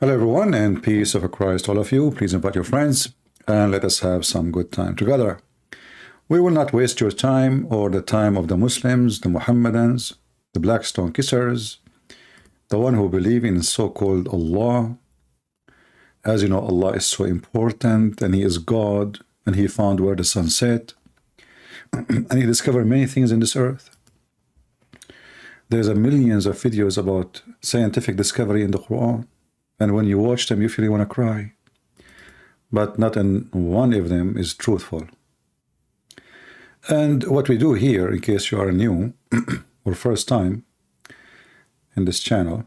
Hello everyone, and peace of Christ all of you. Please invite your friends and let us have some good time together. We will not waste your time or the time of the Muslims, the Mohammedans, the black stone kissers, the one who believe in so-called Allah. As you know, Allah is so important and He is God, and He found where the sun set and He discovered many things in this earth. There's millions of videos about scientific discovery in the Quran. And when you watch them, you feel you want to cry. But not in one of them is truthful. And what we do here, in case you are new or first time in this channel,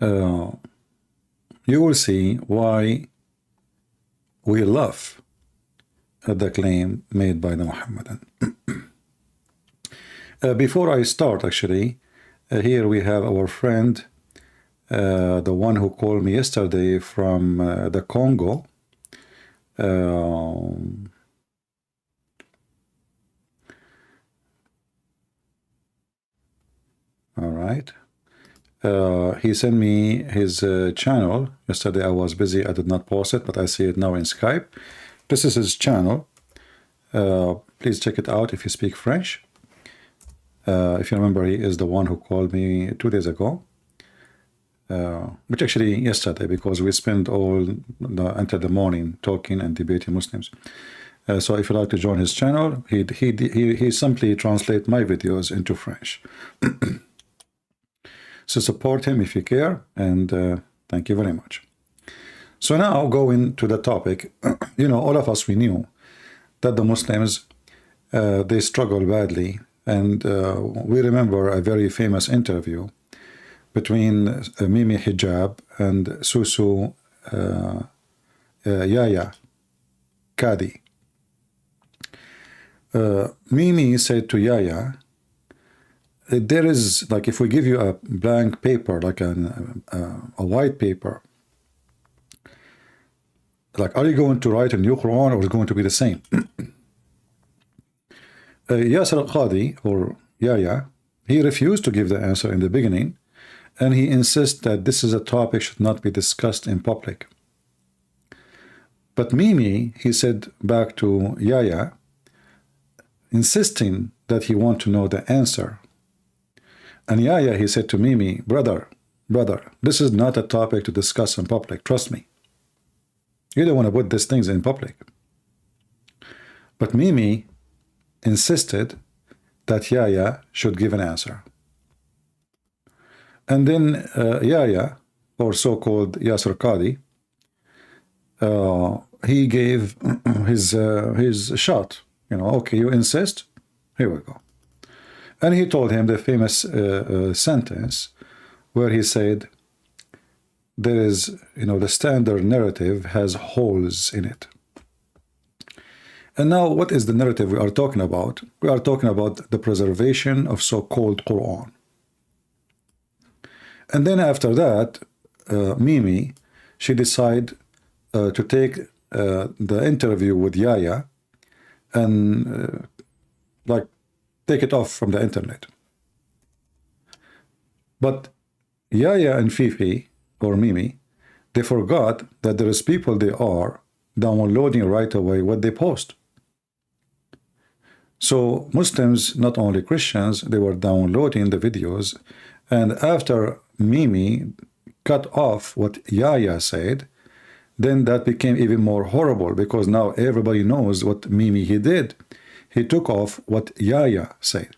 you will see why we laugh at the claim made by the Mohammedan. Before I start, actually, here we have our friend, the one who called me yesterday from the Congo. All right. He sent me his channel. Yesterday I was busy. I did not post it, but I see it now in Skype. This is his channel. Please check it out if you speak French. If you remember, he is the one who called me 2 days ago. Which actually yesterday, because we spent until the morning talking and debating Muslims. So if you'd like to join his channel, he simply translates my videos into French. So support him if you care, and thank you very much. So now going to the topic, you know, all of us, we knew that the Muslims, they struggle badly, and we remember a very famous interview between Mimi Hijab and Susu Yaya Kadi. Mimi said to Yaya, there is, like, if we give you a blank paper, like a white paper, like, are you going to write a new Quran, or is it going to be the same? Yasser al-Qadi, or Yaya, he refused to give the answer in the beginning, and he insists that this is a topic should not be discussed in public. But Mimi, he said back to Yaya, insisting that he want to know the answer. And Yaya, he said to Mimi, brother, this is not a topic to discuss in public, trust me. You don't want to put these things in public. But Mimi insisted that Yaya should give an answer. And then Yaya, or so-called Yasser Qadi, he gave his shot. You know, okay, you insist? Here we go. And he told him the famous sentence where he said, there is, you know, the standard narrative has holes in it. And now, what is the narrative we are talking about? We are talking about the preservation of so-called Quran. And then after that, Mimi, she decided to take the interview with Yaya and like take it off from the internet. But Yaya and Fifi, or Mimi, they forgot that there is people, they are downloading right away what they post. So Muslims, not only Christians, they were downloading the videos, and after Mimi cut off what Yaya said, then that became even more horrible, because now everybody knows what Mimi he did. He took off what Yaya said.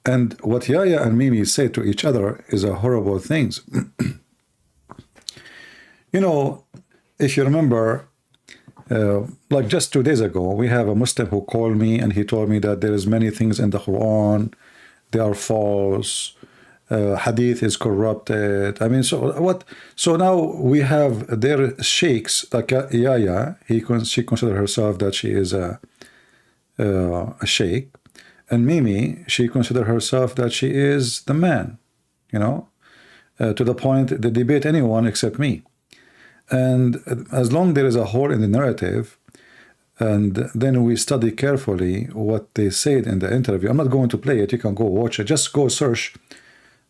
And what Yaya and Mimi say to each other is a horrible things. You know, if you remember, like just 2 days ago, we have a Muslim who called me and he told me that there is many things in the Quran, they are false, hadith is corrupted. I mean, so what? So now we have their sheikhs, like Yaya, she considers herself that she is a sheikh, and Mimi, she considers herself that she is the man, you know, to the point they debate anyone except me. And as long there is a hole in the narrative, and then we study carefully what they said in the interview. I'm not going to play it, you can go watch it, just go search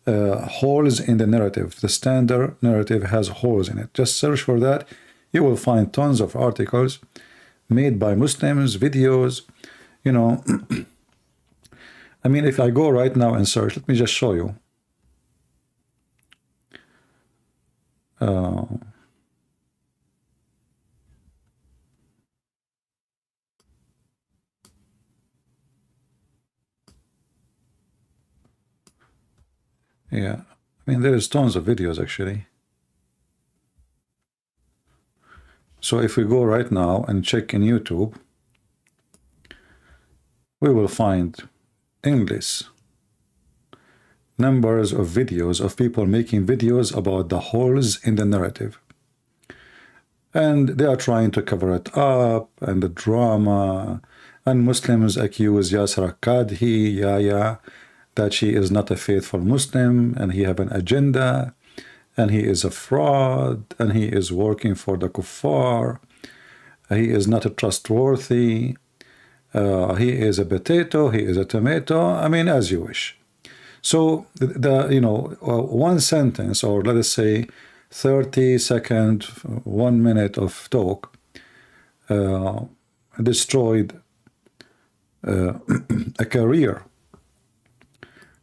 holes in the narrative. The standard narrative has holes in it. Just search for that. You will find tons of articles made by Muslims, videos, you know. I mean, if I go right now and search, let me just show you. Yeah, I mean, there's tons of videos actually. So if we go right now and check in YouTube, we will find endless numbers of videos of people making videos about the holes in the narrative. And they are trying to cover it up, and the drama, and Muslims accuse Yasra Kadhi, Yaya, that she is not a faithful Muslim, and he have an agenda, and he is a fraud, and he is working for the kuffar, he is not a trustworthy, he is a potato, he is a tomato. I mean, as you wish. So you know, one sentence, or let us say 30-second, 1 minute of talk destroyed a career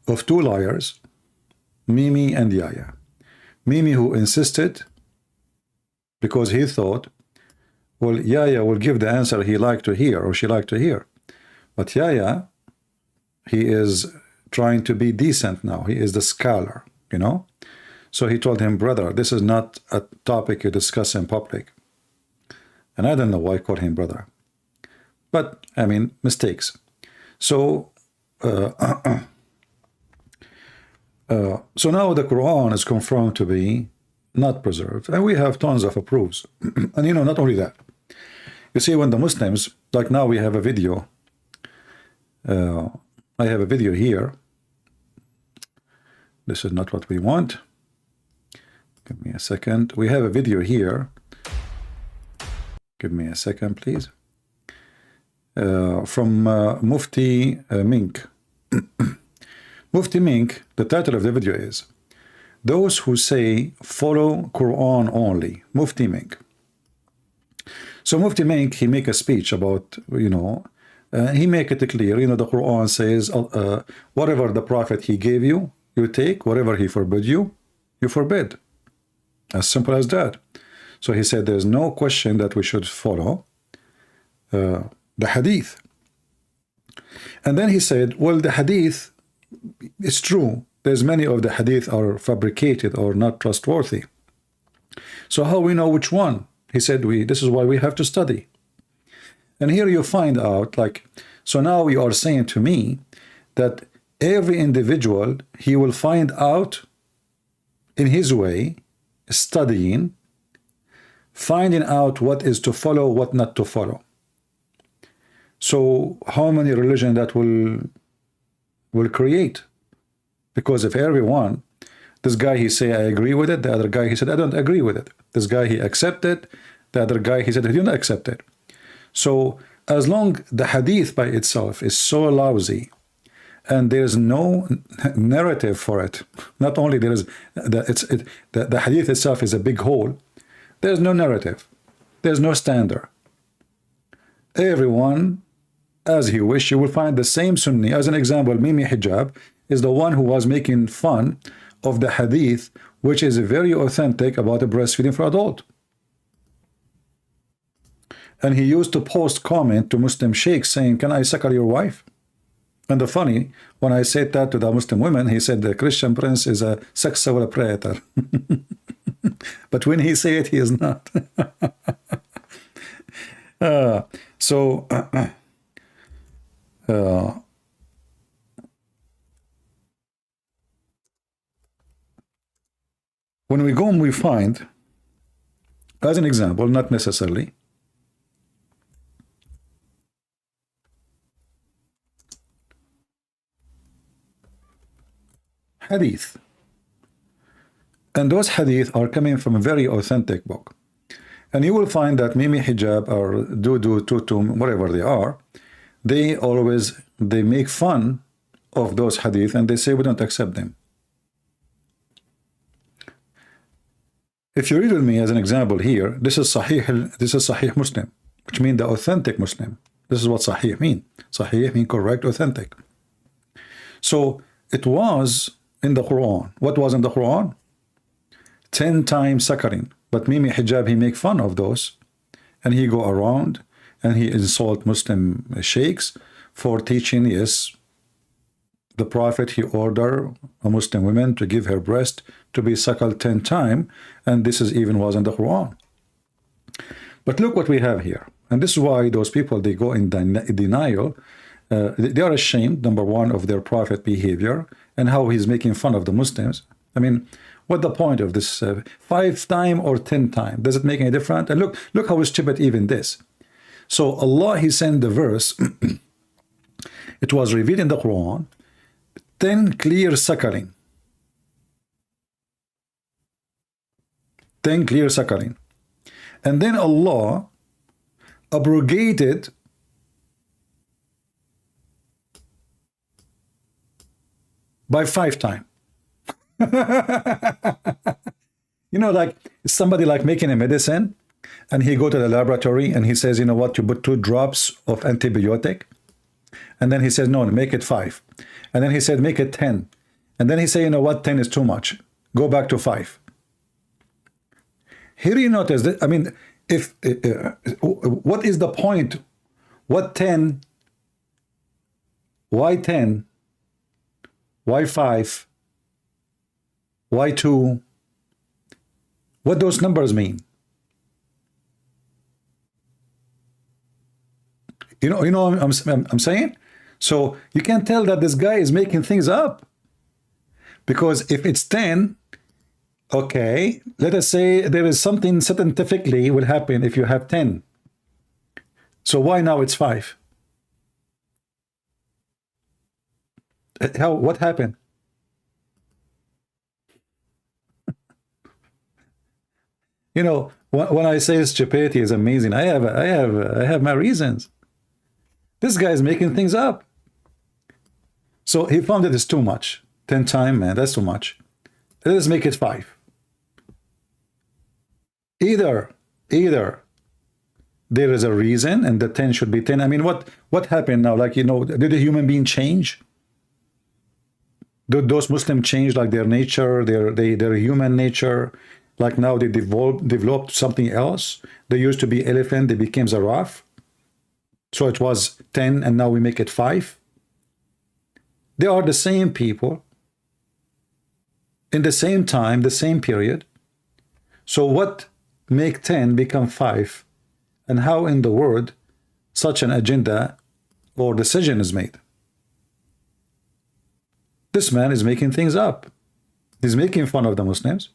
of two liars, Mimi and Yaya. Mimi, who insisted because he thought, well, Yaya will give the answer he liked to hear or she liked to hear. But Yaya, he is trying to be decent now. He is the scholar, you know. So he told him, brother, this is not a topic you discuss in public. And I don't know why I call him brother. But, I mean, mistakes. So, so now the Quran is confirmed to be not preserved, and we have tons of proofs. And you know, not only that, you see, when the Muslims, like now we have a video, I have a video here. This is not what we want. Give me a second. We have a video here. Give me a second, please. From Mufti Mink. Mufti Mink, the title of the video is Those Who Say Follow Quran Only. Mufti Mink. So Mufti Mink, he make a speech about, you know, he make it clear, you know, the Quran says, whatever the Prophet he gave you, you take, whatever he forbid you, you forbid. As simple as that. So he said there's no question that we should follow the hadith. And then he said, well, the hadith, it's true. There's many of the hadith are fabricated or not trustworthy. So how we know which one? He said, this is why we have to study. And here you find out, like, so now you are saying to me that every individual, he will find out in his way, studying, finding out what is to follow, what not to follow. So how many religions that will create? Because if everyone, this guy he say I agree with it, the other guy he said I don't agree with it. This guy he accepted, the other guy he said he didn't accept it. So as long the hadith by itself is so lousy, and there's no narrative for it, not only there is the hadith itself is a big hole, there's no narrative, there's no standard. Everyone as he wish, you will find the same Sunni. As an example, Mimi Hijab is the one who was making fun of the hadith, which is very authentic about the breastfeeding for adult. And he used to post comment to Muslim sheikhs saying, can I suckle your wife? And the funny, when I said that to the Muslim women, he said the Christian prince is a sexual predator. But when he say it, he is not. When we go and we find, as an example, not necessarily, hadith, and those hadith are coming from a very authentic book, and you will find that Mimi Hijab or Dudu, Tutum, whatever they are, they make fun of those hadith and they say we don't accept them. If you read with me as an example here, this is Sahih Muslim, which means the authentic Muslim. This is what Sahih mean. Sahih mean correct, authentic. So it was in the Quran. What was in the Quran? 10 times suckering. But Mimi Hijab, he make fun of those, and he go around and he insult Muslim sheikhs for teaching, yes, the Prophet, he ordered a Muslim woman to give her breast to be suckled 10 times, and this is even was in the Quran. But look what we have here. And this is why those people, they go in denial. They are ashamed, number one, of their Prophet behavior and how he's making fun of the Muslims. I mean, what the point of this 5 times or 10 times? Does it make any difference? And look how stupid even this. So Allah, he sent the verse. It was revealed in the Quran, 10 clear suckling. 10 clear suckling. And then Allah abrogated by 5 times. You know, like somebody like making a medicine, and he go to the laboratory and he says, you know what, you put 2 drops of antibiotic, and then he says, no, make it 5, and then he said, make it 10, and then he say, you know what, 10 is too much, go back to 5. Here you notice that, I mean, if what is the point? What 10? Why 10? Why 5? Why 2? What those numbers mean? You know I'm saying? So you can tell that this guy is making things up. Because if it's 10, okay, let us say there is something scientifically will happen if you have 10. So why now it's 5? What happened? You know, when I say stupidity is amazing, I have my reasons. This guy is making things up. So he found it is too much. 10 times, man, that's too much. Let's make it 5. Either there is a reason and the 10 should be 10. I mean, what happened now? Like, you know, did a human being change? Did those Muslims change like their nature, their human nature? Like now they developed something else. They used to be elephant, they became giraffe. So it was 10 and now we make it 5. They are the same people in the same time, the same period. So what make 10 become 5? And how in the world such an agenda or decision is made? This man is making things up. He's making fun of the Muslims.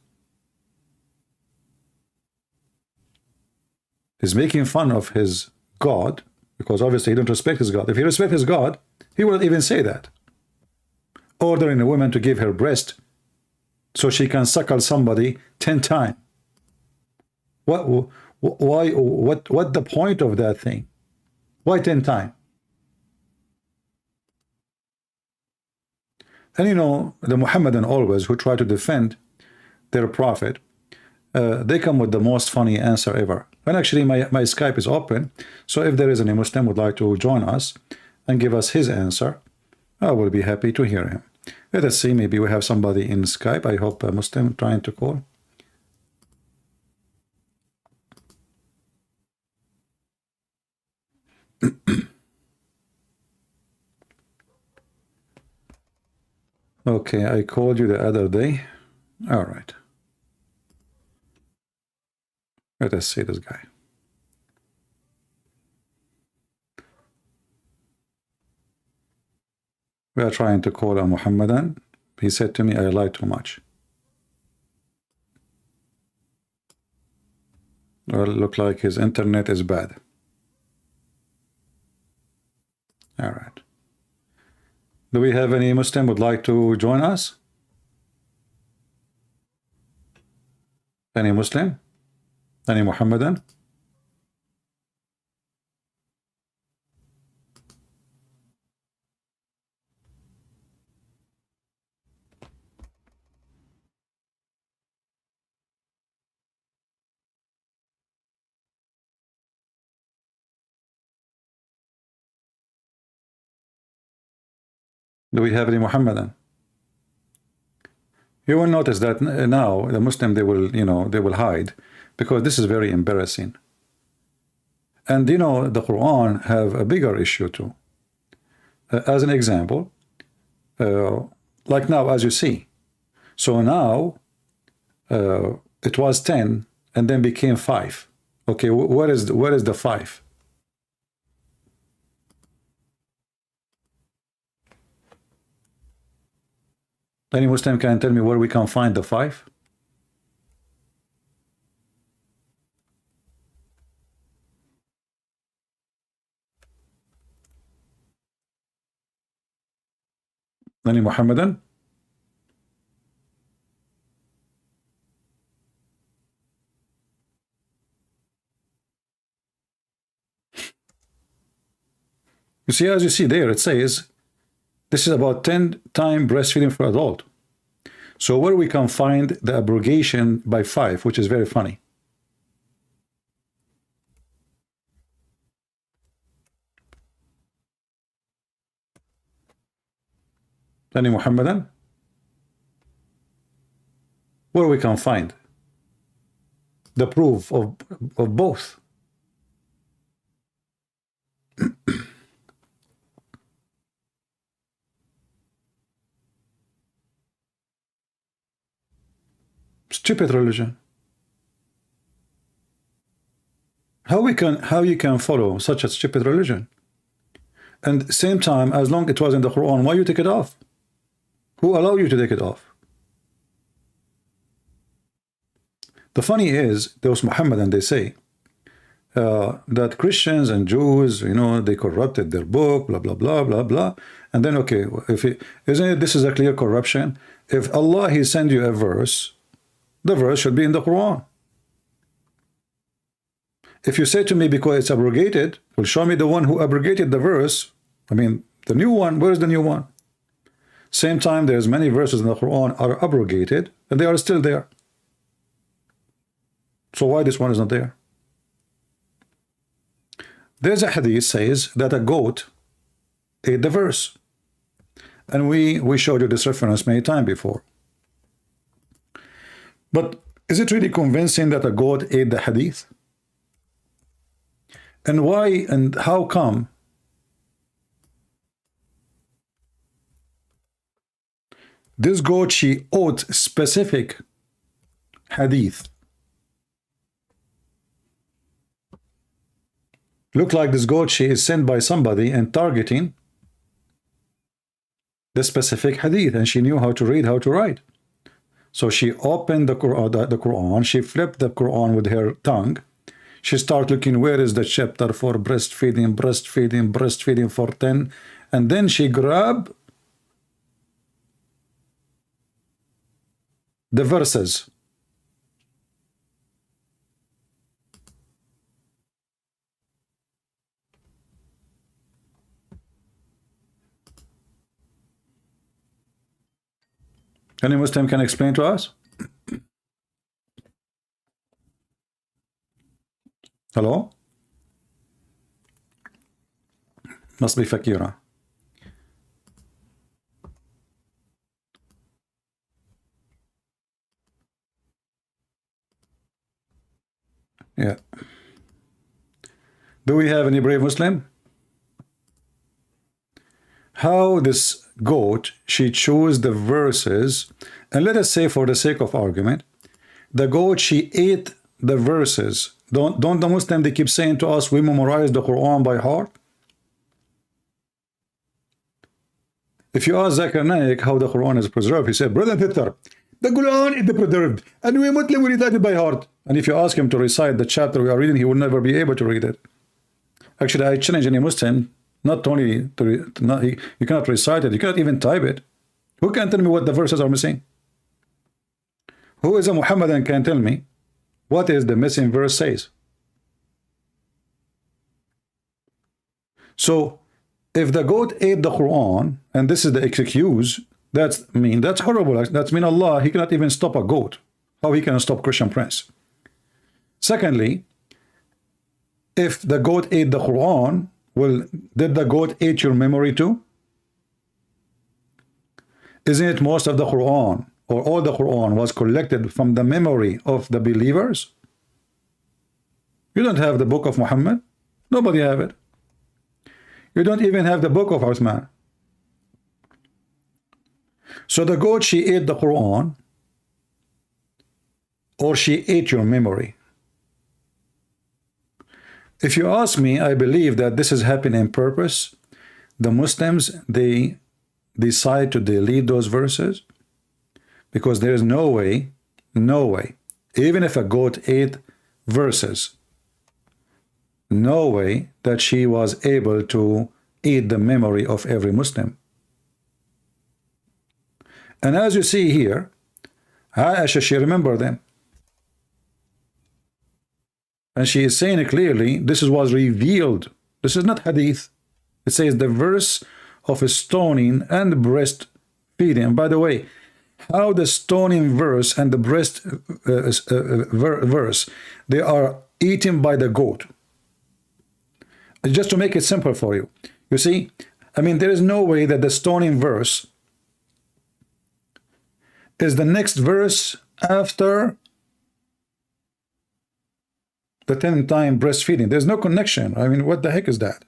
He's making fun of his God, because obviously he don't respect his God. If he respects his God, he wouldn't even say that. Ordering a woman to give her breast so she can suckle somebody 10 times. What the point of that thing? Why 10 times? And you know, the Muhammadan always, who try to defend their prophet, they come with the most funny answer ever. And actually my Skype is open, so if there is any Muslim would like to join us and give us his answer, I will be happy to hear him. Let us see, maybe we have somebody in Skype. I hope a Muslim trying to call. Okay, I called you the other day. All right. Let us see this guy. We are trying to call a Muhammadan. He said to me, I lie too much. Well, look like his internet is bad. All right. Do we have any Muslim would like to join us? Any Muslim? Any Muhammadan? Do we have any Muhammadan? You will notice that now the Muslim, they will, they will hide, because this is very embarrassing. And the Quran have a bigger issue too. As an example, like now, as you see, so now it was 10 and then became 5. Okay, where is the 5? Any Muslim can tell me where we can find the 5? Any Muhammadan? You see, as you see there, it says this is about 10 times breastfeeding for adult. So where we can find the abrogation by 5, which is very funny. Any Muhammadan? Where we can find the proof of both. Stupid religion. How you can follow such a stupid religion? And same time, as long it was in the Quran, why you take it off? Who allow you to take it off? The funny is, those Muhammadan, they say that Christians and Jews, they corrupted their book, blah, blah, blah, blah, blah. And then, okay, isn't it, this is a clear corruption? If Allah, He send you a verse, the verse should be in the Quran. If you say to me, because it's abrogated, well, show me the one who abrogated the verse. I mean, the new one, where's the new one? Same time, there's many verses in the Quran are abrogated, and they are still there. So why this one is not there? There's a hadith says that a goat ate the verse. And we showed you this reference many times before. But is it really convincing that a goat ate the hadith? And why and how come this goat, she ate specific hadith? Look like this goat, she is sent by somebody and targeting the specific hadith, and she knew how to read, how to write. So she opened the Quran, she flipped the Quran with her tongue. She started looking, where is the chapter for breastfeeding, breastfeeding, breastfeeding for 10, and then she grabbed the verses. Any Muslim can explain to us? Hello? Must be Fakira. Yeah. Do we have any brave Muslim? How this goat, she chose the verses, and let us say for the sake of argument, the goat, she ate the verses. Don't the Muslim, they keep saying to us, we memorize the Quran by heart? If you ask Zakir Naik how the Quran is preserved, he said, brother Peter, the Quran is preserved, and we Muslim will recite it by heart. And if you ask him to recite the chapter we are reading, he will never be able to read it. Actually, I challenge any Muslim, not only you cannot recite it, you cannot even type it. Who can tell me what the verses are missing? Who is a Muhammadan can tell me what is the missing verse says? So if the goat ate the Quran, and this is the excuse, that's horrible. That's mean Allah, He cannot even stop a goat. How He can stop Christian Prince? Secondly, if the goat ate the Quran, well, did the goat eat your memory too? Isn't it most of the Quran, or all the Quran, was collected from the memory of the believers? You don't have the book of Muhammad. Nobody have it. You don't even have the book of Uthman. So the goat, she ate the Quran, or she ate your memory. If you ask me, I believe that this is happening on purpose. The Muslims, they decide to delete those verses because there is no way, even if a goat ate verses, no way that she was able to eat the memory of every Muslim. And as you see here, Aisha, she remembered them. And she is saying clearly, this was revealed. This is not hadith. It says the verse of stoning and breastfeeding. By the way, how the stoning verse and the breast verse, they are eaten by the goat. Just to make it simple for you. You see, I mean, there is no way that the stoning verse is the next verse after the 10th time breastfeeding. There's no connection. I mean, what the heck is that?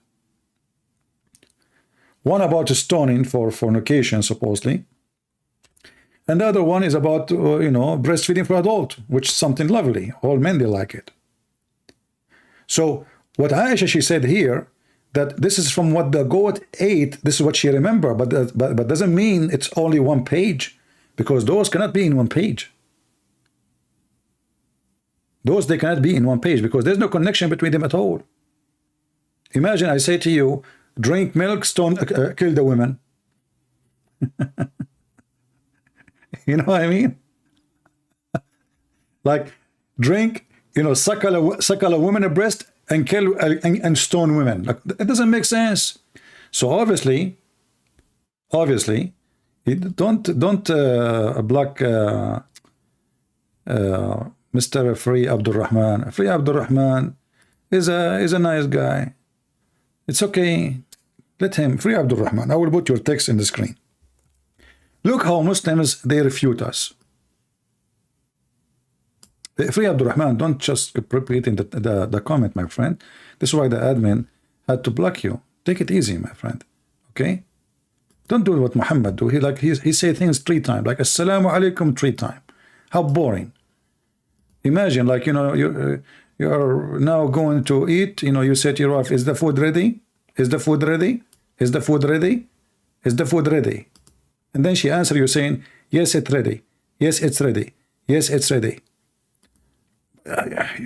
One about stoning for fornication, supposedly. And the other one is about, breastfeeding for adult, which is something lovely. All men, they like it. So what Aisha, she said here, that this is from what the goat ate, this is what she remembered, but doesn't mean it's only one page, because those cannot be in one page. Those, they cannot be in one page because there's no connection between them at all. Imagine I say to you, drink milk, kill the women. You know what I mean? Like, drink, suckle a woman breast and kill and stone women. Like, it doesn't make sense. So obviously, don't block Mr. Free Abdul Rahman. Free Abdul Rahman is a nice guy. It's okay. Let him. Free Abdul Rahman. I will put your text in the screen. Look how Muslims, they refute us. Free Abdul Rahman, don't just repeat in the comment, my friend. This is why the admin had to block you. Take it easy, my friend. Okay? Don't do what Muhammad do. He say things 3 times, like Assalamu alaikum 3 times. How boring. Imagine, like, you are now going to eat, you say to your wife, is the food ready? Is the food ready? Is the food ready? Is the food ready? And then she answers you saying, yes, it's ready. Yes, it's ready. Yes, it's ready.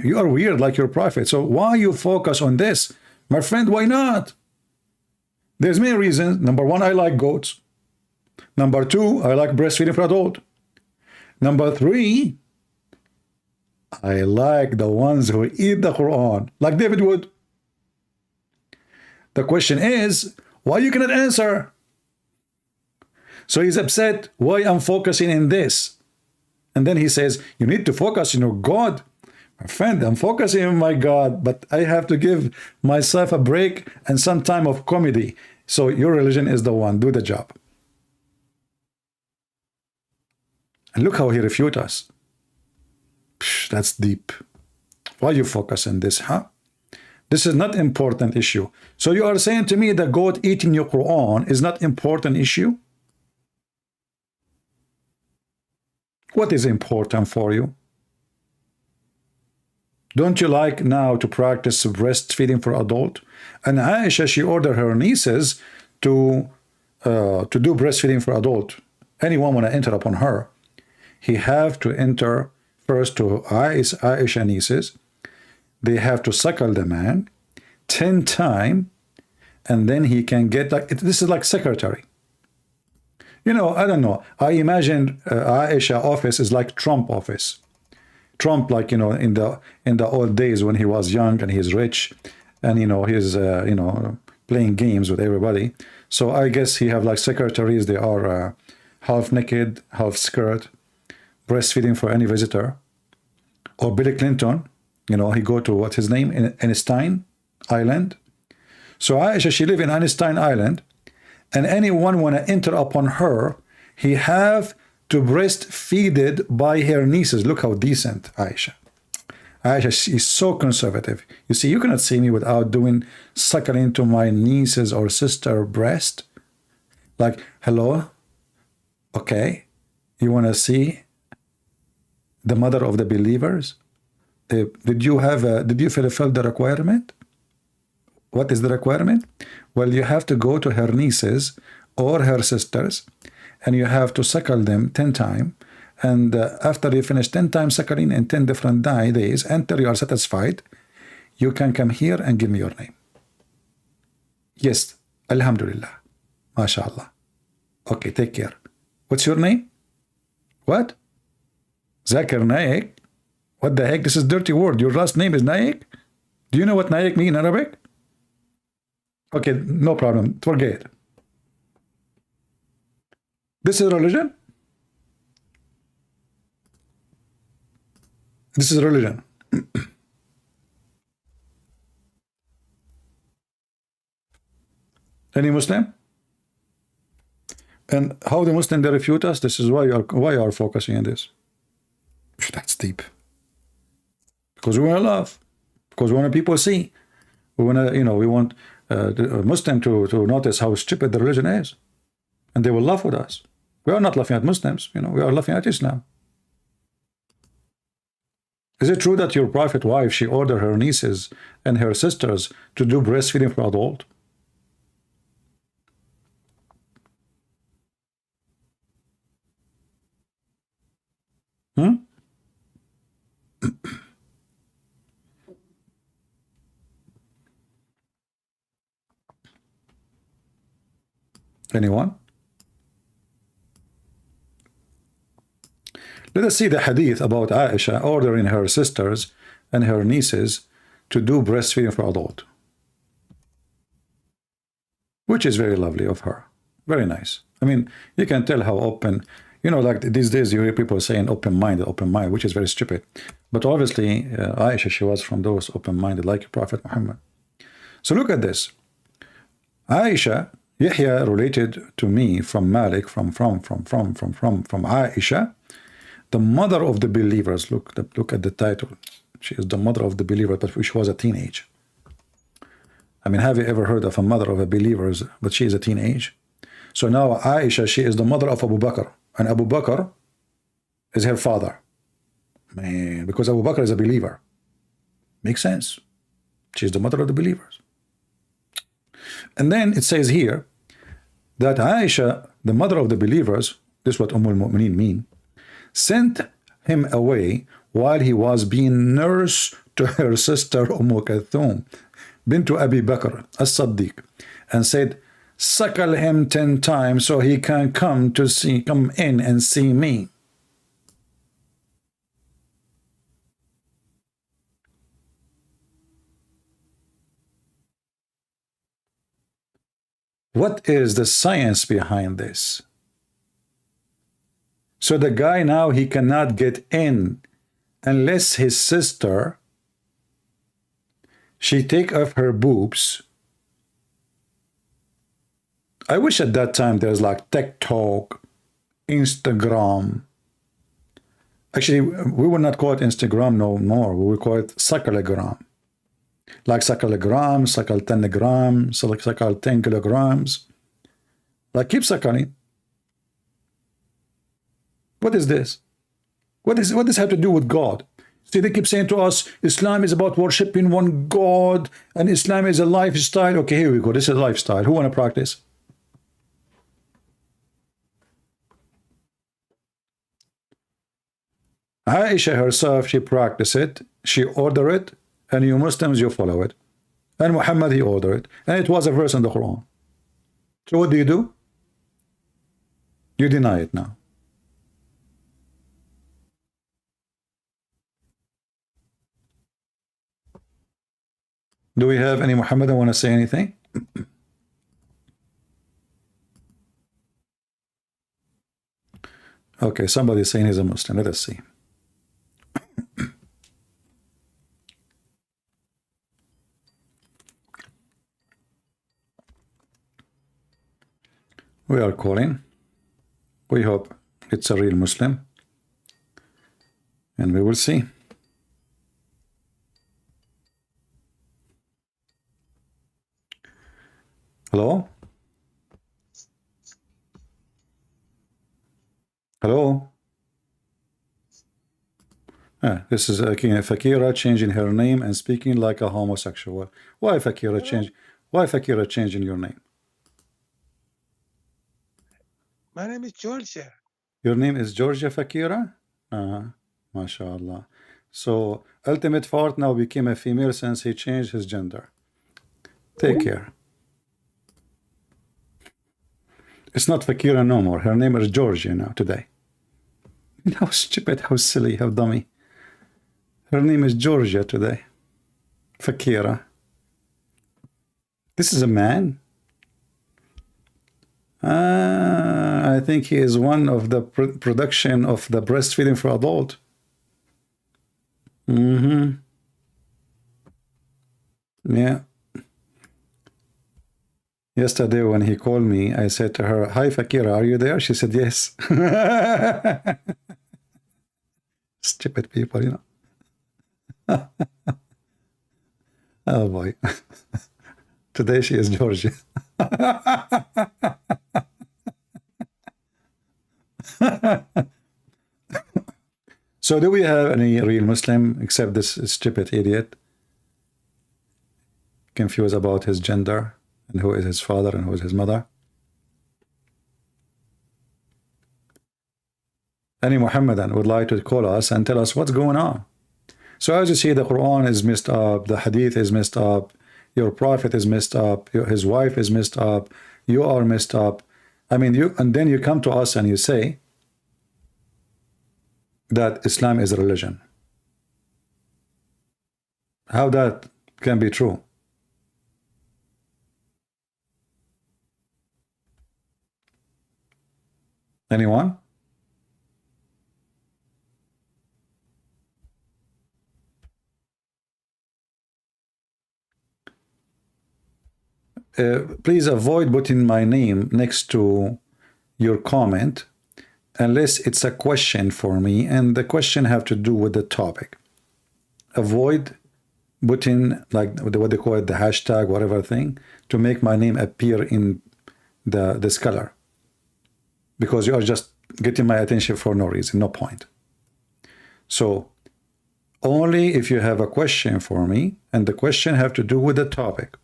You are weird like your prophet. So why you focus on this? My friend, why not? There's many reasons. Number 1, I like goats. Number 2, I like breastfeeding for adult. Number 3, I like the ones who eat the Quran, like David would. The question is, why you cannot answer? So he's upset why I'm focusing in this. And then he says, you need to focus on your God. My friend, I'm focusing on my God, but I have to give myself a break and some time of comedy. So your religion is the one. Do the job. And look how he refutes us. Psh, that's deep. Why you focus on this, huh? This is not important issue. So you are saying to me that God eating your Quran is not important issue? What is important for you? Don't you like now to practice breastfeeding for adult? And Aisha, she ordered her nieces to do breastfeeding for adult. Anyone want to enter upon her, he have to enter first to Aisha nieces. They have to suckle the man 10 times, and then he can get, like, this is like secretary. I don't know. I imagine Aisha office is like Trump office. Trump, like, in the old days when he was young and he's rich, and he's playing games with everybody. So I guess he have like secretaries. They are half naked, half skirt, breastfeeding for any visitor. Or Bill Clinton, he go to what's his name, in Einstein Island. So Aisha, she live in Einstein Island, and anyone want to enter upon her he have to breastfeeded by her nieces. Look how decent Aisha. Aisha is so conservative. You see, you cannot see me without doing suckling to my nieces or sister breast. Like, hello? Okay. You want to see the mother of the believers? Did you fulfill the requirement? What is the requirement? Well, you have to go to her nieces or her sisters, and you have to suckle them 10 times. And after you finish 10 times suckling in 10 different days, until you are satisfied, you can come here and give me your name. Yes, Alhamdulillah. MashaAllah. Okay, take care. What's your name? What? Zakir Naik? What the heck? This is a dirty word. Your last name is Naik? Do you know what Naik means in Arabic? Okay, no problem. Forget it. This is religion? This is religion. Any Muslim? And how the Muslim they refute us? This is why you are focusing on this. That's deep. Because we want to love. Because we want people to see. We want to, we want the Muslim to notice how stupid the religion is, and they will laugh with us. We are not laughing at Muslims. We are laughing at Islam. Is it true that your prophet wife, she ordered her nieces and her sisters to do breastfeeding for adult? Anyone? Let us see the hadith about Aisha ordering her sisters and her nieces to do breastfeeding for adult, which is very lovely of her. Very nice. I mean, you can tell how open, like these days you hear people saying open-minded, which is very stupid. But obviously, Aisha, she was from those open-minded, like Prophet Muhammad. So look at this. Aisha, Yahya related to me from Malik, from Aisha, the mother of the believers. Look at the title. She is the mother of the believers, but she was a teenage. I mean, have you ever heard of a mother of a believers, but she is a teenage? So now Aisha, she is the mother of Abu Bakr, and Abu Bakr is her father. Man, because Abu Bakr is a believer. Makes sense. She is the mother of the believers. And then it says here that Aisha, the mother of the believers, this is what al-Mu'mineen mean, sent him away while he was being nursed to her sister Kulthum bint Abi Bakr as-Siddiq, and said, suckle him 10 times so he can come in and see me. What is the science behind this? So the guy now, he cannot get in unless his sister, she take off her boobs. I wish at that time there's like TikTok, Instagram. Actually, we would not call it Instagram no more. We would call it sucklegram. Like sucklegram, suckle 10 grams, suckle 10 kilograms. Like keep suckling. What is this? What does this have to do with God? See, they keep saying to us, Islam is about worshiping one God, and Islam is a lifestyle. Okay, here we go. This is a lifestyle. Who want to practice? Aisha herself, she practiced it. She ordered it. And you Muslims, you follow it. And Muhammad, he ordered it. And it was a verse in the Quran. So what do? You deny it now. Do we have any Muhammadan want to say anything? Okay, somebody's saying he's a Muslim. Let us see. We are calling. We hope it's a real Muslim, and we will see. Hello? Hello? This is Fakira changing her name and speaking like a homosexual. Why Fakira change? Why Fakira changing your name? My name is Georgia. Your name is Georgia Fakira? MashaAllah. So Ultimate Fart now became a female since he changed his gender. Take care. It's not Fakira no more. Her name is Georgia now today. How stupid, how silly, how dummy. Her name is Georgia today. Fakira. This is a man. I think he is one of the production of the breastfeeding for adult. Yeah. Yesterday when he called me, I said to her, "Hi Fakira, are you there?" She said, "Yes." Stupid people, you know. Oh boy. Today she is Georgia. So do we have any real Muslim except this stupid idiot confused about his gender and who is his father and who is his mother? Any Muhammadan would like to call us and tell us what's going on. So as you see, the Quran is messed up, the Hadith is messed up, your Prophet is messed up, his wife is messed up, you are messed up. I mean, and then you come to us and you say that Islam is a religion. How that can be true? Anyone? Please avoid putting my name next to your comment unless it's a question for me and the question have to do with the topic. Avoid putting like what they call it, the hashtag, whatever thing, to make my name appear in this color, because you are just getting my attention for no reason, no point. So only if you have a question for me and the question have to do with the topic.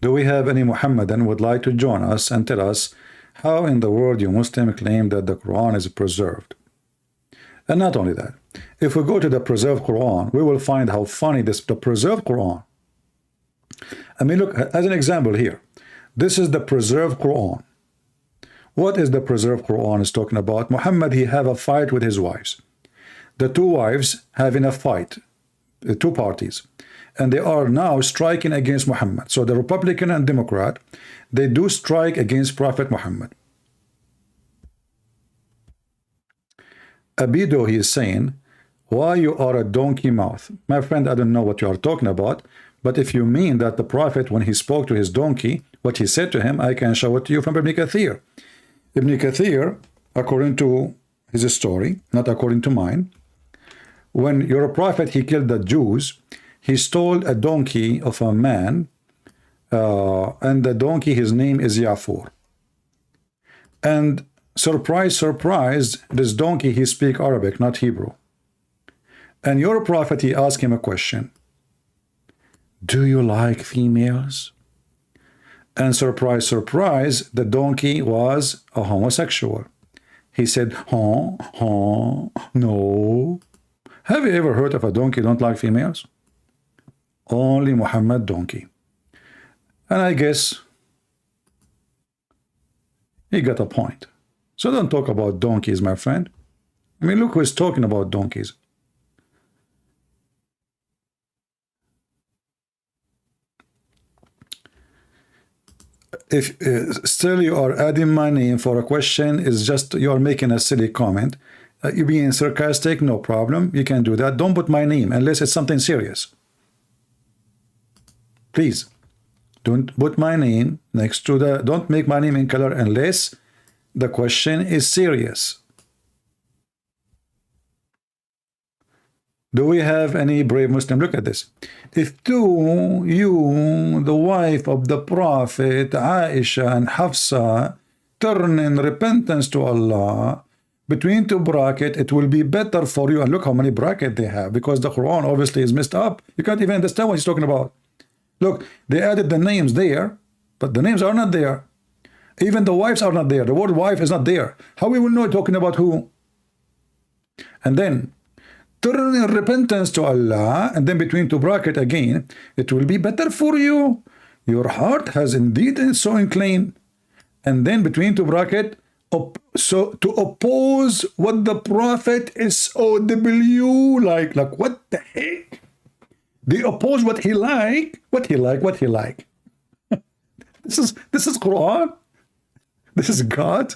Do we have any Muhammadan would like to join us and tell us how in the world you Muslim claim that the Quran is preserved? And not only that, if we go to the preserved Quran, we will find how funny the preserved Quran. I mean, look, as an example here, this is the preserved Quran. What is the preserved Quran is talking about? Muhammad, he have a fight with his wives. The two wives having a fight, two parties. And they are now striking against Muhammad. So the Republican and Democrat, they do strike against Prophet Muhammad. Abido, he is saying, why you are a donkey mouth? My friend, I don't know what you are talking about, but if you mean that the Prophet, when he spoke to his donkey, what he said to him, I can show it to you from Ibn Kathir. Ibn Kathir, according to his story, not according to mine, when your Prophet, he killed the Jews, he stole a donkey of a man, and the donkey, his name is Yafur. And surprise, surprise, this donkey, he speak Arabic, not Hebrew. And your Prophet, he asked him a question. Do you like females? And surprise, surprise, the donkey was a homosexual. He said, no. Have you ever heard of a donkey don't like females? Only Muhammad donkey. And I guess he got a point. So don't talk about donkeys, my friend. I mean, look who's talking about donkeys. If still you are adding my name for a question, is just you are making a silly comment. You being sarcastic, no problem. You can do that. Don't put my name unless it's something serious. Please don't put my name next to the, don't make my name in color unless The question is serious. Do we have any brave Muslim? Look at this. If you, the wife of the Prophet, Aisha and Hafsa, turn in repentance to Allah, between two brackets, it will be better for you. And look how many brackets they have, because the Quran obviously is messed up. You can't even understand what he's talking about. Look, they added the names there, but the names are not there. Even the wives are not there. The word wife is not there. How we will know talking about who? And then turn in repentance to Allah, and then between two brackets again, it will be better for you. Your heart has indeed so inclined. And then between two brackets, so to oppose what the Prophet SOW like what the heck? They oppose what he like. This is Quran. This is God.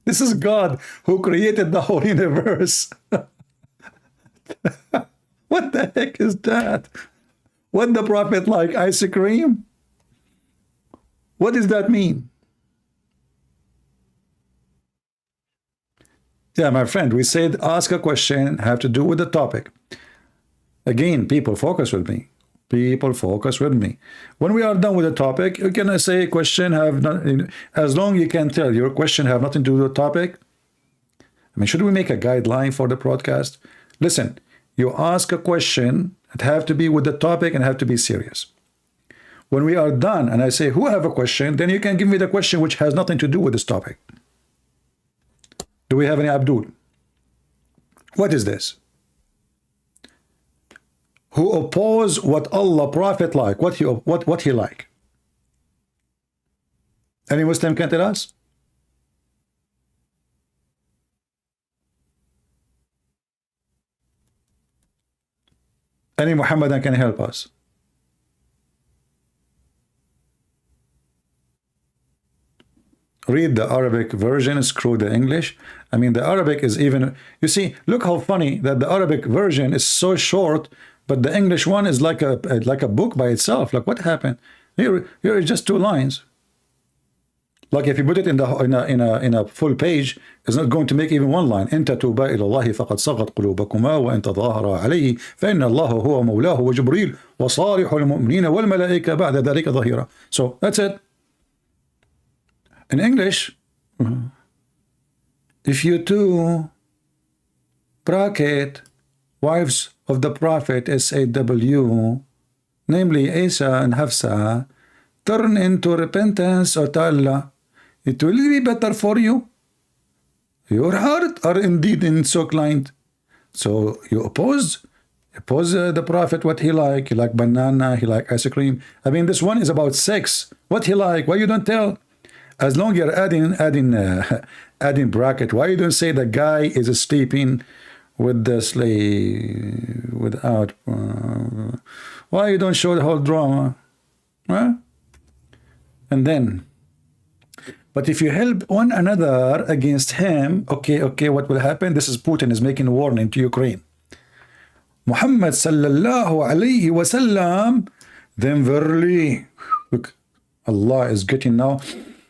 This is God who created the whole universe. What the heck is that? What the Prophet like? Ice cream? What does that mean? Yeah, my friend, we said ask a question, have to do with the topic. Again, people, focus with me. People, focus with me. When we are done with the topic, you can say question have not, as long you can tell your question have nothing to do with the topic. I mean, should we make a guideline for the broadcast? Listen, you ask a question, it have to be with the topic and have to be serious. When we are done and I say who have a question, then you can give me the question which has nothing to do with this topic. Do we have any Abdul? What is this? Who oppose what Allah Prophet like, what he like? Any Muslim can tell us? Any Muhammadan can help us? Read the Arabic version, screw the English. I mean, the Arabic is even, you see, look how funny that the Arabic version is so short, but the English one is like a book by itself. Like, what happened? Here is just 2 lines. Like if you put it in a full page, it's not going to make even 1 line. إن تتوبا إلى الله فقد صغت قلوبكما وإن تظاهرا عليه فإن الله هو مولاه وجبريل وصالح المؤمنين والملائكة بعد ذلك ظهيرا. So that's it. In English, if you two bracket wives of the Prophet SAW, namely Isa and Hafsa, turn into repentance or to Allah, it will be better for you. Your heart are indeed so inclined. So you oppose the Prophet what he like. He like banana, he like ice cream. I mean, this one is about sex. What he like? Why you don't tell? As long you're adding bracket, why you don't say the guy is sleeping with the slave without? Why you don't show the whole drama? Huh? And then, but if you help one another against him, okay, what will happen? This is Putin is making a warning to Ukraine. Muhammad sallallahu alayhi wasallam, then verily, look, Allah is getting now.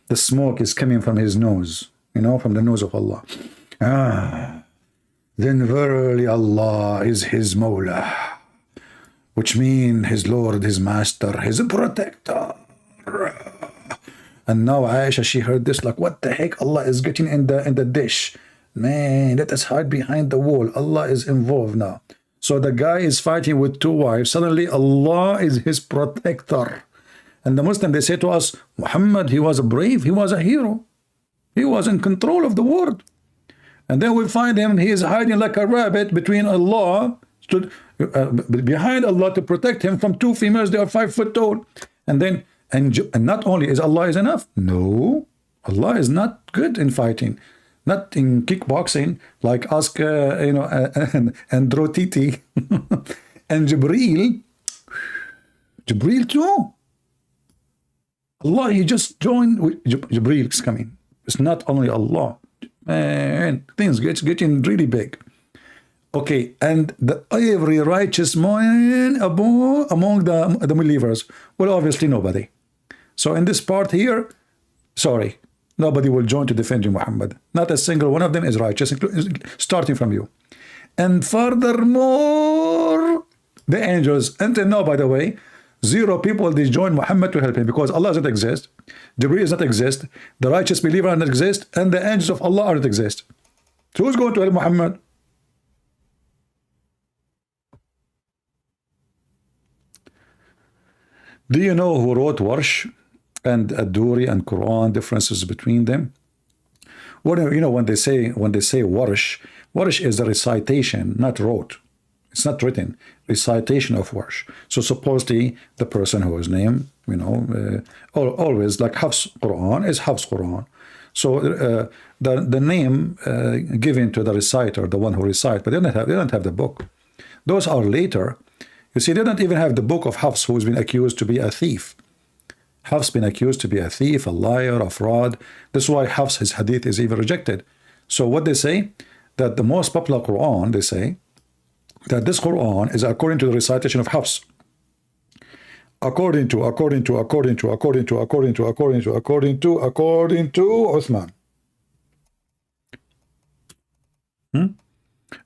The smoke is coming from his nose, from the nose of Allah. Then verily Allah is his Mawla, which means his Lord, his Master, his Protector. And now Aisha, she heard this like, what the heck? Allah is getting in the dish. Man, let us hide behind the wall. Allah is involved now. So the guy is fighting with 2 wives. Suddenly Allah is his protector. And the Muslim, they say to us, Muhammad, he was a brave, he was a hero. He was in control of the world. And then we find him, he is hiding like a rabbit between Allah, behind Allah to protect him from 2 females, they are 5 foot tall. And then, and not only is Allah is enough, no, Allah is not good in fighting, not in kickboxing, like ask, and Drotiti, and Jibreel too. Allah, he just joined. Jibreel is coming. It's not only Allah. Man, things getting really big. Okay, and every righteous man among the believers. Well, obviously nobody. So in this part here, sorry, Nobody will join to defend you, Muhammad. Not a single one of them is righteous, starting from you. And furthermore, the angels, until now, by the way, 0 people they join Muhammad to help him, because Allah doesn't exist, Jibreel does not exist, the righteous believer does not exist, and the angels of Allah don't exist. So who's going to help Muhammad? Do you know who wrote Warsh and Ad-Duri and Quran, differences between them? Well, you know, when they say Warsh, Warsh is a recitation, not wrote. It's not written. Recitation of Warsh. So supposedly the person whose name, you know, always like Hafs Quran is Hafs Quran. So the name given to the reciter, the one who recites, but they don't have the book. Those are later. You see, they don't even have the book of Hafs, who's been accused to be a thief. Hafs been accused to be a thief, a liar, a fraud. That's why Hafs, his hadith, is even rejected. So what they say, that the most popular Quran, they say, that this Quran is according to the recitation of Hafs. According to Uthman.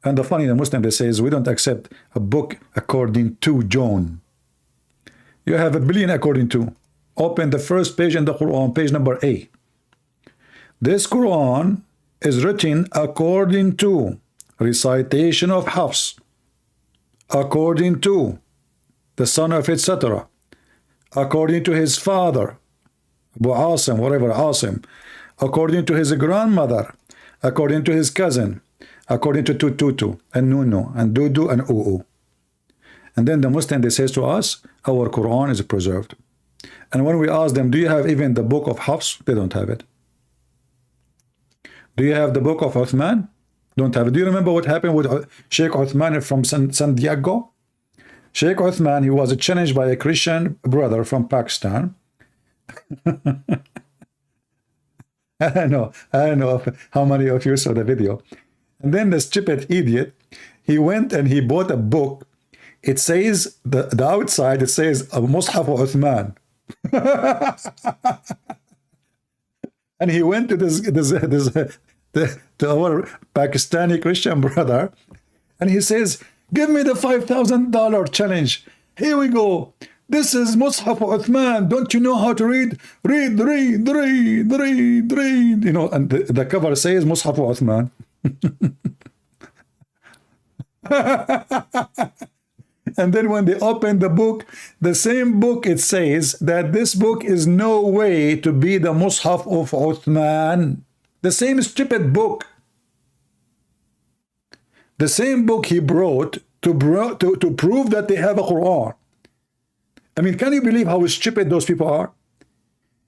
And the funny, the Muslim, they say, is we don't accept a book according to John. You have a billion according to. Open the first page in the Quran, page number A. This Quran is written according to recitation of Hafs, according to the son of etc., according to his father, Abu Asim, whatever Asim, according to his grandmother, according to his cousin, according to Tututu and Nunu and Dudu and Uu. And then the Muslim, they says to us, our Quran is preserved. And when we ask them, do you have even the book of Hafs? They don't have it. Do you have the book of Uthman? Don't have it. Do you remember what happened with Sheikh Uthman from San Diego? Sheikh Uthman, he was challenged by a Christian brother from Pakistan. I don't know how many of you saw the video. And then the stupid idiot, he went and he bought a book. It says, the outside, it says, Mus'haf Uthman. And he went to to our Pakistani Christian brother, and he says, give me the $5,000 challenge. Here we go. This is Mus'haf Uthman. Don't you know how to read? Read. You know, and the cover says Mus'haf Uthman. And then when they open the book, the same book, it says that this book is no way to be the Mus'haf of Uthman. The same stupid book. The same book he brought to prove that they have a Quran. I mean, can you believe how stupid those people are?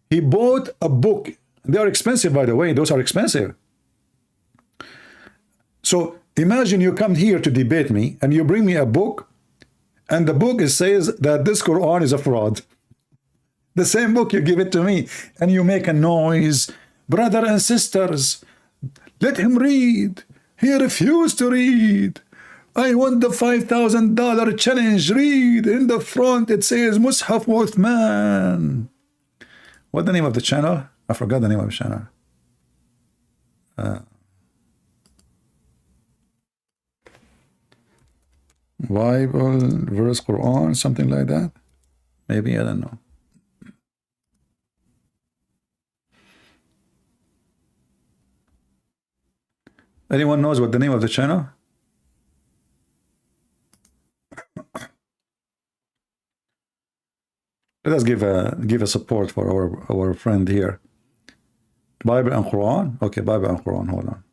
He bought a book. They are expensive, by the way. Those are expensive. So imagine you come here to debate me and you bring me a book, and the book says that this Quran is a fraud. The same book, you give it to me and you make a noise. Brother and sisters, let him read. He refused to read. I want the $5,000 challenge. Read. In the front it says Mus'haf Uthman. What's the name of the channel? I forgot the name of the channel. Bible verse Quran, something like that. Maybe, I don't know. Anyone knows what the name of the channel? Let us give a support for our friend here. Bible and Quran. Okay, Bible and Quran. Hold on.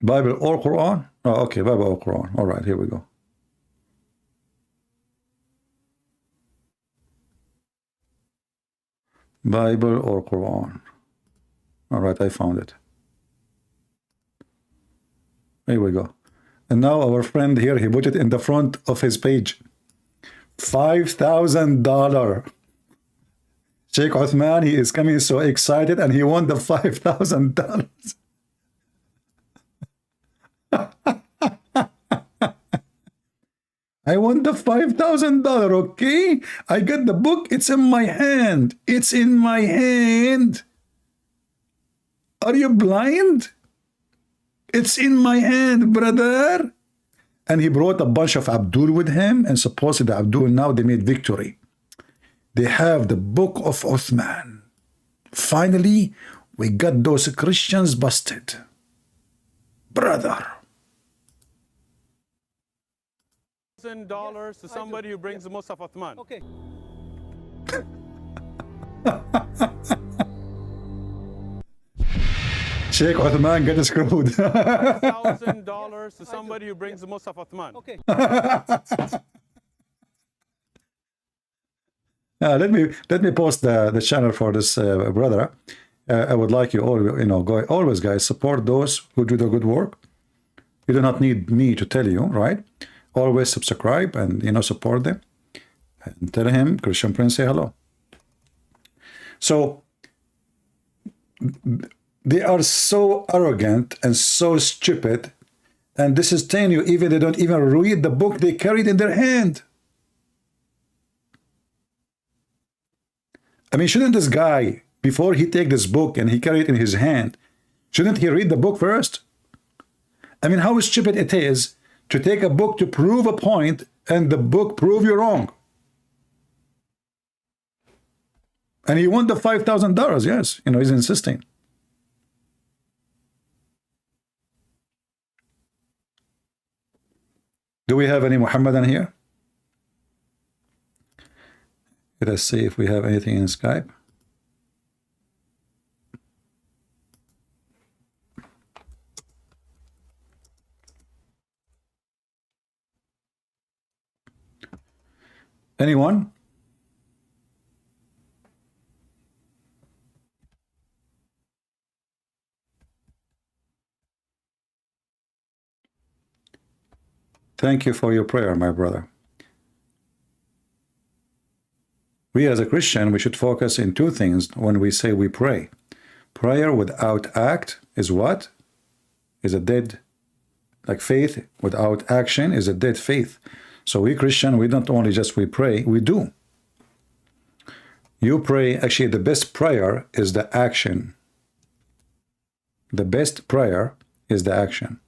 Bible or Quran? Oh, okay, Bible or Quran. All right, here we go. Bible or Quran. All right, I found it. Here we go. And now our friend here, he put it in the front of his page. $5,000. Sheikh Uthman, he is coming so excited and he won the $5,000. I want the $5,000, okay? I got the book. It's in my hand. It's in my hand. Are you blind? It's in my hand, brother. And he brought a bunch of Abdul with him, and supposedly Abdul now they made victory. They have the book of Uthman. Finally, we got those Christians busted. Brother. $1,000 to somebody who brings the Musaf Uthman. Okay. Sheikh Uthman get screwed. $1,000 to somebody who brings the Musaf Uthman. Okay. Let me post the channel for this brother. I would like you all, always guys, support those who do the good work. You do not need me to tell you, right? Always subscribe and support them and tell him Christian Prince say hello. So they are so arrogant and so stupid, and this is telling you even they don't even read the book they carried in their hand. I mean, shouldn't this guy, before he take this book and he carry it in his hand, shouldn't he read the book first? I mean, how stupid it is to take a book to prove a point and the book prove you wrong. And he won the $5,000, yes. He's insisting. Do we have any Muhammadan here? Let us see if we have anything in Skype. Anyone? Thank you for your prayer, my brother. We as a Christian, we should focus in two things when we say we pray. Prayer without act is what? Is a dead, like faith without action is a dead faith. So we Christian, we don't only just we pray, we do. You pray, actually the best prayer is the action. The best prayer is the action.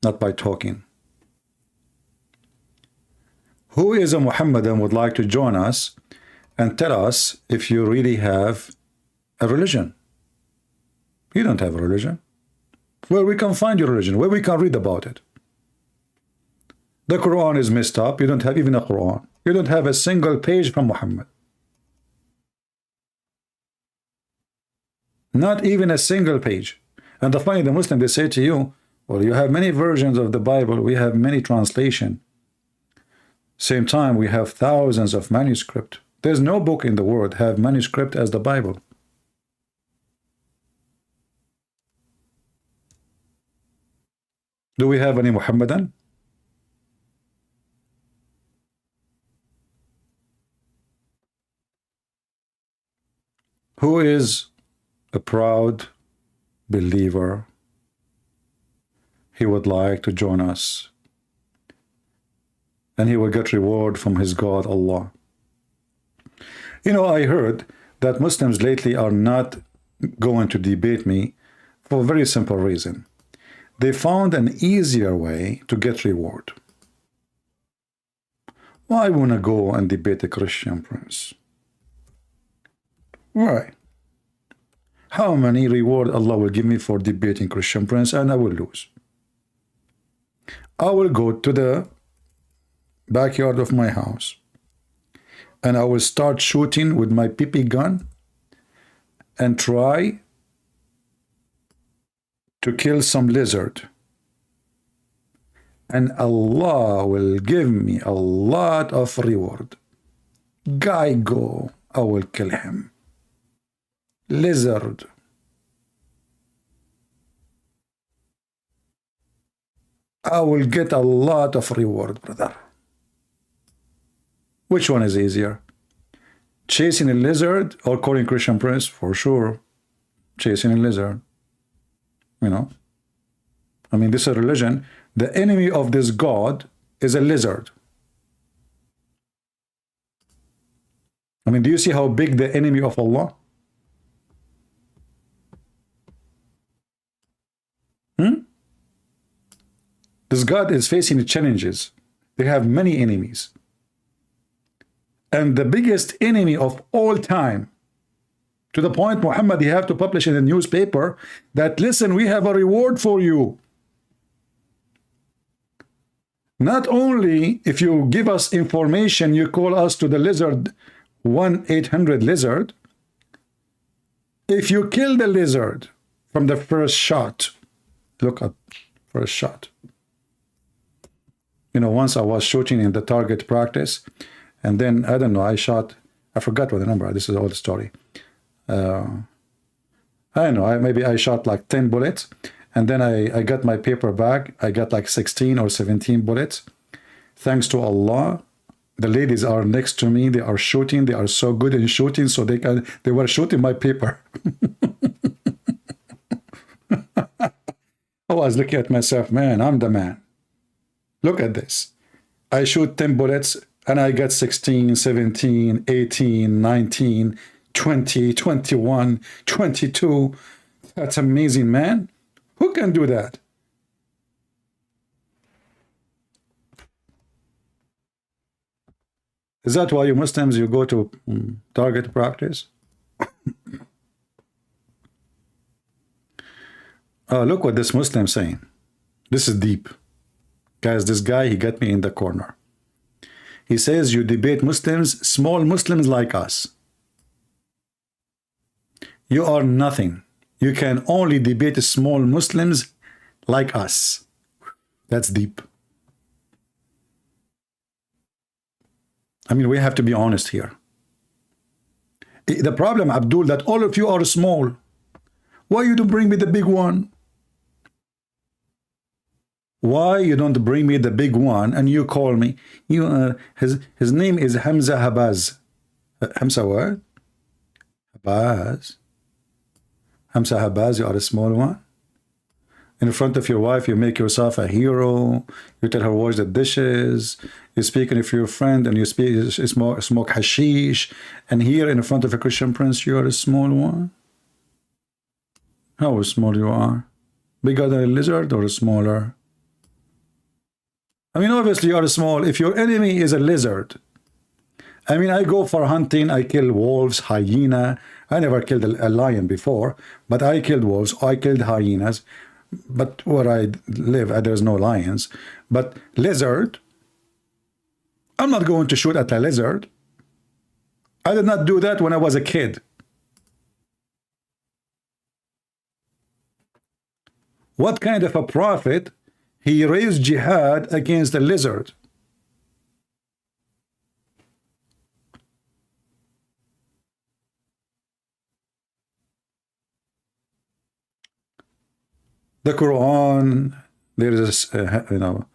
Not by talking. Who is a Muhammadan would like to join us and tell us if you really have a religion? You don't have a religion. Where we can find your religion, where we can read about it. The Quran is messed up. You don't have even a Quran. You don't have a single page from Muhammad. Not even a single page. And the Muslim, they say to you, well, you have many versions of the Bible. We have many translations. Same time, we have thousands of manuscript. There's no book in the world have manuscript as the Bible. Do we have any Muhammadan? Who is a proud believer? He would like to join us. And he will get reward from his God, Allah. I heard that Muslims lately are not going to debate me for a very simple reason. They found an easier way to get reward. Why want to go and debate a Christian prince? Why? How many reward Allah will give me for debating Christian prince and I will lose? I will go to the backyard of my house and I will start shooting with my PP gun and try to kill some lizard. And Allah will give me a lot of reward. Guy go, I will kill him. Lizard. I will get a lot of reward, brother. Which one is easier? Chasing a lizard or calling Christian prince? For sure. Chasing a lizard. I mean, this is a religion. The enemy of this God is a lizard. I mean, do you see how big the enemy of Allah? This God is facing challenges. They have many enemies. And the biggest enemy of all time, to the point, Muhammad, you have to publish in a newspaper that, listen, we have a reward for you. Not only if you give us information, you call us to the lizard, 1-800-LIZARD. If you kill the lizard from the first shot, look at first shot. You know, once I was shooting in the target practice, and then, I don't know, I forgot what the number, this is all the story. I don't know, maybe I shot like 10 bullets, and then I got my paper bag, I got like 16 or 17 bullets. Thanks to Allah, the ladies are next to me, they are shooting, they are so good in shooting, so they were shooting my paper. I was looking at myself, man, I'm the man. Look at this. I shoot 10 bullets and I get 16, 17, 18, 19, 20, 21, 22. That's amazing, man. Who can do that? Is that why you Muslims, you go to target practice? Look what this Muslim is saying. This is deep. Guys, this guy, he got me in the corner. He says, you debate Muslims, small Muslims like us. You are nothing. You can only debate small Muslims like us. That's deep. I mean, we have to be honest here. The problem, Abdul, that all of you are small. Why you don't bring me the big one? Why you don't bring me the big one and you call me? His name is Hamza Habaz. Hamza what? Habaz. Hamza Habaz, you are a small one. In front of your wife, you make yourself a hero. You tell her wash the dishes. You speak with your friend and you smoke hashish. And here in front of a Christian prince, you are a small one. How small you are? Bigger than a lizard or smaller? I mean, obviously you are small. If your enemy is a lizard, I mean, I go for hunting, I kill wolves, hyena. I never killed a lion before, but I killed wolves, I killed hyenas. But where I live, there's no lions. But lizard, I'm not going to shoot at a lizard. I did not do that when I was a kid. What kind of a prophet? He raised jihad against a lizard. The Quran, there is a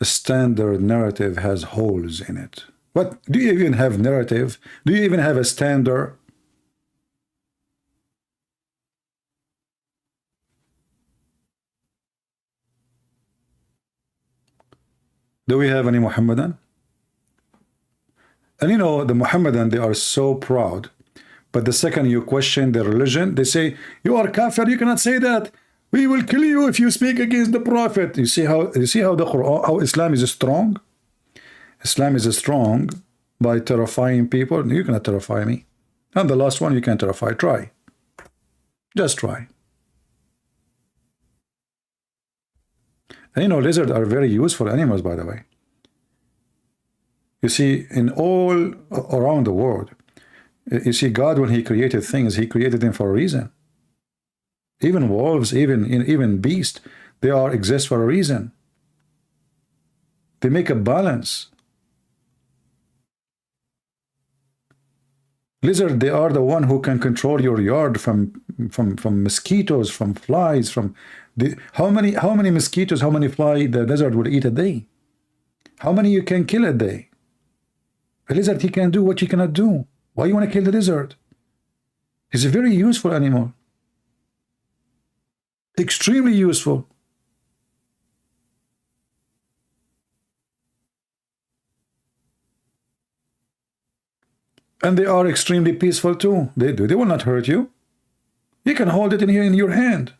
standard narrative has holes in it. What do you even have narrative? Do you even have a standard? Do we have any Muhammadan? And you know, the Muhammadan, they are so proud. But the second you question their religion, they say, you are kafir, you cannot say that. We will kill you if you speak against the Prophet. You see how the Quran, how Islam is strong? Islam is strong by terrifying people. You cannot terrify me. And the last one you can terrify. Try. Just try. And you know, lizards are very useful animals, by the way. You see, in all around the world, you see, God, when he created things, he created them for a reason. Even wolves, even beasts, they all exist for a reason. They make a balance. Lizard, they are the one who can control your yard from mosquitoes, from flies, from how many mosquitoes, how many flies the lizard will eat a day? How many you can kill a day? A lizard, he can do what you cannot do. Why you want to kill the lizard? He's a very useful animal. Extremely useful. And they are extremely peaceful too. They will not hurt you. You can hold it in here in your hand.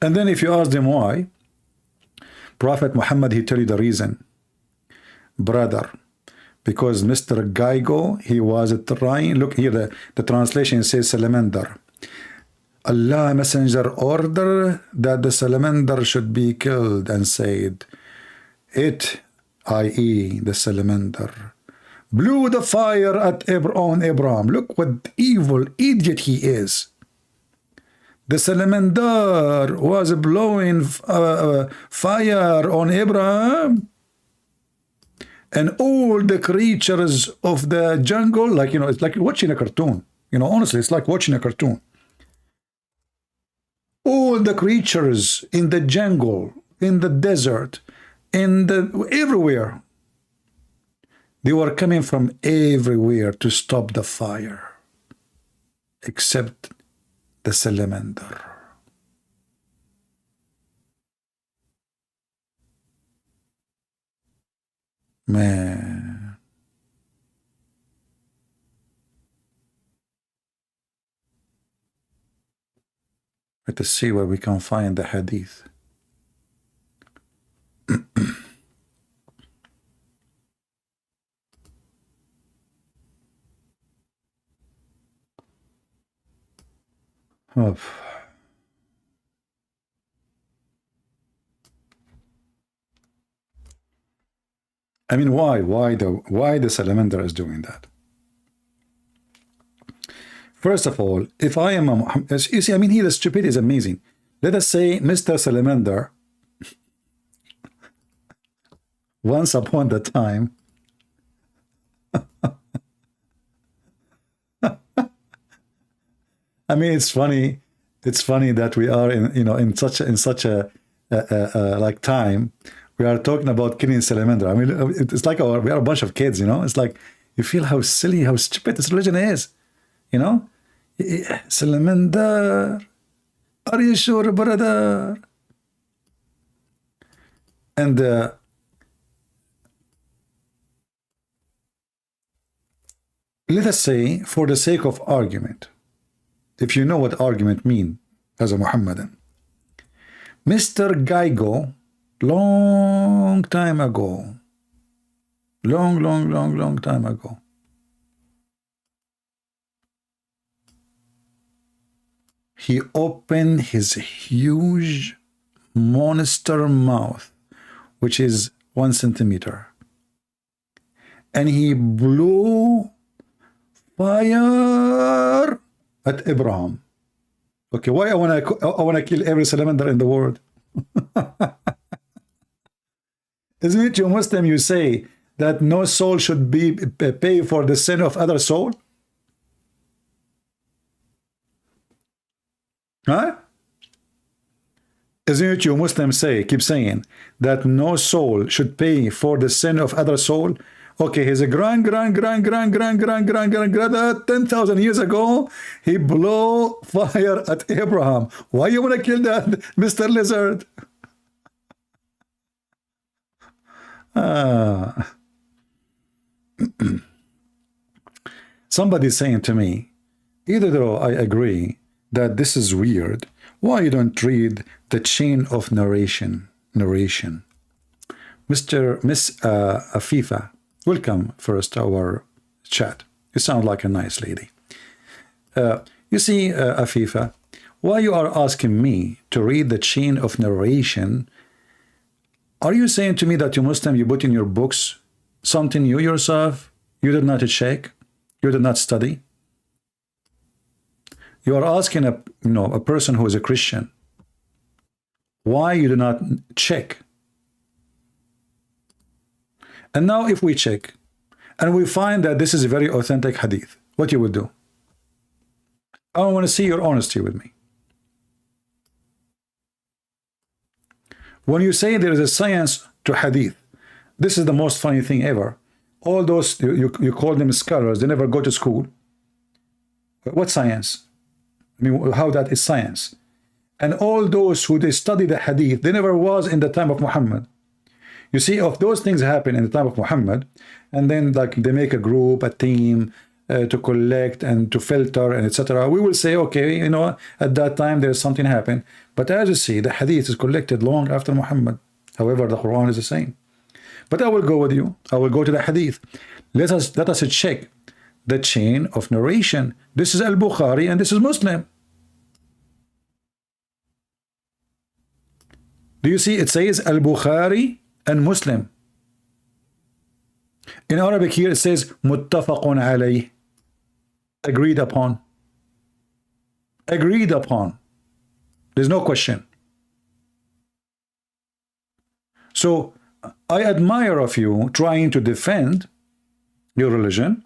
And then if you ask them why, Prophet Muhammad, he tell you the reason. Brother, because Mr. Geigo, he was trying, look here, the translation says salamander. Allah Messenger ordered that the salamander should be killed and said, it, i.e. the salamander, blew the fire at Abraham. Look what evil idiot he is. The salamander was blowing fire on Abraham, and all the creatures of the jungle, like, you know, it's like watching a cartoon. You know, honestly, it's like watching a cartoon. All the creatures in the jungle, in the desert, everywhere, they were coming from everywhere to stop the fire, except the salamander. Man. Let us see where we can find the hadith. Oh. I mean, why the salamander is doing that? First of all, if I am a Muhammad, you see, I mean, here the stupidity is amazing. Let us say Mr. Salamander, once upon a time, I mean, it's funny that we are in such a like time. We are talking about killing salamander. I mean, it's like we are a bunch of kids, you know. It's like you feel how silly, how stupid this religion is, you know. Salamander, are you sure, brother? And let us say, for the sake of argument, if you know what argument mean as a Muhammadan, Mr. Geigo, long time ago, long time ago, he opened his huge monster mouth, which is 1 centimeter, and he blew fire at Abraham. Okay, why I wanna kill every salamander in the world? Isn't it you Muslim, you say that no soul should be pay for the sin of other soul? Huh? Isn't it you Muslim keep saying that no soul should pay for the sin of other soul? Okay, he's a grand 10,000 years ago, he blew fire at Abraham. Why you want to kill that, Mr. Lizard? Somebody's saying to me, either though I agree that this is weird, why you don't read the chain of narration? Miss Afifa, welcome first to our chat. You sound like a nice lady. You see, Afifa, why you are asking me to read the chain of narration? Are you saying to me that you Muslim, you put in your books something you yourself, you did not check, you did not study? You are asking a person who is a Christian, why you do not check? And now if we check and we find that this is a very authentic hadith, what you would do? I want to see your honesty with me. When you say there is a science to hadith, this is the most funny thing ever. All those, you call them scholars, they never go to school. What science? I mean, how that is science? And all those who they study the hadith, they never was in the time of Muhammad. You see, if those things happen in the time of Muhammad, and then like they make a group, a team, to collect and to filter and etc., we will say, okay, you know, at that time there's something happened. But as you see, the hadith is collected long after Muhammad. However, the Quran is the same. But I will go with you. I will go to the hadith. Let us check the chain of narration. This is Al-Bukhari and this is Muslim. Do you see it says Al-Bukhari and Muslim? In Arabic here it says muttafaqun alayh, agreed upon. Agreed upon. There's no question. So I admire of you trying to defend your religion,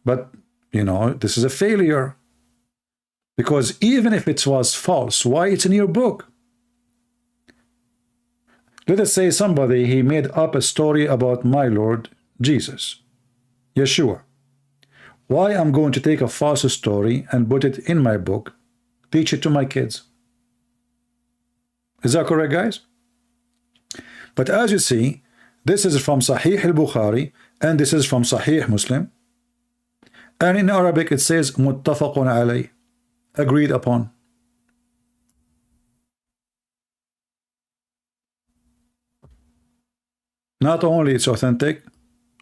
but you know, this is a failure. Because even if it was false, why it's in your book? Let us say somebody, he made up a story about my Lord Jesus, Yeshua. Why I'm going to take a false story and put it in my book, teach it to my kids? Is that correct, guys? But as you see, this is from Sahih al-Bukhari and this is from Sahih Muslim. And in Arabic it says muttafaqun alayh, agreed upon. Not only it's authentic,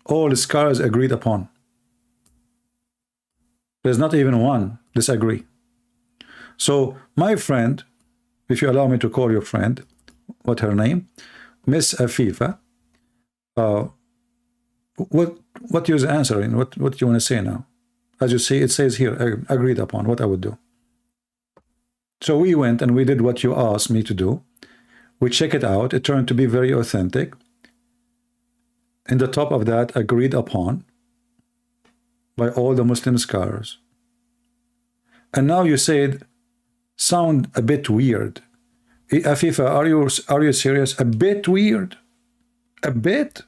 all scholars agreed upon. There's not even one disagree. So my friend, if you allow me to call your friend, what her name? Miss Afifa. What you're answering? What do you want to say now? As you see, it says here, agreed upon, what I would do. So we went and we did what you asked me to do. We check it out. It turned to be very authentic. In the top of that, agreed upon by all the Muslim scholars. And now you said, sound a bit weird. Afifa, are you serious? A bit weird? A bit?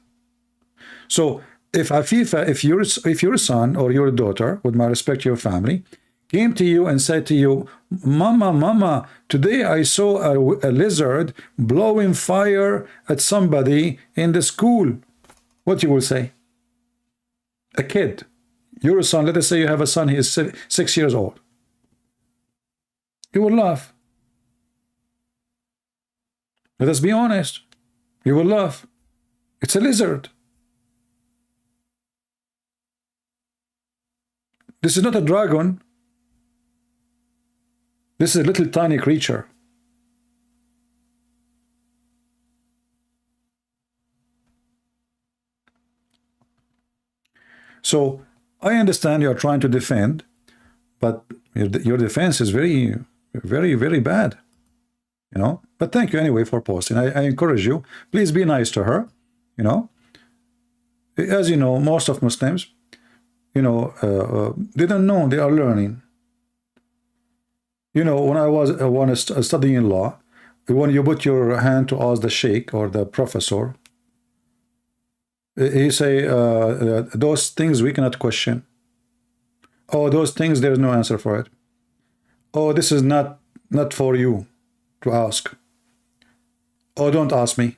So if Afifa, if your son or your daughter, with my respect to your family, came to you and said to you, Mama, today I saw a lizard blowing fire at somebody in the school, what you will say? A kid, your son, let us say you have a son, he is 6 years old. You will laugh. Let us be honest. You will laugh. It's a lizard. This is not a dragon. This is a little tiny creature. So I understand you are trying to defend, but your defense is very, very, very bad. You know, but thank you anyway for posting. I encourage you, please be nice to her. You know, as you know, most of Muslims, you know, they don't know, they are learning. You know, when I was studying law, when you put your hand to ask the sheikh or the professor, he say, those things we cannot question. Oh, those things, there's no answer for it. Oh, this is not for you to ask. Oh, don't ask me.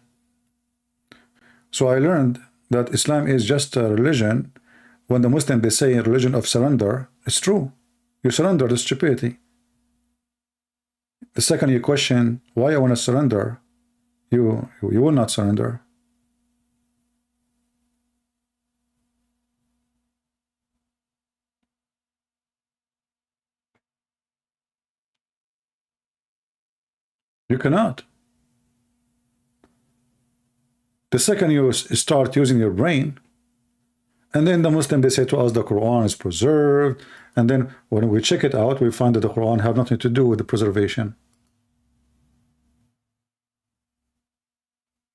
So I learned that Islam is just a religion. When the Muslims, they say a religion of surrender, it's true. You surrender to stupidity. The second you question why I want to surrender, you will not surrender. You cannot. The second you start using your brain, and then the Muslim, they say to us the Quran is preserved, and then when we check it out, we find that the Quran have nothing to do with the preservation.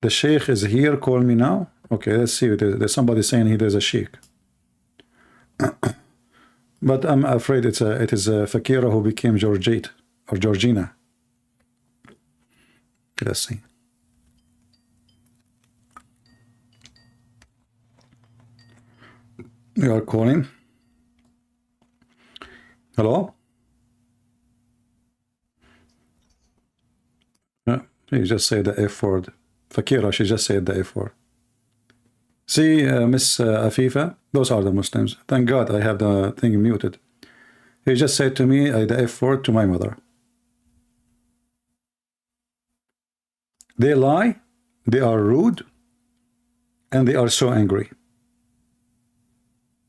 The sheikh is here, call me now. Okay, let's see. There's somebody saying here there's a sheikh. But I'm afraid it is a Fakira who became Georgette or Georgina. Let's see. You are calling. Hello? Yeah, you just say the F word. Fakira, she just said the F word. See, Miss Afifa, those are the Muslims. Thank God I have the thing muted. He just said to me the F word to my mother. They lie, they are rude, and they are so angry.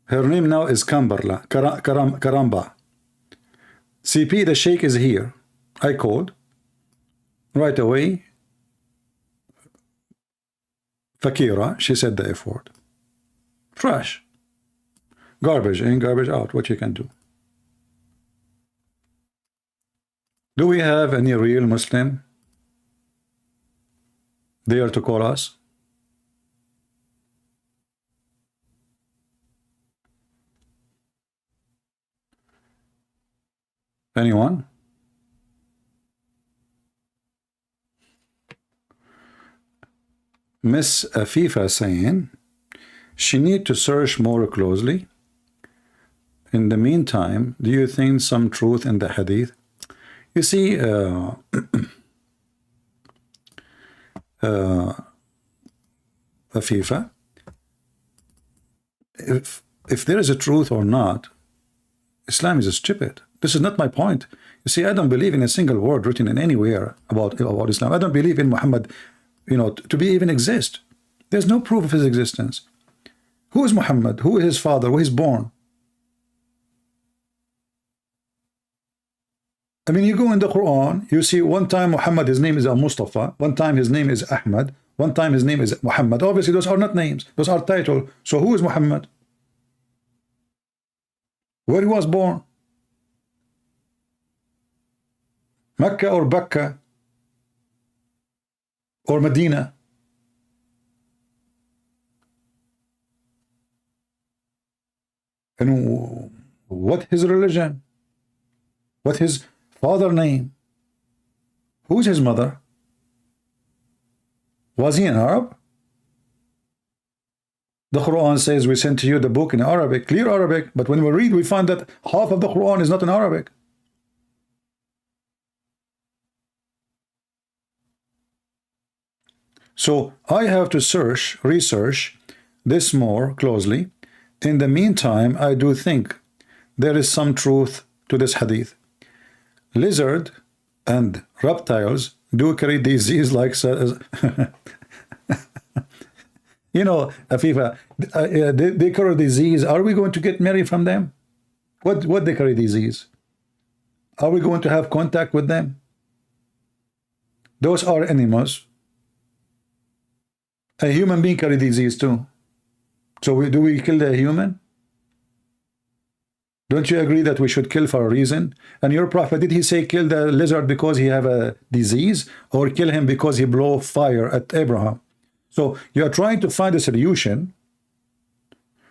Her name now is Kambarla, Karamba. CP, the Sheikh is here. I called. Right away, Fakira, she said the F word. Trash. Garbage in, garbage out, what you can do. Do we have any real Muslim there to call us? Anyone? Miss Afifa saying she need to search more closely. In the meantime, do you think some truth in the hadith? You see, Afifa, if there is a truth or not, Islam is stupid. This is not my point. You see, I don't believe in a single word written in anywhere about Islam. I don't believe in Muhammad, to be even exist. There's no proof of his existence. Who is Muhammad? Who is his father? Where he's born? I mean, you go in the Quran, you see one time Muhammad, his name is Mustafa, one time his name is Ahmad, one time his name is Muhammad. Obviously, those are not names, those are titles. So who is Muhammad? Where he was born? Mecca or Bakka or Medina? And what his religion? What his father name? Who's his mother? Was he an Arab? The Quran says we sent to you the book in Arabic, clear Arabic, but when we read, we find that half of the Quran is not in Arabic. So I have to research this more closely. In the meantime, I do think there is some truth to this hadith. Lizard and reptiles do carry disease like Afifa, they carry disease. Are we going to get married from them? What they carry disease? Are we going to have contact with them? Those are animals. A human being carry disease too. So do we kill the human? Don't you agree that we should kill for a reason? And your prophet, did he say kill the lizard because he have a disease, or kill him because he blow fire at Abraham? So you are trying to find a solution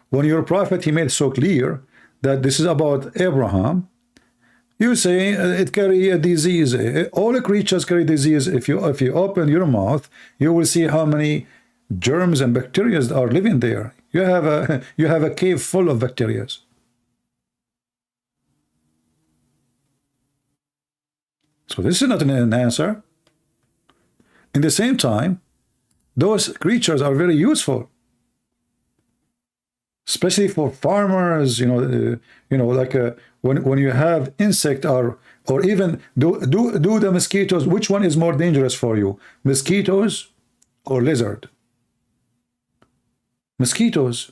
when your prophet, he made so clear that this is about Abraham. You say it carry a disease. All the creatures carry disease. If you open your mouth, you will see how many germs and bacteria are living there. You have a cave full of bacteria. So this is not an answer. In the same time, those creatures are very useful, especially for farmers. Like when you have insect or even do the mosquitoes. Which one is more dangerous for you, mosquitoes or lizard? Mosquitoes,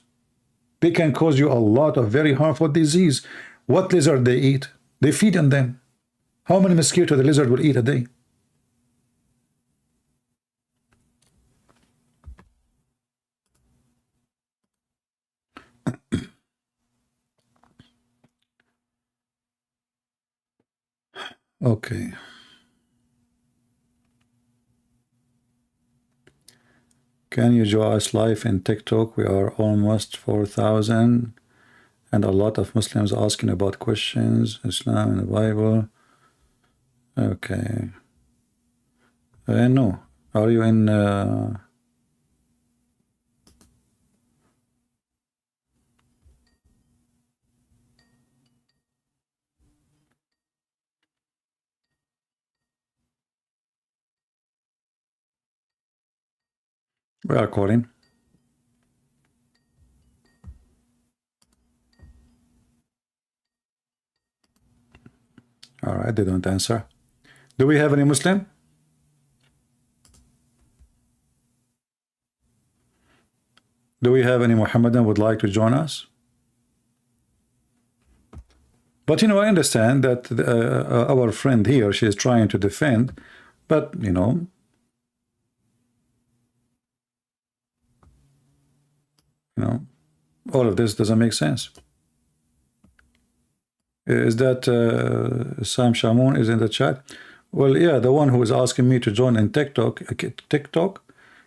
they can cause you a lot of very harmful disease. What lizard they eat? They feed on them. How many mosquitoes the lizard will eat a day? Okay. Can you join us live in TikTok? We are almost 4,000 and a lot of Muslims asking about questions, Islam and the Bible. Okay. No. Are you in... We are calling. All right, they don't answer. Do we have any Muslim? Do we have any Muhammadan would like to join us? But you know, I understand that our friend here, she is trying to defend, but you know, all of this doesn't make sense. Is that Sam Shamoun is in the chat? Well, yeah, the one who is asking me to join in TikTok.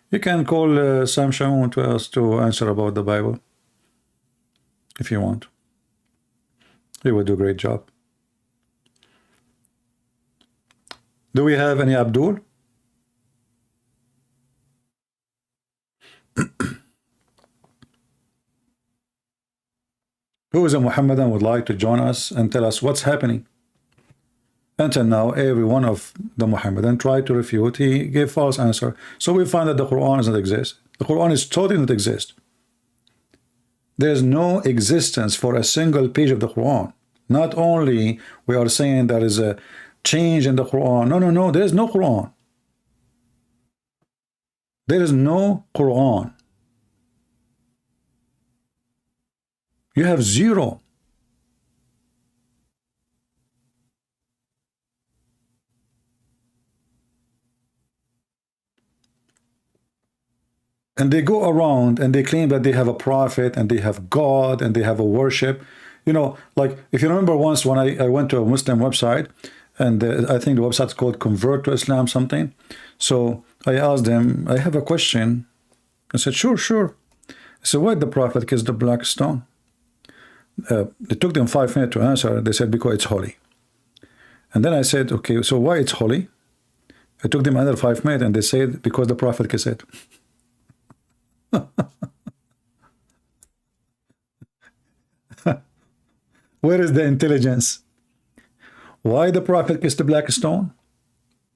You can call Sam Shamoun to us to answer about the Bible if you want. He will do a great job. Do we have any Abdul? Who is a Muhammadan would like to join us and tell us what's happening? Until now, every one of the Muhammadan tried to refute. He gave false answer. So we find that the Quran doesn't exist. The Quran is totally not exist. There is no existence for a single page of the Quran. Not only we are saying there is a change in the Quran. No. There is no Quran. There is no Quran. You have zero. And they go around and they claim that they have a prophet and they have God and they have a worship. You know, like if you remember once when I went to a Muslim website, and I think the website's called Convert to Islam something. So I asked them, I have a question. I said, sure. I said, why did the prophet kiss the black stone? It took them 5 minutes to answer. They said, because it's holy. And then I said, okay, so why it's holy? It took them another 5 minutes and they said, because the prophet kissed it. Where is the intelligence? Why the prophet kissed the black stone?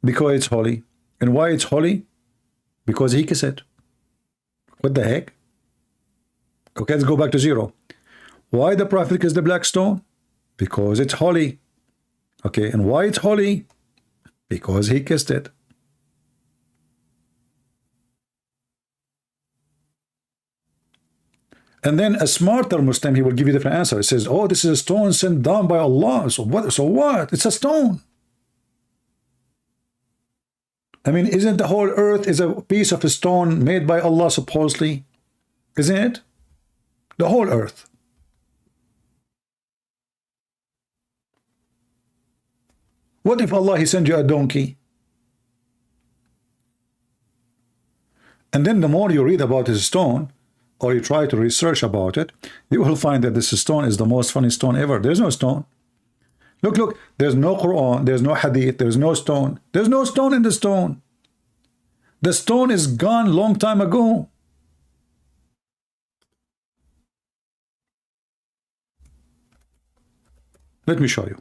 Because it's holy. And why it's holy? Because he kissed it. What the heck? Okay, let's go back to zero. Why the prophet kissed the black stone? Because it's holy. Okay, and why it's holy? Because he kissed it. And then a smarter Muslim, he will give you a different answer. He says, oh, this is a stone sent down by Allah. So what? It's a stone. I mean, isn't the whole earth is a piece of a stone made by Allah, supposedly? Isn't it? The whole earth. What if Allah, he sent you a donkey? And then the more you read about his stone, or you try to research about it, you will find that this stone is the most funny stone ever. There's no stone. Look, there's no Quran, there's no Hadith, there's no stone. There's no stone in the stone. The stone is gone long time ago. Let me show you.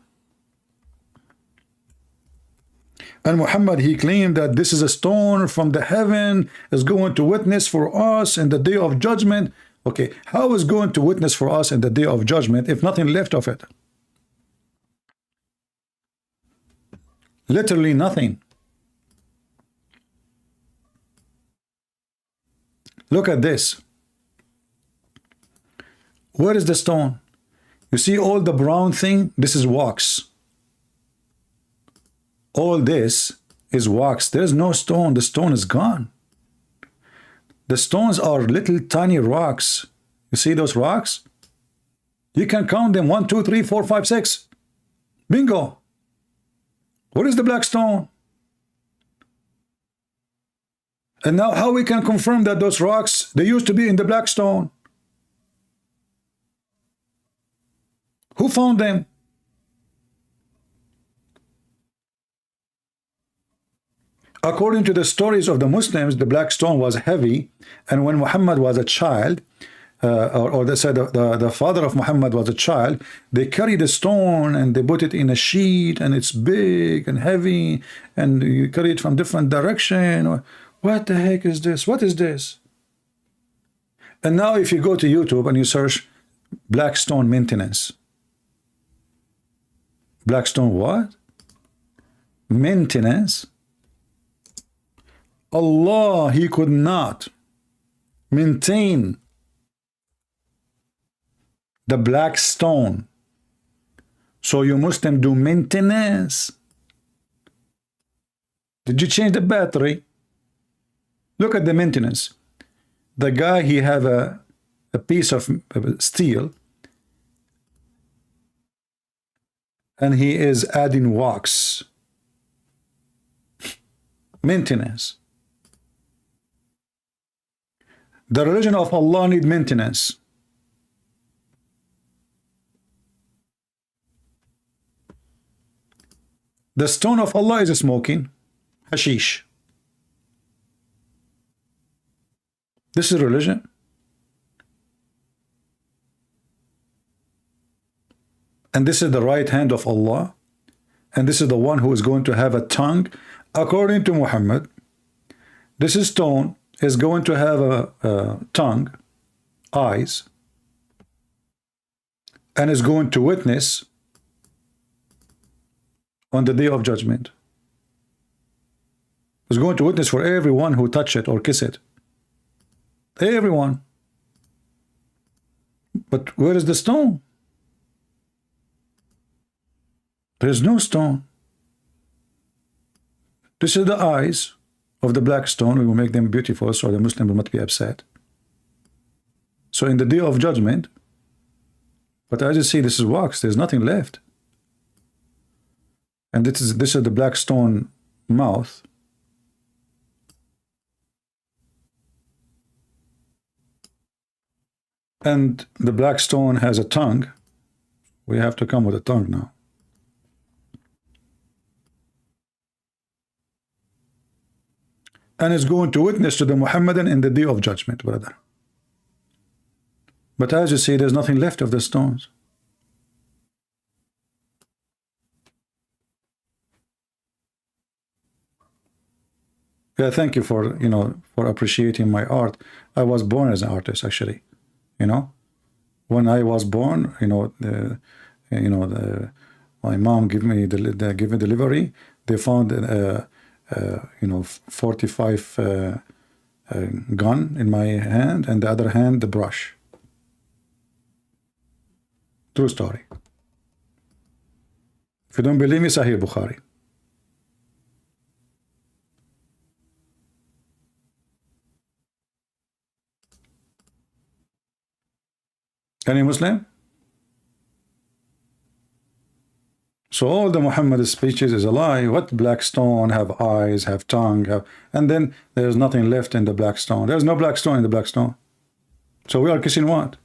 And Muhammad, he claimed that this is a stone from the heaven, is going to witness for us in the day of judgment. Okay, how is going to witness for us in the day of judgment if nothing left of it? Literally nothing. Look at this. Where is the stone? You see all the brown thing? This is wax. All this is wax. There's no stone. The stone is gone. The stones are little tiny rocks. You see those rocks? You can count them. 1, 2, 3, 4, 5, 6. Bingo. What is the black stone? And now how we can confirm that those rocks, they used to be in the black stone? Who found them? According to the stories of the Muslims, the black stone was heavy, and when Muhammad was a child, or they said the father of Muhammad was a child, they carried the stone and they put it in a sheet, and it's big and heavy, and you carry it from different direction. What the heck is this? What is this? And now if you go to YouTube and you search black stone maintenance, black stone what? maintenance. Allah, he could not maintain the black stone. So you Muslim do maintenance. Did you change the battery? Look at the maintenance. The guy, he have a piece of steel and he is adding wax. Maintenance. The religion of Allah need maintenance. The stone of Allah is smoking hashish. This is religion. And this is the right hand of Allah. And this is the one who is going to have a tongue. According to Muhammad, this stone is going to have a tongue, eyes, and is going to witness on the day of judgment. Is going to witness for everyone who touch it or kiss it. Everyone. But where is the stone? There is no stone. This is the eyes of the black stone. We will make them beautiful so the Muslim will not be upset. So in the day of judgment, but as you see, this is wax. There's nothing left. And this is the black stone mouth. And the black stone has a tongue. We have to come with a tongue now. And is going to witness to the Muhammadan in the day of judgment, brother. But as you see, there's nothing left of the stones. Yeah, thank you for, for appreciating my art. I was born as an artist, actually. When I was born, my mom gave me delivery. They found 45 gun in my hand, and the other hand the brush. True story. If you don't believe me, Sahih Bukhari. Any Muslim? So all the Muhammad speeches is a lie. What black stone have eyes, have tongue, and then there's nothing left in the black stone. There's no black stone in the black stone. So we are kissing what?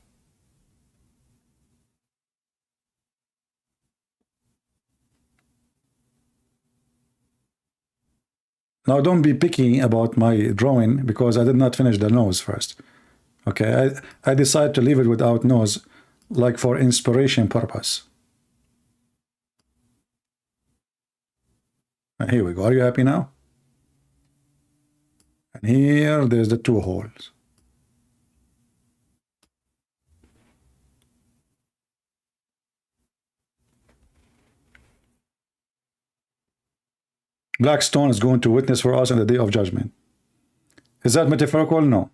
Now don't be picky about my drawing because I did not finish the nose first. Okay, I decided to leave it without nose, like for inspiration purpose. And here we go. Are you happy now? And here there's the two holes. Black stone is going to witness for us in the day of judgment. Is that metaphorical? No.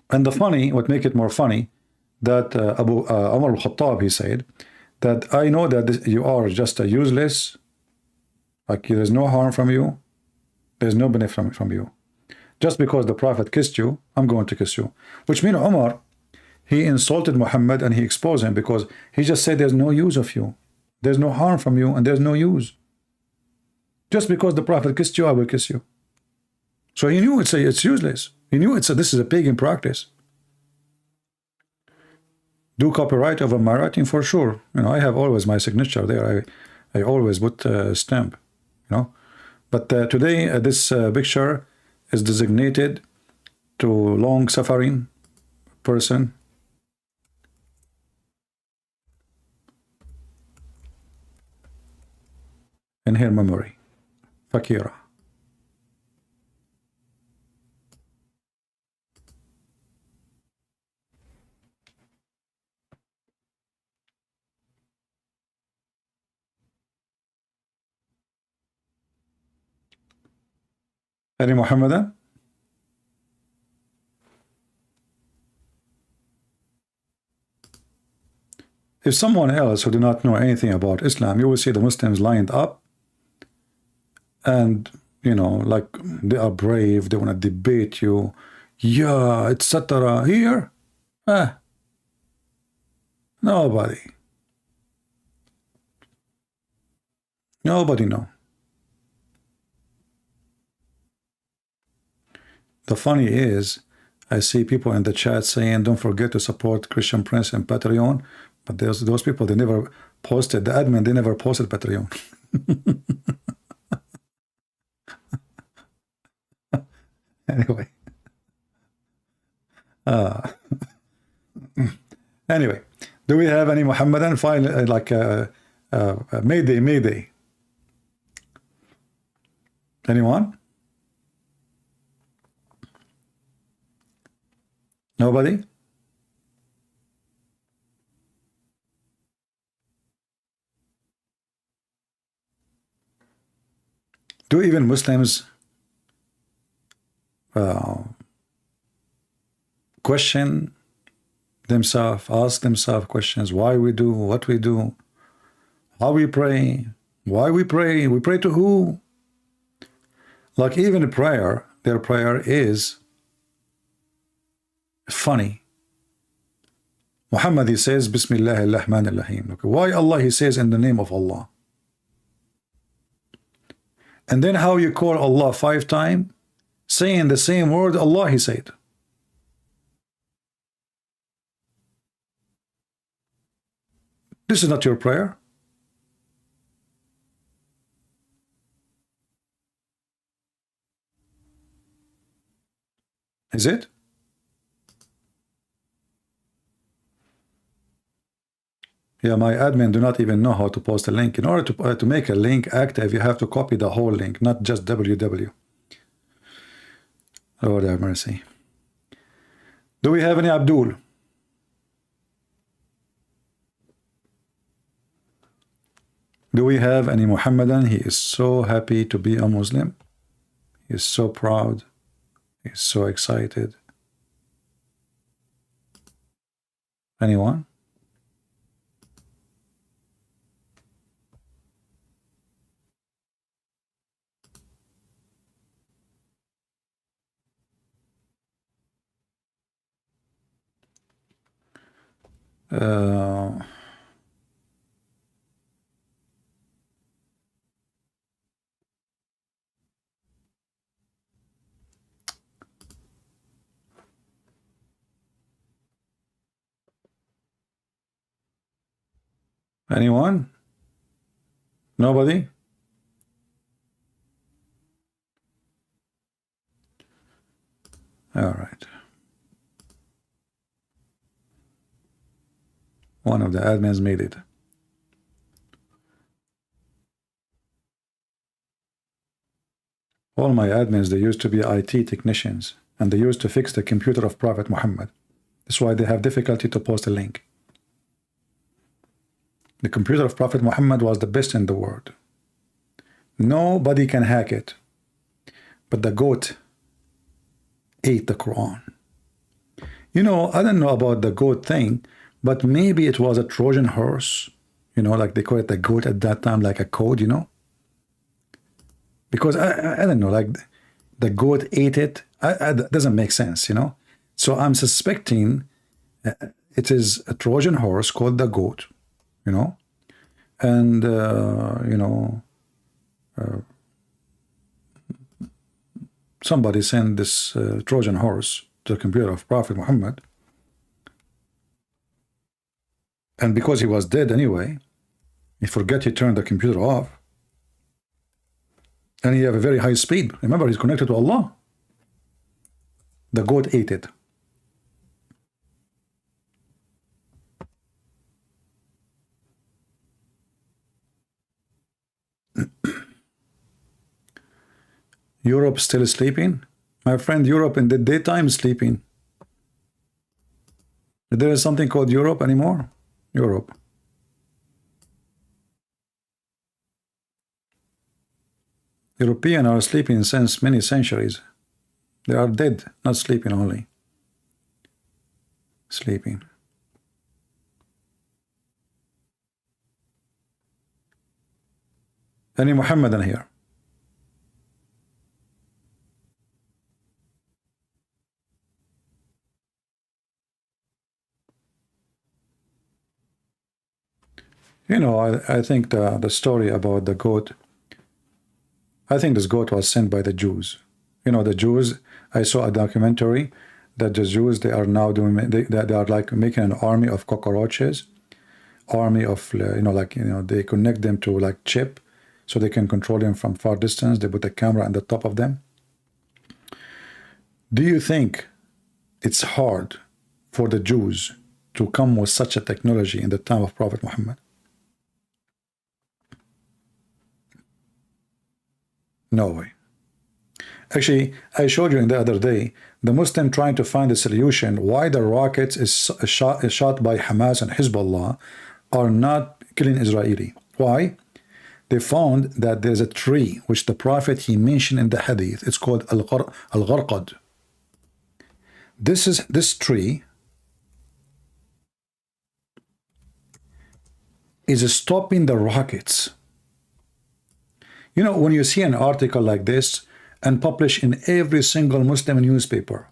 And the funny, what make it more funny, that Abu Umar al-Khattab, he said, that I know that you are just a useless, like there's no harm from you, there's no benefit from you. Just because the Prophet kissed you, I'm going to kiss you. Which means Umar, he insulted Muhammad and he exposed him because he just said there's no use of you. There's no harm from you and there's no use. Just because the Prophet kissed you, I will kiss you. So he knew it's useless. He knew this is a pagan practice. Do copyright over my writing for sure. I have always my signature there. I always put a stamp. But today this picture is designated to long-suffering person. In her memory, Fakira. Any Muhammadan? If someone else who do not know anything about Islam, you will see the Muslims lined up and, you know, like they are brave, they want to debate you, yeah, etc. Here, nobody know. The funny is, I see people in the chat saying, don't forget to support Christian Prince and Patreon. But those people, they never posted, the admin, they never posted Patreon. Anyway. Anyway, do we have any Muhammadan file, like Mayday? Anyone? Nobody? Do even Muslims question themselves, ask themselves questions, why we do what we do, how we pray, why we pray to who? Like even prayer, their prayer is funny. Muhammad, he says, Bismillah ar-Rahman ar-Rahim. Why Allah, he says in the name of Allah. And then how you call Allah 5 times, saying the same word Allah, he said. This is not your prayer. Is it? Yeah, my admin do not even know how to post a link. In order to make a link active, you have to copy the whole link, not just www. Lord have mercy. Do we have any Abdul? Do we have any Muhammadan? He is so happy to be a Muslim. He is so proud. He is so excited. Anyone? Anyone? Nobody? All right. One of the admins made it. All my admins, they used to be IT technicians, and they used to fix the computer of Prophet Muhammad. That's why they have difficulty to post a link. The computer of Prophet Muhammad was the best in the world. Nobody can hack it. But the goat ate the Quran. You know, I don't know about the goat thing, but maybe it was a Trojan horse. You know, like they call it the goat at that time, like a code, you know? Because I don't know, like the goat ate it. That doesn't make sense, you know? So I'm suspecting it is a Trojan horse called the goat, you know? And, you know, somebody sent this Trojan horse to the computer of Prophet Muhammad. And because he was dead anyway, he forgot he turned the computer off. And he have a very high speed. Remember, he's connected to Allah. The goat ate it. Europe still sleeping? My friend, Europe in the daytime is sleeping. There is something called Europe anymore? Europe. Europeans are sleeping since many centuries. They are dead, not sleeping only. Sleeping. Any Muhammadan here? You know, I think the story about the goat, I think this goat was sent by the Jews. You know, the Jews, I saw a documentary that the Jews, they are now doing, they are like making an army of cockroaches, army of, you know, like, you know, they connect them to like chip so they can control them from far distance. They put a camera on the top of them. Do you think it's hard for the Jews to come with such a technology in the time of Prophet Muhammad? No way. Actually, I showed you in the other day, the Muslim trying to find a solution why the rockets is shot by Hamas and Hezbollah are not killing Israeli. Why? They found that there's a tree which the Prophet he mentioned in the Hadith. It's called Al-Gharqad. This tree is stopping the rockets. You know, when you see an article like this and published in every single Muslim newspaper,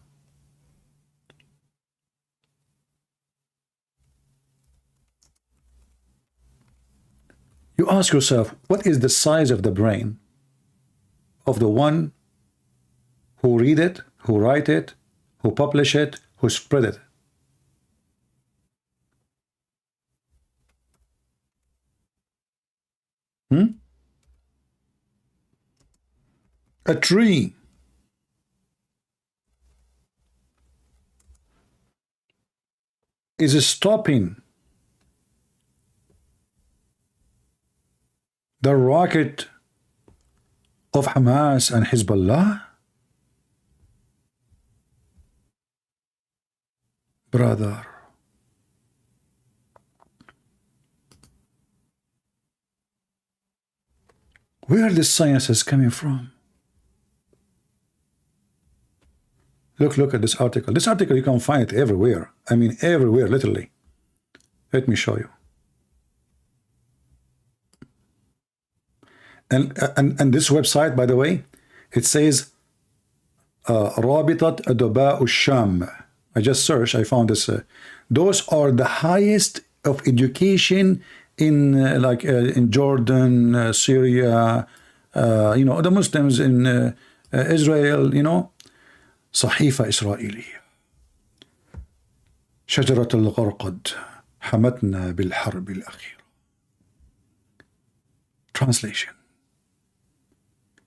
you ask yourself, what is the size of the brain of the one who read it, who write it, who publish it, who spread it? A tree is stopping the rocket of Hamas and Hezbollah? Brother, where this science is coming from? Look at this article. This article, you can find it everywhere. I mean, everywhere, literally. Let me show you. And this website, by the way, it says رابطة أدباء الشام. I just searched, I found this. Those are the highest of education in in Jordan, Syria, you know, the Muslims in Israel, you know. صحيفة إسرائيلية. شجرة الغرقد حمتنا بالحرب الأخيرة. Translation.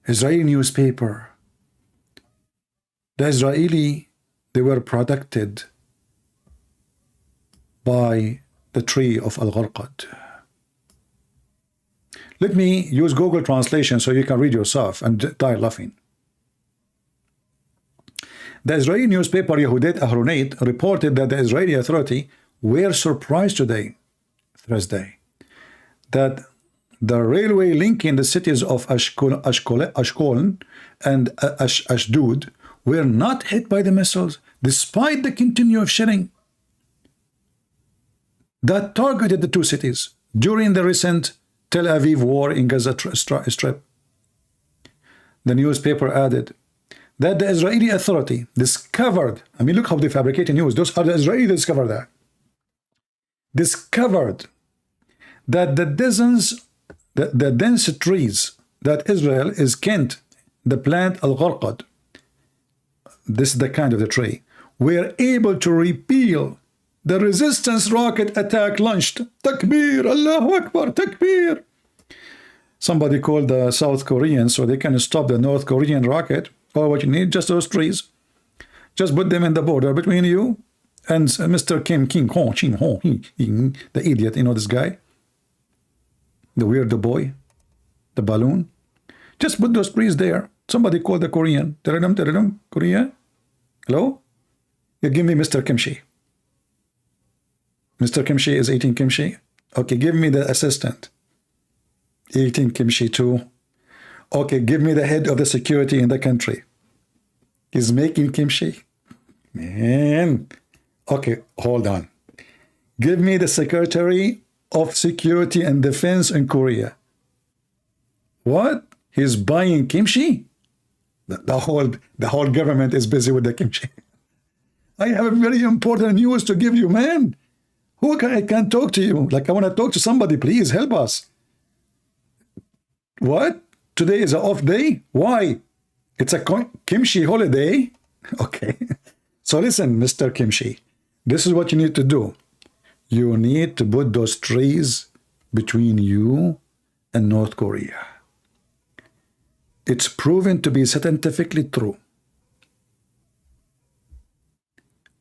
Israeli newspaper. The Israeli, they were protected by the tree of Al-Gharqad. Let me use Google Translation so you can read yourself and die laughing. The Israeli newspaper Yehudet Ahronit reported that the Israeli authority were surprised today, Thursday, that the railway linking the cities of Ashkelon and Ashdod were not hit by the missiles, despite the continued shelling that targeted the two cities during the recent Tel Aviv war in Gaza Strip. The newspaper added that the Israeli authority discovered, I mean, look how they fabricate news. Those are the Israelis that discovered that. Discovered that the dense trees that Israel is kent, the plant Al-Gharqad, this is the kind of the tree, were able to repel the resistance rocket attack launched. Takbir, Allahu Akbar, Takbir. Somebody called the South Koreans so they can stop the North Korean rocket. Or what you need, just those trees. Just put them in the border between you and Mr. Kim Hong, the idiot, you know this guy? The weirdo boy, the balloon. Just put those trees there. Somebody called the Korean. Korea? Hello? You give me Mr. Kimchi. Mr. Kimchi is eating kimchi. Okay, give me the assistant. Eating kimchi too. Okay, give me the head of the security in the country. He's making kimchi. Man. Okay, hold on. Give me the Secretary of Security and Defense in Korea. What? He's buying kimchi? The whole government is busy with the kimchi. I have a very important news to give you, man. I can't talk to you. Like, I want to talk to somebody. Please help us. What? Today is an off day? Why? It's a kimchi holiday? Okay. So listen, Mr. Kimchi. This is what you need to do. You need to put those trees between you and North Korea. It's proven to be scientifically true.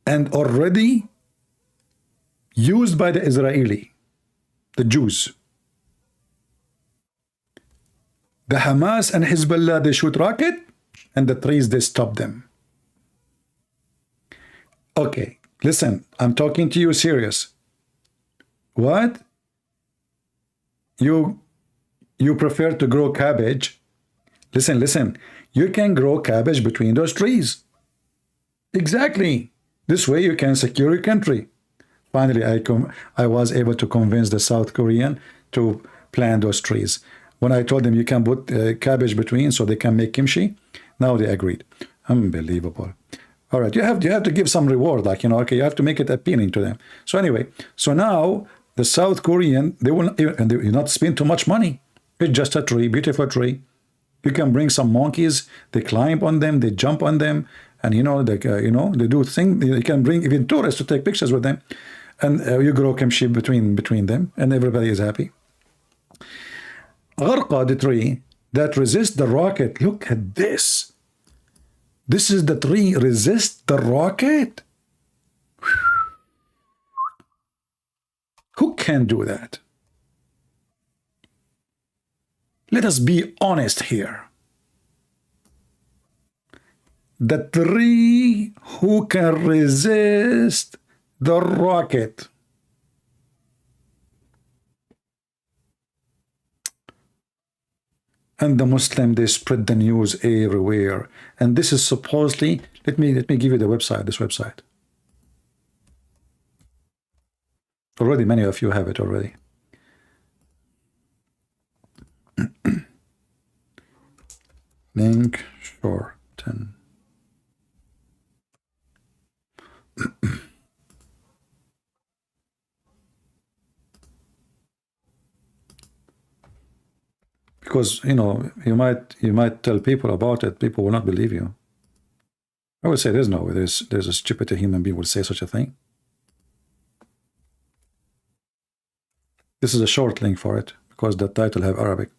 And already used by the Israeli, the Jews. The Hamas and Hezbollah, they shoot rocket, and the trees, they stop them. Okay, listen, I'm talking to you serious. What? You prefer to grow cabbage? Listen. You can grow cabbage between those trees. Exactly. This way you can secure your country. Finally, I was able to convince the South Korean to plant those trees. When I told them you can put cabbage between so they can make kimchi, now they agreed. Unbelievable. All right, you have to give some reward, like, okay, you have to make it appealing to them. So anyway, so now the South Korean, they will not spend too much money. It's just a tree, beautiful tree. You can bring some monkeys, they climb on them, they jump on them, and they do things. You can bring even tourists to take pictures with them, and you grow kimchi between them, and everybody is happy. Gharqa, the tree that resists the rocket. Look at this. This is the tree resist the rocket. Who can do that? Let us be honest here. The tree who can resist the rocket. And the Muslim, they spread the news everywhere. And this is supposedly, let me give you the website, this website. Already, many of you have it already. Link shorten. Because you might tell people about it, people will not believe you. I would say there's no way there's a stupid human being would say such a thing. This is a short link for it because the title have Arabic.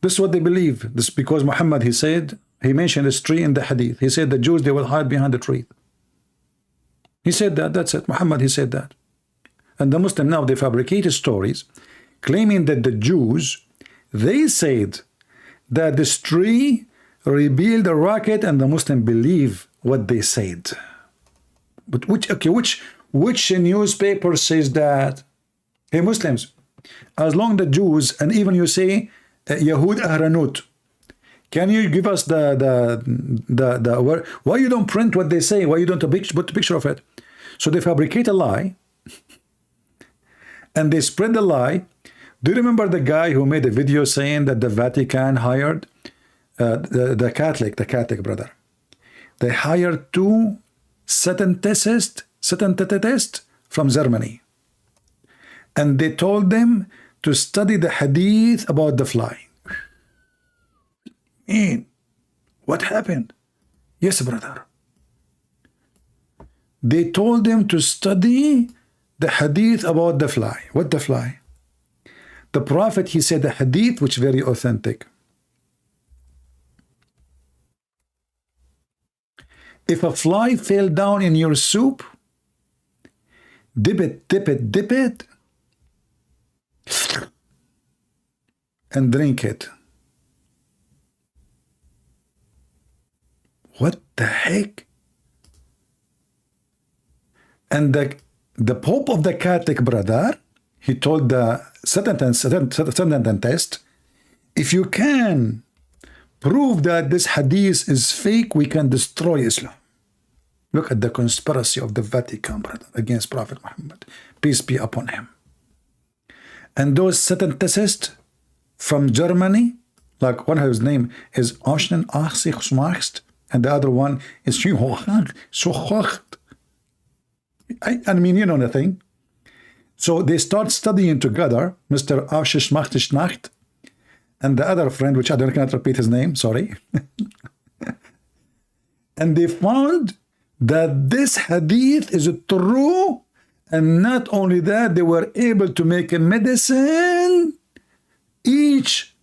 This is what they believe. This because Muhammad, he mentioned this tree in the hadith. He said the Jews, they will hide behind the tree. He said that, that's it. Muhammad, he said that. And the Muslim now, they fabricated stories claiming that the Jews, they said that this tree revealed a rocket, and the Muslim believe what they said. But which newspaper says that? Hey, Muslims, as long the Jews, and even you say Yahud Ahranut, can you give us why you don't print what they say? Why you don't put a picture of it? So they fabricate a lie. And they spread the lie. Do you remember the guy who made a video saying that the Vatican hired the Catholic brother? They hired two scientists from Germany. And they told them to study the hadith about the fly. Man, what happened? Yes, brother. They told them to study the hadith about the fly. What the fly? The Prophet, he said a hadith which is very authentic. If a fly fell down in your soup, dip it, and drink it. What the heck? And the Pope of the Catholic brother, he told the sentence test, if you can prove that this hadith is fake, we can destroy Islam. Look at the conspiracy of the Vatican, brother, against Prophet Muhammad, peace be upon him. And those scientists from Germany, like one whose name is Oshnen Achsichsmacht, and the other one is I mean, you know nothing. So they start studying together, Mr. Achsichsmacht and the other friend, which I cannot repeat his name, sorry. And they found that this hadith is true, and not only that, they were able to make a medicine. Each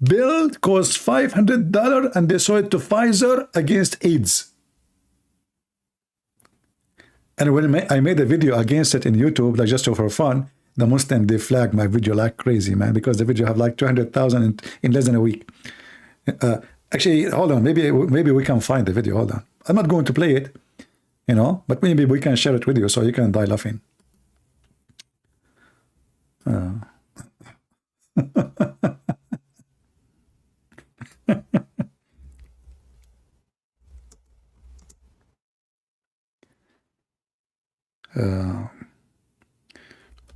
bill cost $500, and they sold it to Pfizer against AIDS. And when I made a video against it in YouTube, like just for fun, the Muslim, they flagged my video like crazy, man, because the video have like 200,000 in less than a week. Actually, hold on, maybe we can find the video. Hold on, I'm not going to play it, you know, but maybe we can share it with you so you can die laughing.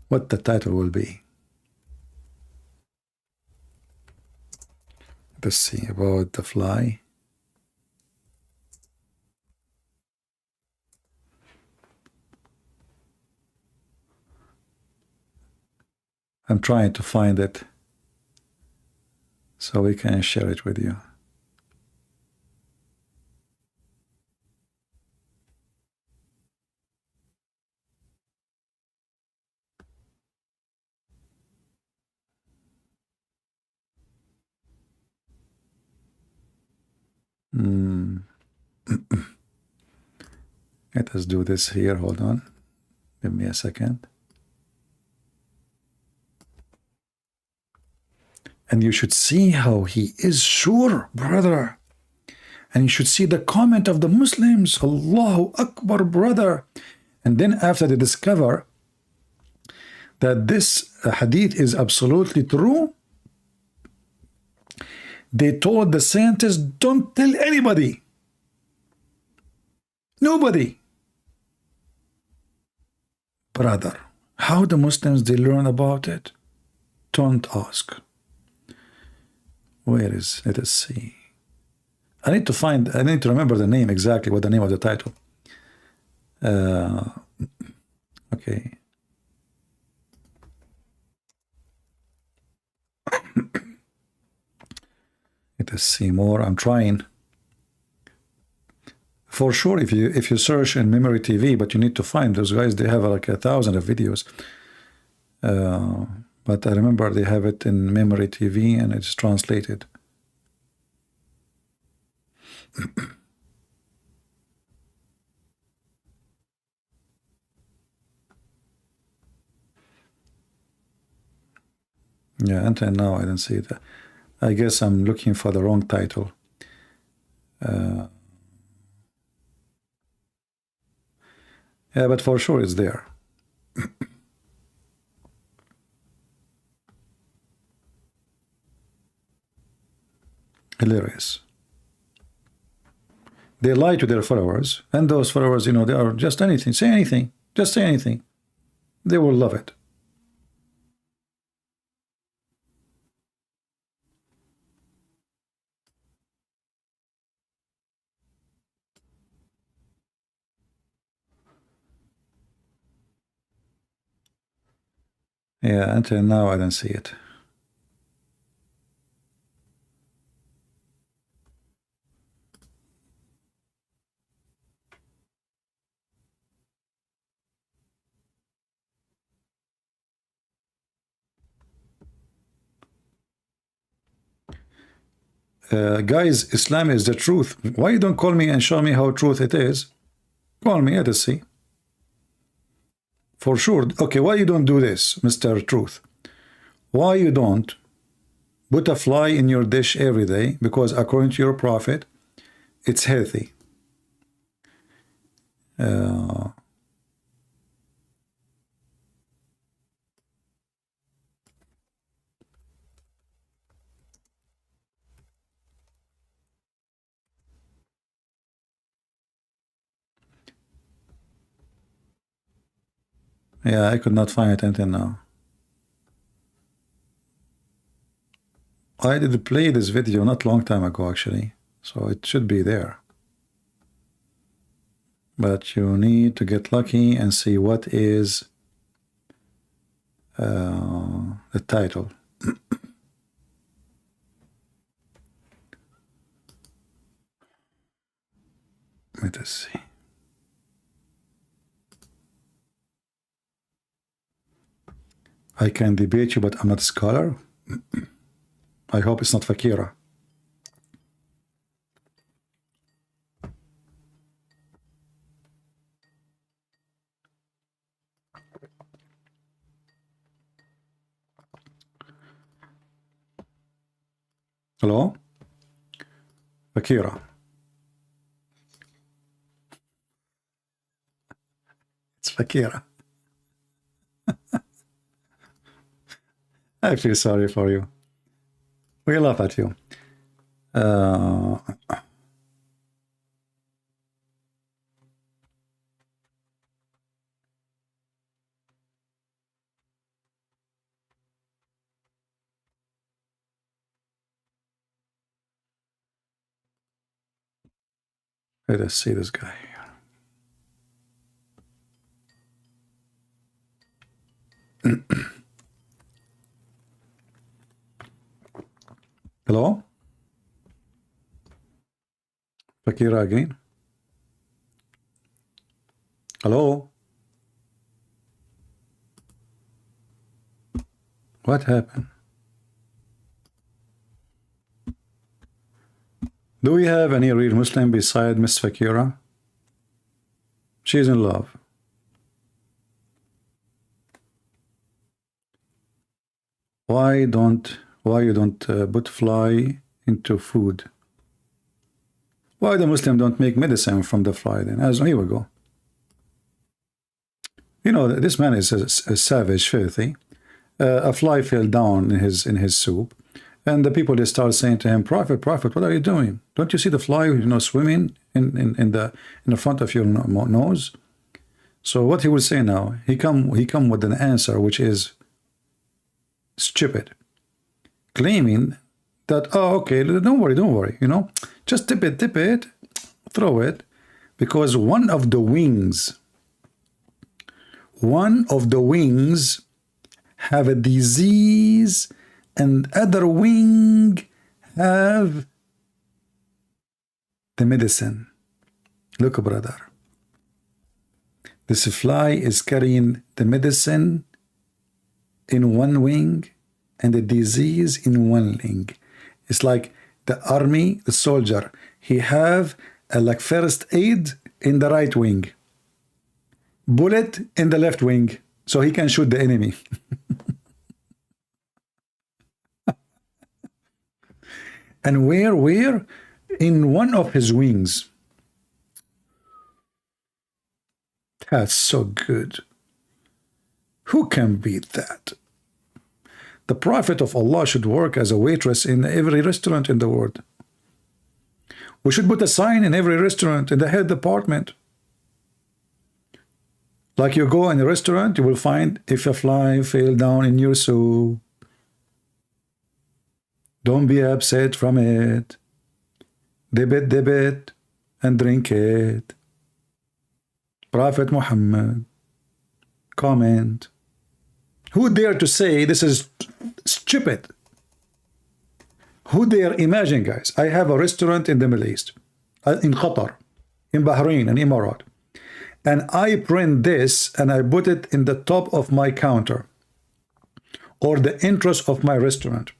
What the title will be. Let's see, about the fly. I'm trying to find it so we can share it with you. Let us do this here. Hold on. Give me a second. And you should see how he is sure, brother. And you should see the comment of the Muslims. Allahu Akbar, brother. And then after they discover that this hadith is absolutely true, they told the scientists, don't tell anybody. Nobody. Brother, how the Muslims, they learn about it? Don't ask. Where is, let us see. I need to remember the name exactly, what the name of the title. Okay. Let us see more. I'm trying. For sure, if you search in Memory TV, but you need to find those guys. They have like 1,000 of videos. But I remember they have it in Memory TV and it's translated. Yeah, until now I don't see it. I guess I'm looking for the wrong title. Yeah, but for sure it's there. Hilarious. They lie to their followers, and those followers, you know, they are just anything. Say anything. Just say anything. They will love it. Yeah, until now I don't see it. Guys, Islam is the truth. Why you don't call me and show me how truth it is? Call me, let us see. For sure. Okay, why you don't do this, Mr. Truth? Why you don't put a fly in your dish every day? Because according to your prophet, it's healthy. Yeah, I could not find it until now. I did play this video not long time ago, actually, so it should be there. But you need to get lucky and see what is the title. Let us see. I can debate you, but I'm not a scholar. I hope it's not Fakira. Hello? Fakira. It's Fakira. I feel sorry for you. We laugh at you. Let us see this guy. Hello? Fakira again? Hello? What happened? Do we have any real Muslim beside Miss Fakira? She's in love. Why you don't put fly into food? Why the Muslim don't make medicine from the fly then? As here we go. You know, this man is a savage, filthy. A fly fell down in his soup, and the people, they start saying to him, "Prophet, Prophet, what are you doing? Don't you see the fly, you know, swimming in the front of your nose?" So what he will say now? He come with an answer which is stupid, claiming that, oh, okay, don't worry, you know, just dip it, throw it, because one of the wings have a disease and other wing have the medicine. Look, brother, this fly is carrying the medicine in one wing and the disease in one wing. It's like the army, the soldier, he have a like first aid in the right wing, bullet in the left wing, so he can shoot the enemy. And where? In one of his wings. That's so good. Who can beat that? The Prophet of Allah should work as a waitress in every restaurant in the world. We should put a sign in every restaurant in the head department. Like you go in a restaurant, you will find if a fly fell down in your soup, don't be upset from it. Dip it, and drink it. Prophet Muhammad. Comment. Who dare to say this is stupid? Who dare imagine, guys? I have a restaurant in the Middle East, in Qatar, in Bahrain, and Emirat, and I print this and I put it in the top of my counter or the entrance of my restaurant,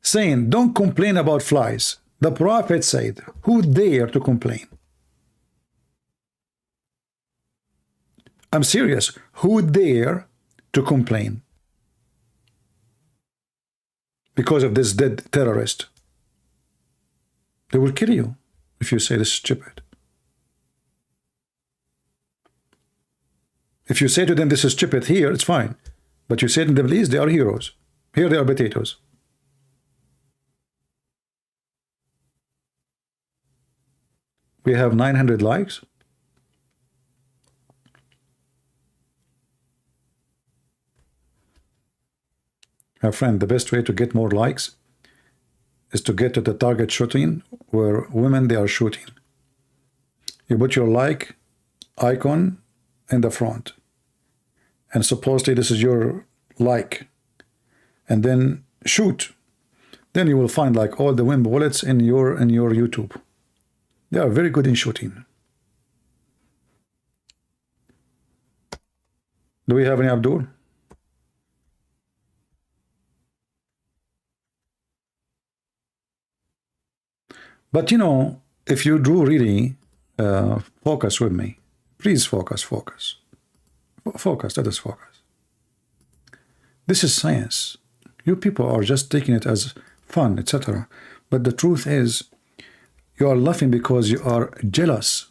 saying, don't complain about flies. The Prophet said, who dare to complain? I'm serious. Who dare to complain? Because of this dead terrorist. They will kill you if you say this is stupid. If you say to them this is stupid here, it's fine. But you say in the Middle East, they are heroes. Here they are potatoes. We have 900 likes. My friend, the best way to get more likes is to get to the target shooting where women they are shooting. You put your like icon in the front, and supposedly this is your like, and then shoot. Then you will find like all the win bullets in your YouTube. They are very good in shooting. Do we have any Abdul? But you know, if you do really focus with me, please focus. Let us focus. This is science. You people are just taking it as fun, etc. But the truth is, you are laughing because you are jealous.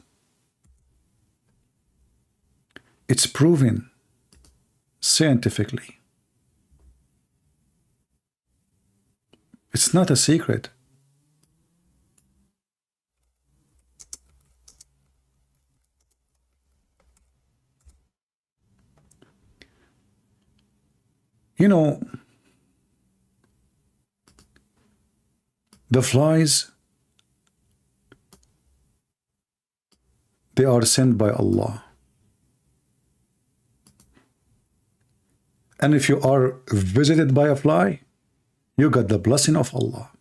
It's proven scientifically. It's not a secret. You know, the flies, they are sent by Allah. And if you are visited by a fly, you got the blessing of Allah.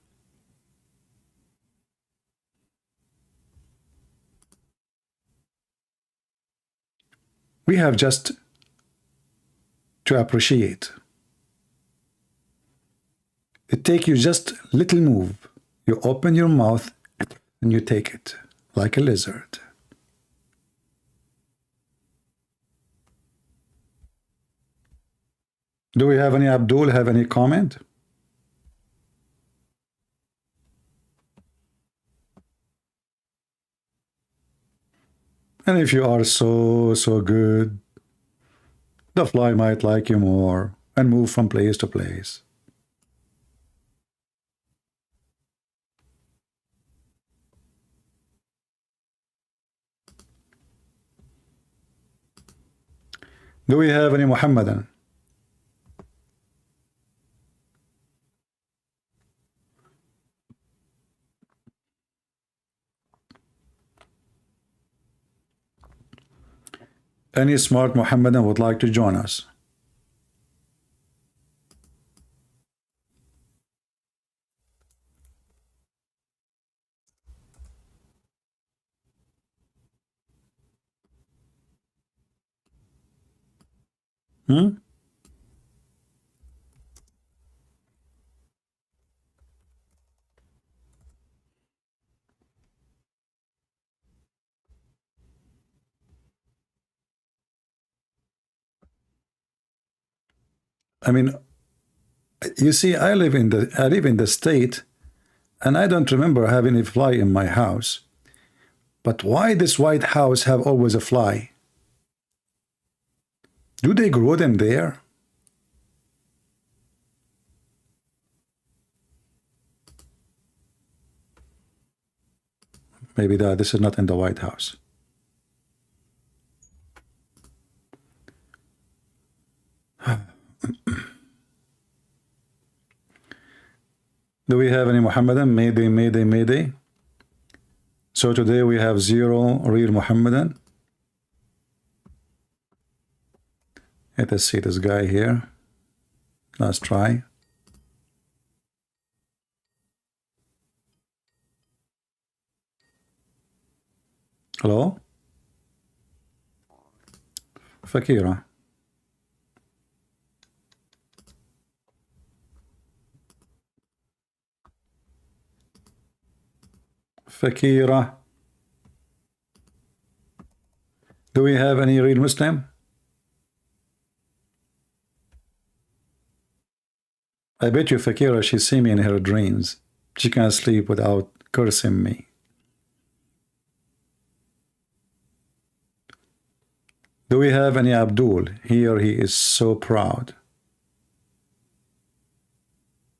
We have just to appreciate. It takes you just little move. You open your mouth and you take it like a lizard. Do we have any Abdul have any comment? And if you are so good, the fly might like you more and move from place to place. Do we have any Muhammadan? Any smart Muhammadan would like to join us? I mean, you see, I live in the state, and I don't remember having a fly in my house. But why this White House have always a fly? Do they grow them there? Maybe this is not in the White House. Do we have any Muhammadan? Mayday. So today we have 0 real Muhammadan. Let us see this guy here. Let's try. Hello? Fakira. Fakira. Do we have any real Muslim? I bet you Fakira, she see me in her dreams. She can't sleep without cursing me. Do we have any Abdul? Here he is so proud.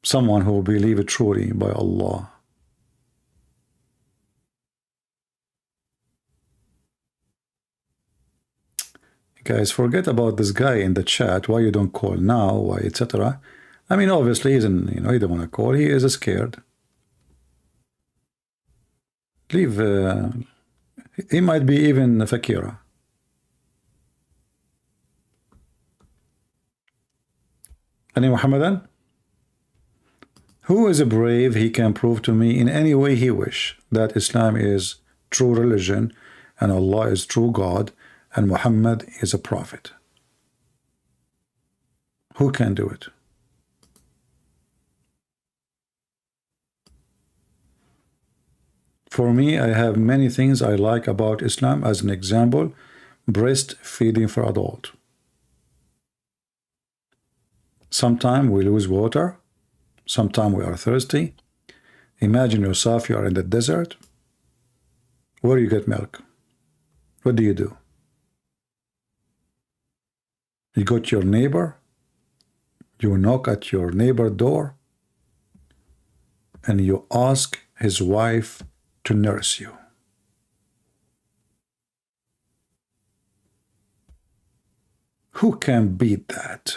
Someone who will believe it truly by Allah. Guys, forget about this guy in the chat, why you don't call now, why, etc. I mean, obviously, he's in, you know, he don't want to call. He is scared. Leave. He might be even Fakira. Any Muhammadan? Who is brave? He can prove to me in any way he wish that Islam is true religion and Allah is true God and Muhammad is a prophet. Who can do it? For me, I have many things I like about Islam. As an example, breastfeeding for adult. Sometimes we lose water. Sometimes we are thirsty. Imagine yourself, you are in the desert. Where you get milk? What do? You go to your neighbor. You knock at your neighbor's door. And you ask his wife to nurse you. Who can beat that?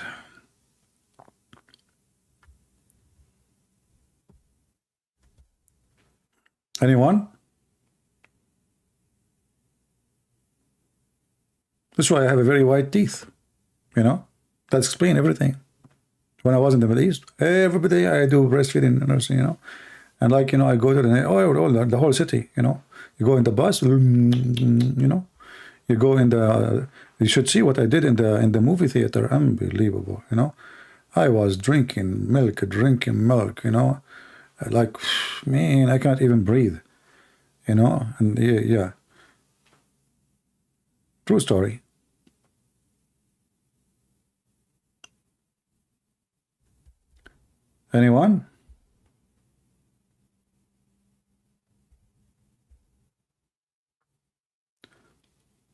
Anyone? That's why I have a very white teeth. You know, that explains everything. When I was in the Middle East, every day I do breastfeeding and nursing, you know. And like, you know, I go to the whole city, you know. You go in the bus, you know. You go in the, you should see what I did in the movie theater. Unbelievable, you know. I was drinking milk, you know. Like, man, I can't even breathe, you know. And yeah. True story. Anyone?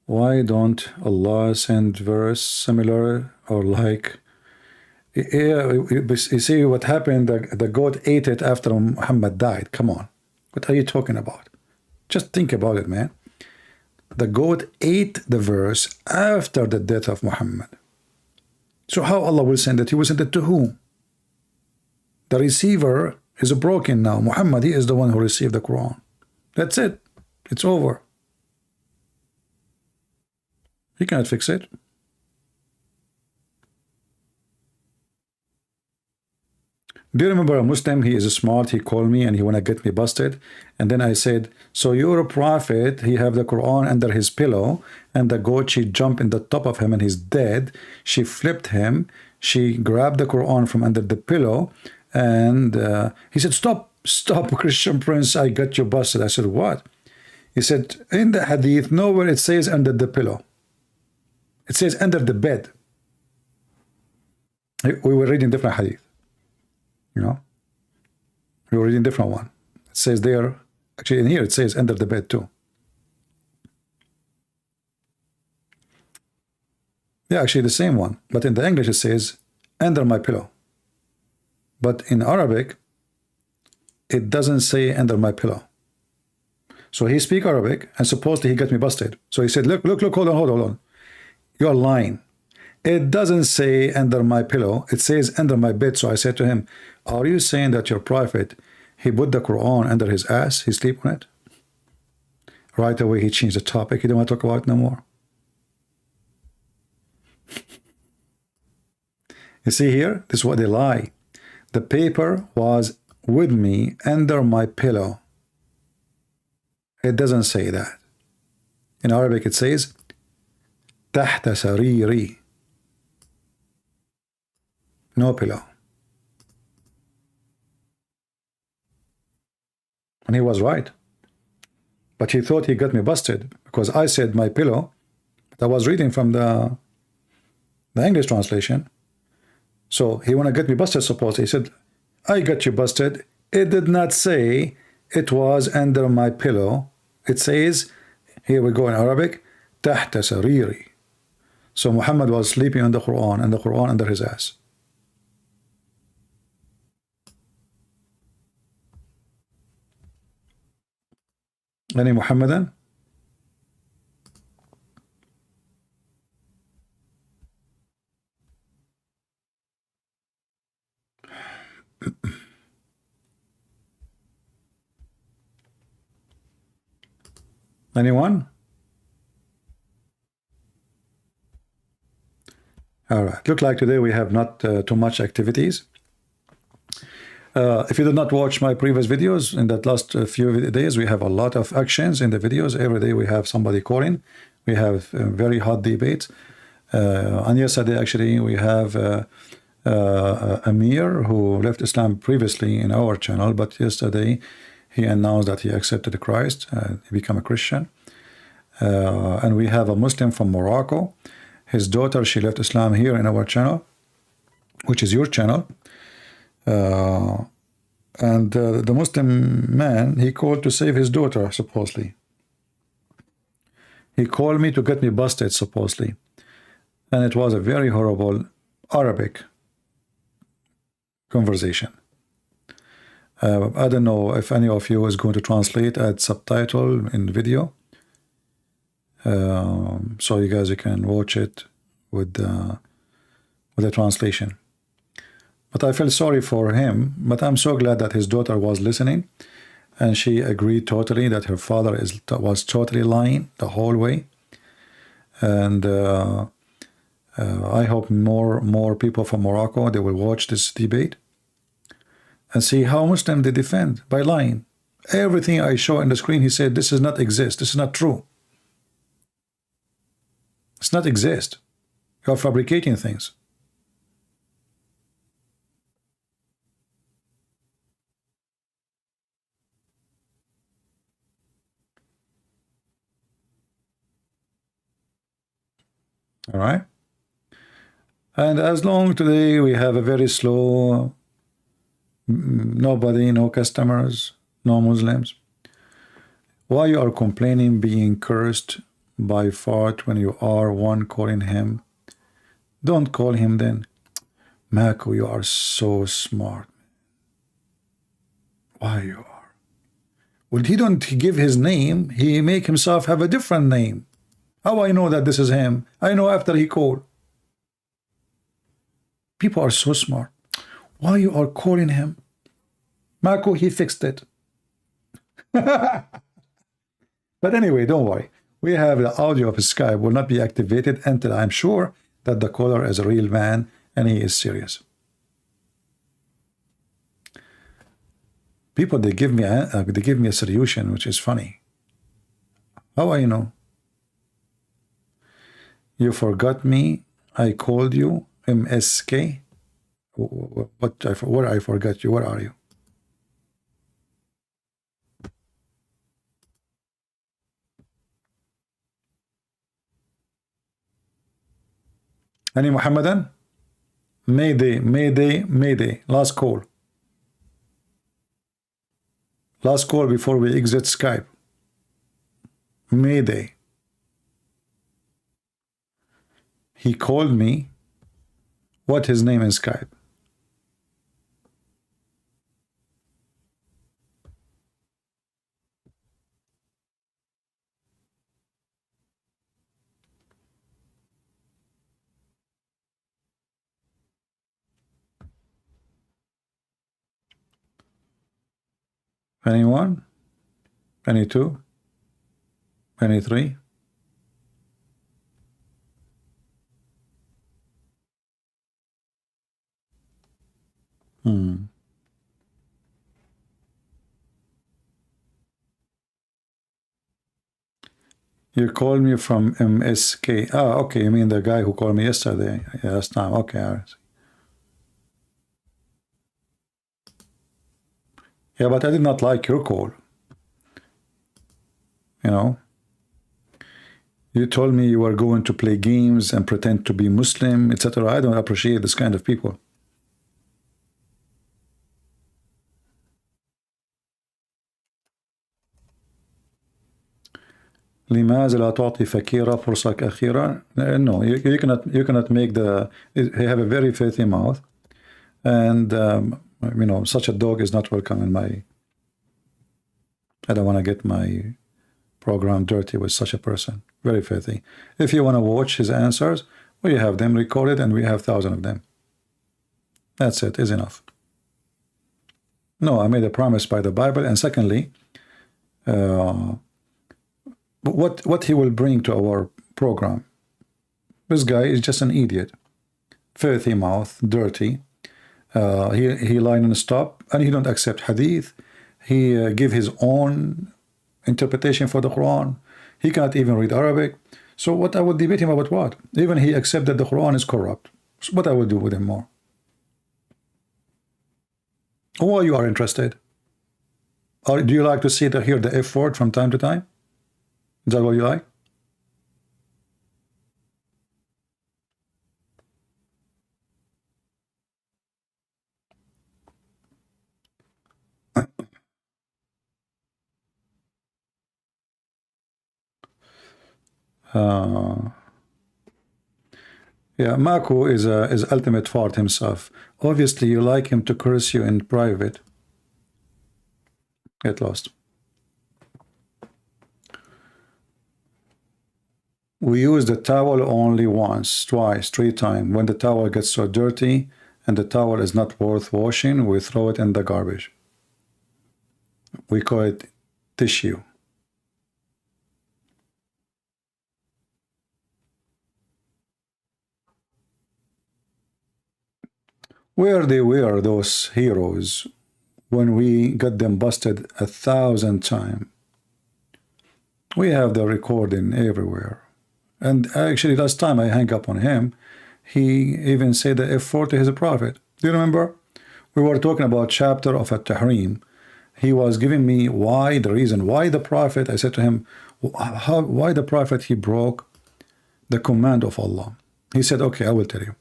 Why don't Allah send verse similar or like? Yeah, you see what happened. The goat ate it after Muhammad died. Come on, what are you talking about? Just think about it, man. The goat ate the verse after the death of Muhammad. So how Allah will send it? He will send it to whom? The receiver is broken now. Muhammad, he is the one who received the Quran. That's it. It's over. He cannot fix it. Do you remember a Muslim? He is smart. He called me and he want to get me busted. And then I said, so you're a prophet. He have the Quran under his pillow. And the goat, she jumped in the top of him and he's dead. She flipped him. She grabbed the Quran from under the pillow. And he said, stop, Christian Prince. I got you busted. I said, what? He said, in the hadith, nowhere it says under the pillow. It says under the bed. We were reading different hadith. You know, we were reading different one. It says there, actually in here it says under the bed too. Yeah, actually the same one. But in the English it says under my pillow. But in Arabic, it doesn't say under my pillow. So he speak Arabic and supposedly he got me busted. So he said, look, hold on. You're lying. It doesn't say under my pillow. It says under my bed. So I said to him, are you saying that your prophet, he put the Quran under his ass? He sleep on it? Right away, he changed the topic. He didn't want to talk about it no more. You see here? This is what they lie. The paper was with me under my pillow. It doesn't say that. In Arabic, it says تحت سريري. No pillow. And he was right. But he thought he got me busted because I said my pillow. But I was reading from the English translation. So he want to get me busted, suppose. He said, I got you busted. It did not say it was under my pillow. It says, here we go in Arabic, تحت سريري. So Muhammad was sleeping on the Quran and the Quran under his ass. Any Muhammadan? Anyone? All right. Look like today we have not too much activities. If you did not watch my previous videos in that last few days, we have a lot of actions in the videos. Every day we have somebody calling. We have very hot debates. And yesterday, actually, we have Amir, who left Islam previously in our channel, but yesterday he announced that he accepted Christ, he became a Christian. And we have a Muslim from Morocco. His daughter, she left Islam here in our channel, which is your channel. And the Muslim man, he called to save his daughter, supposedly. He called me to get me busted, supposedly. And it was a very horrible Arabic conversation. I don't know if any of you is going to translate, add subtitle in video. So you guys, you can watch it with the translation. But I feel sorry for him, but I'm so glad that his daughter was listening, and she agreed totally that her father was totally lying the whole way. And I hope more people from Morocco, they will watch this debate and see how Muslim they defend by lying. Everything I show on the screen, he said, this does not exist. This is not true. It's not exist. You are fabricating things. All right. And as long today we have a very slow, nobody, no customers, no Muslims. Why you are complaining being cursed by fart when you are one calling him? Don't call him then. Mako, you are so smart. Why you are? Well, he don't give his name. He make himself have a different name. How I know that this is him? I know after he called. People are so smart. Why you are calling him? Mako, he fixed it. But anyway, don't worry. We have the audio of Skype will not be activated until I'm sure that the caller is a real man and he is serious. People, they give me a solution, which is funny. How I know? You forgot me. I called you. MSK. Where I forgot you? Where are you? Any Muhammadan? Mayday, Mayday, Mayday. Last call. Last call before we exit Skype. Mayday. He called me. What his name in Skype? Anyone? Any two? Any three? You called me from MSK. Ah, okay. You mean the guy who called me yesterday? Yeah, last time. Okay. All right. Yeah, but I did not like your call. You know, you told me you were going to play games and pretend to be Muslim, etc. I don't appreciate this kind of people. لماذا لا تعطي فكيرة فرصة أخيرة? No, you cannot make the. He have a very filthy mouth, and you know, such a dog is not welcome in my. I don't want to get my program dirty with such a person. Very filthy. If you want to watch his answers, we have them recorded, and we have thousands of them. That's it. Is enough. No, I made a promise by the Bible, and secondly, what he will bring to our program. This guy is just an idiot, filthy mouth, dirty. He lie non-stop, and he don't accept hadith. He give his own interpretation for the Quran. He cannot even read Arabic. So what I would debate him about what? Even he accept that the Quran is corrupt. So what I would do with him more? Or you are interested? Or do you like to see hear the F word from time to time? Is that what you like? Yeah, Mako is ultimate fart himself. Obviously, you like him to curse you in private. Get lost. We use the towel only once, twice, 3 times. When the towel gets so dirty and the towel is not worth washing, we throw it in the garbage. We call it tissue. Where they were, those heroes, when we got them busted 1,000 times. We have the recording everywhere. And actually, last time I hung up on him, he even said the F4 to his prophet. Do you remember? We were talking about chapter of At-Tahrim. He was giving me why, the reason why the prophet, I said to him, why the prophet, he broke the command of Allah. He said, okay, I will tell you.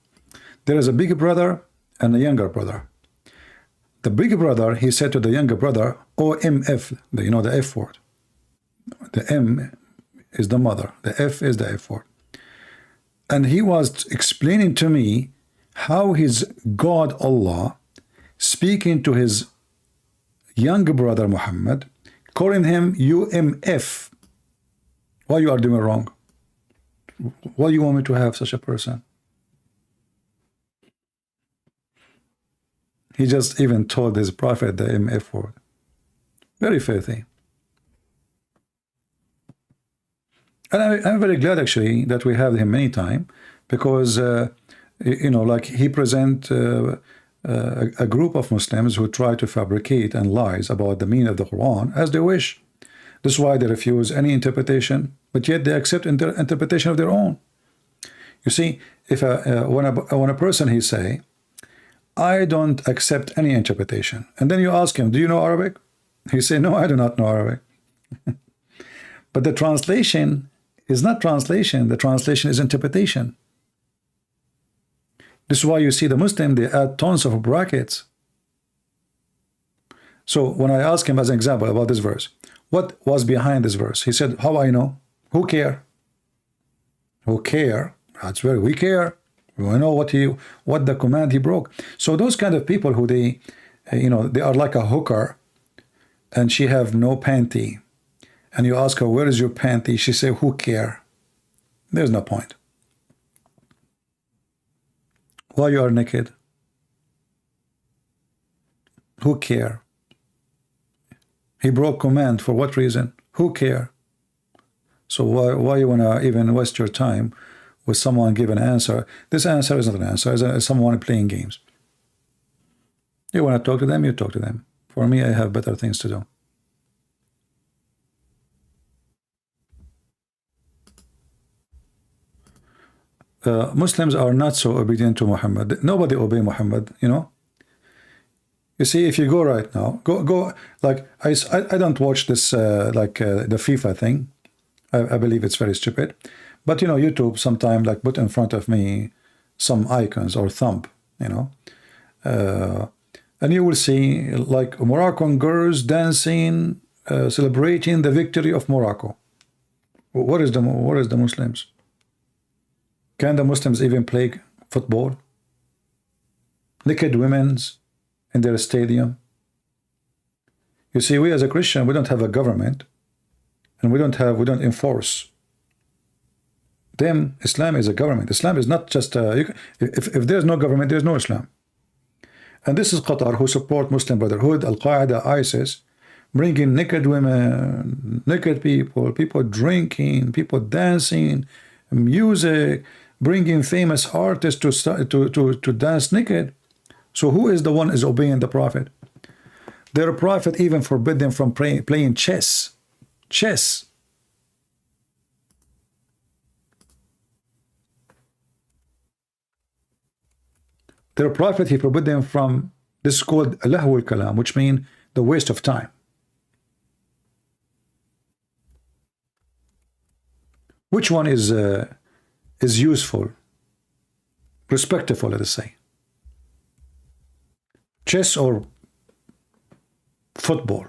There is a big brother and a younger brother. The big brother, he said to the younger brother, OMF, you know, the F word. The M is the mother, the F is the F word. And he was explaining to me how his God Allah speaking to his younger brother Muhammad, calling him UMF. Why you are doing wrong? Why you want me to have such a person? He just even told his prophet the MF word. Very filthy. And I'm very glad actually that we have him many times, because you know, like he present a group of Muslims who try to fabricate and lies about the meaning of the Quran as they wish. This is why they refuse any interpretation, but yet they accept interpretation of their own. You see, if when a person he say, I don't accept any interpretation, and then you ask him, do you know Arabic? He say, no, I do not know Arabic. But the translation is not translation. The translation is interpretation. This is why you see the Muslim, they add tons of brackets. So when I ask him as an example about this verse, what was behind this verse? He said, how I know? Who care? Who care? That's very, we care. We know what the command he broke. So those kind of people who they, you know, they are like a hooker, and she have no panty, and you ask her, where is your panty? She say, who care? There's no point. Why you are naked? Who care? He broke command for what reason? Who care? So why you wanna even waste your time with someone give an answer? This answer is not an answer. It's someone playing games. You want to talk to them, you talk to them. For me, I have better things to do. Muslims are not so obedient to Muhammad. Nobody obey Muhammad, you know. You see, if you go right now, go like I don't watch this the FIFA thing. I believe it's very stupid. But you know, YouTube sometimes like put in front of me some icons or thumb, you know, and you will see like Moroccan girls dancing, celebrating the victory of Morocco. What is the Muslims? Can the Muslims even play football? Naked women's in their stadium. You see, we as a Christian, we don't have a government, and we don't enforce. Them, Islam is a government. Islam is not just if there's no government, there's no Islam. And this is Qatar, who support Muslim Brotherhood, Al-Qaeda, ISIS, bringing naked women, naked people, people drinking, people dancing, music, bringing famous artists to dance naked. So who is the one is obeying the Prophet? Their Prophet even forbid them from playing chess. Chess. Their Prophet, he forbid them from, this is called lahw al-kalam, which means the waste of time. Which one is useful, respectful, let us say? Chess or football?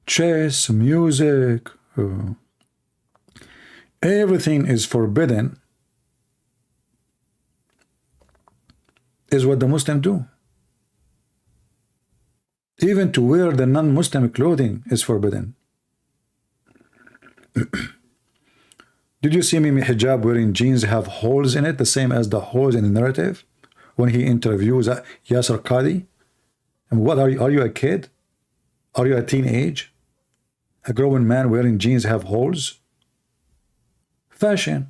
Chess, music, everything is forbidden, is what the Muslims do. Even to wear the non-Muslim clothing is forbidden. Did you see Mimi Hijab wearing jeans have holes in it, the same as the holes in the narrative when he interviews Yasser Qadi? And what are you a kid? Are you a teenage? A grown man wearing jeans have holes? Fashion.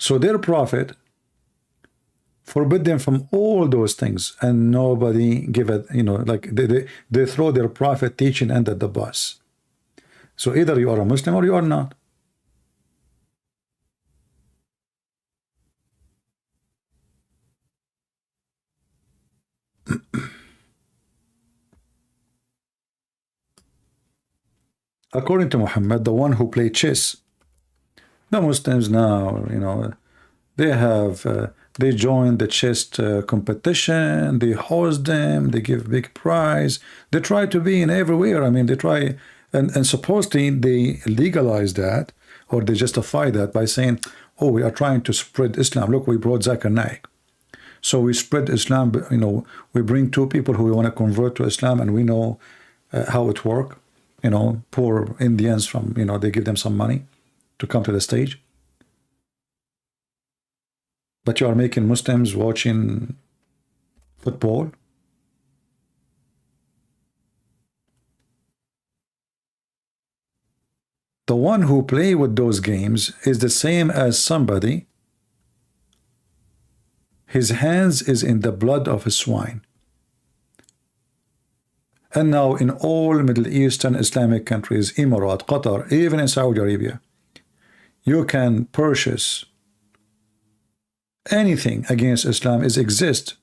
So their Prophet forbid them from all those things, and nobody give it, like they throw their Prophet teaching under the bus. So either you are a Muslim or you are not. According to Muhammad, the one who played chess, the Muslims now, they join the chess competition, they host them, they give big prize, they try to be in everywhere. I mean, they try, and supposedly they legalize that, or they justify that by saying, oh, we are trying to spread Islam. Look, we brought Zakir Naik. So we spread Islam, we bring two people who want to convert to Islam, and we know how it works. Poor Indians from, they give them some money to come to the stage. But you are making Muslims watching football. The one who play with those games is the same as somebody, his hands is in the blood of a swine. And now in all Middle Eastern Islamic countries, Emirat, Qatar, even in Saudi Arabia, you can purchase anything against Islam exist.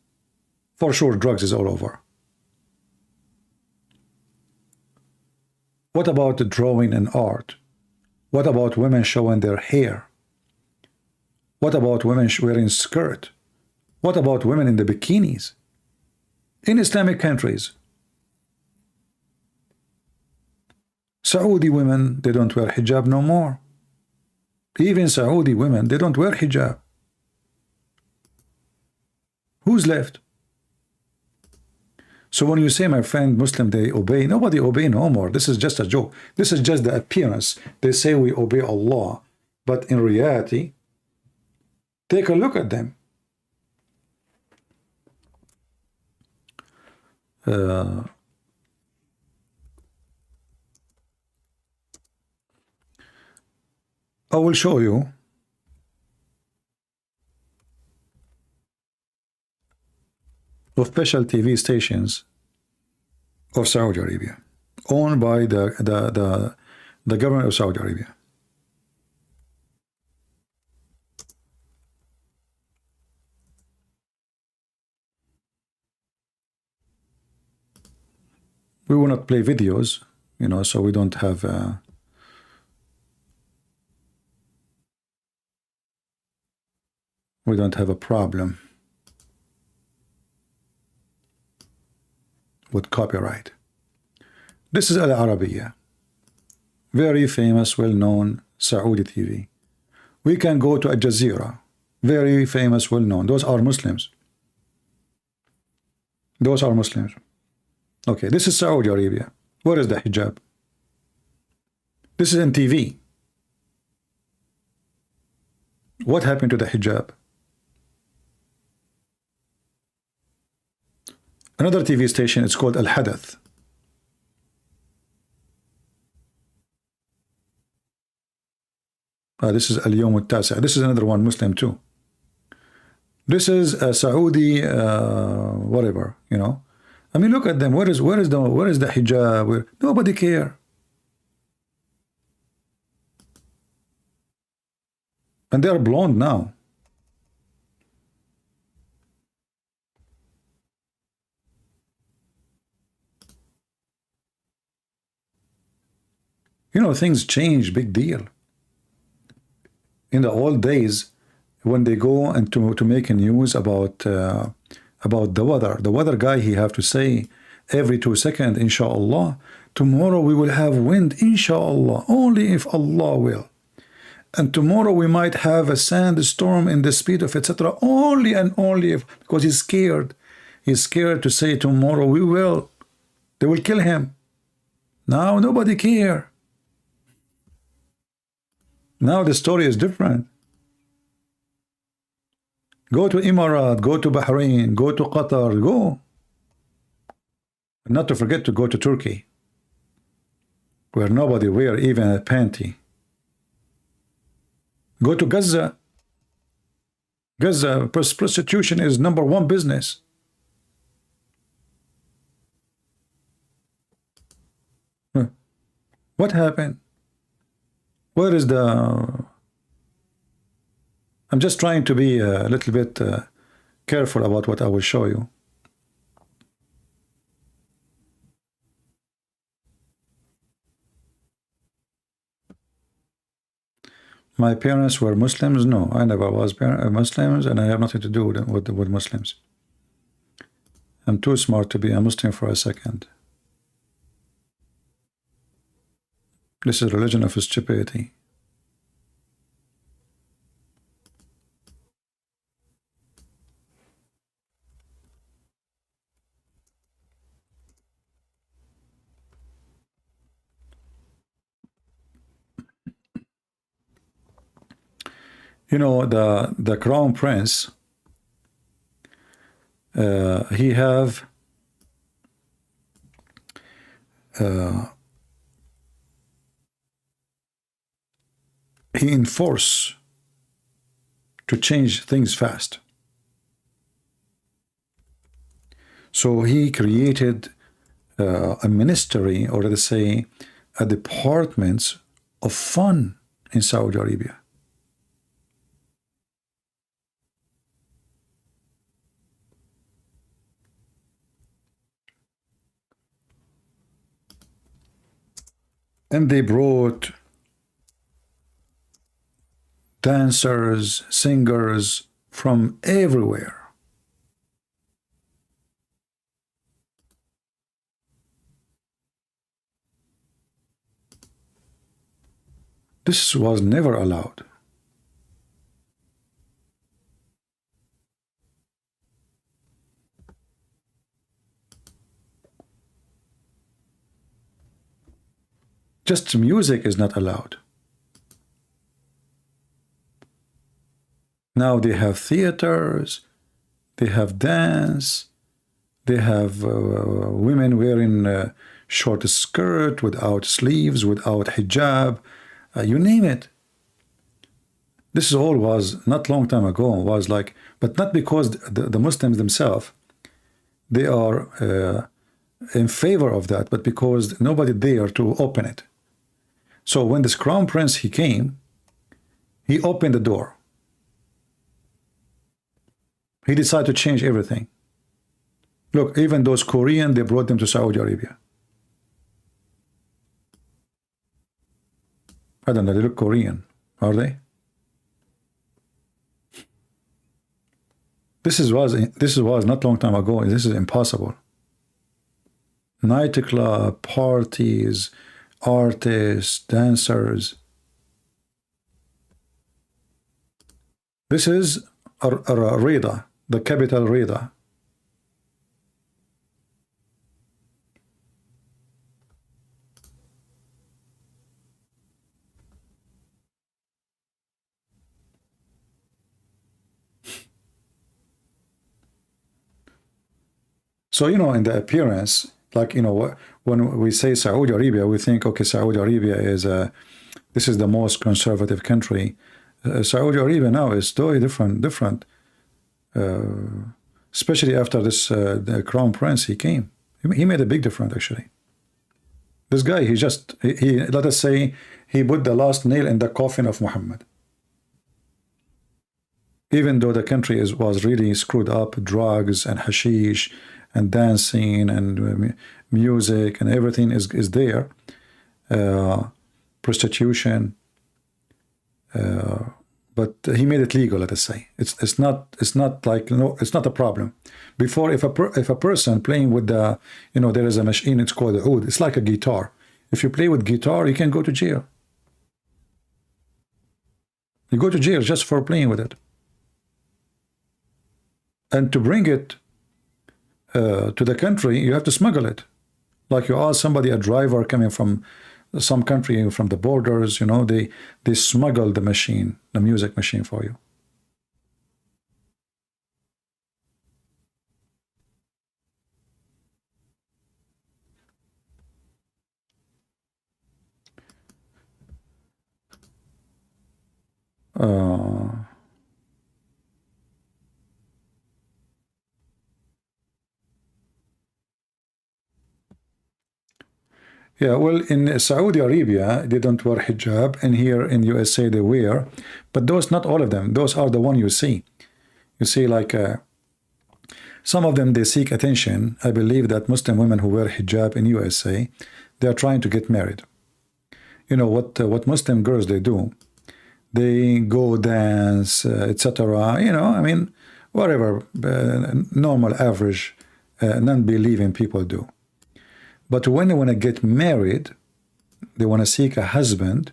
For sure, drugs is all over. What about the drawing and art? What about women showing their hair? What about women wearing skirt? What about women in the bikinis? In Islamic countries, Saudi women, they don't wear hijab no more. Even Saudi women, they don't wear hijab. Who's left? So when you say, my friend, Muslim, they obey, nobody obey no more. This is just a joke. This is just the appearance. They say we obey Allah, but in reality, take a look at them. I will show you official TV stations of Saudi Arabia, owned by the government of Saudi Arabia. We will not play videos, so we don't have a problem with copyright. This is Al Arabiya, very famous, well-known Saudi TV. We can go to Al Jazeera, very famous, well-known. Those are Muslims. Those are Muslims. Okay, this is Saudi Arabia. Where is the hijab? This is in TV. What happened to the hijab? Another TV station, it's called Al Hadath. This is Al Yawm Al Tasi'. This is another one, Muslim too. This is a Saudi, whatever, you know. I mean, look at them. Where is the hijab? Nobody care. And they are blonde now. You know, things change, big deal. In the old days, when they go and to make a news about the weather guy, he have to say every 2 seconds, inshallah, tomorrow we will have wind, inshallah, only if Allah will. And tomorrow we might have a sandstorm in the speed of etc. Only and only if, because he's scared. He's scared to say tomorrow we will. They will kill him. Now nobody care. Now the story is different. Go to Emirat, go to Bahrain, go to Qatar, go. Not to forget to go to Turkey, where nobody wear even a panty. Go to Gaza. Gaza, prostitution is #1 business. What happened? Where is the... I'm just trying to be a little bit careful about what I will show you. My parents were Muslims? No, I never was Muslims, and I have nothing to do with Muslims. I'm too smart to be a Muslim for a second. This is religion of stupidity. You know, the crown prince, he have he enforce to change things fast. So he created a ministry, or let's say a department of fun in Saudi Arabia. And they brought dancers, singers from everywhere. This was never allowed. Just music is not allowed. Now they have theaters, they have dance, they have women wearing short skirt, without sleeves, without hijab, you name it. This all was not long time ago, was like, but not because the Muslims themselves, they are in favor of that, but because nobody dare to open it. So when this crown prince, he came, he opened the door. He decided to change everything. Look, even those Korean, they brought them to Saudi Arabia. I don't know, they look Korean, are they? This was not long time ago. This is impossible. Nightclub, parties, artists, dancers. This is Rida, the capital Rida. So, you know, in the appearance, like, you know, when we say Saudi Arabia, we think, okay, Saudi Arabia is this is the most conservative country. Saudi Arabia now is totally different. Especially after this, the crown prince, he came. He made a big difference, actually. This guy, he let us say, he put the last nail in the coffin of Muhammad. Even though the country was really screwed up, drugs and hashish and dancing and music and everything is there, prostitution, but he made it legal. Let us say it's not like, no, it's not a problem. Before, if a person playing with the, you know, there is a machine, it's called the oud. It's like a guitar. If you play with guitar, you can go to jail. You go to jail just for playing with it. And to bring it to the country, you have to smuggle it. Like you ask somebody, a driver coming from some country, from the borders, you know, they smuggle the machine, the music machine for you. Yeah, well, in Saudi Arabia, they don't wear hijab, and here in USA they wear, but those, not all of them, those are the one you see. You see, like, some of them, they seek attention. I believe that Muslim women who wear hijab in USA, they are trying to get married. You know, what Muslim girls, they do, they go dance, etc. You know, I mean, whatever normal, average, non-believing people do. But when they want to get married, they want to seek a husband,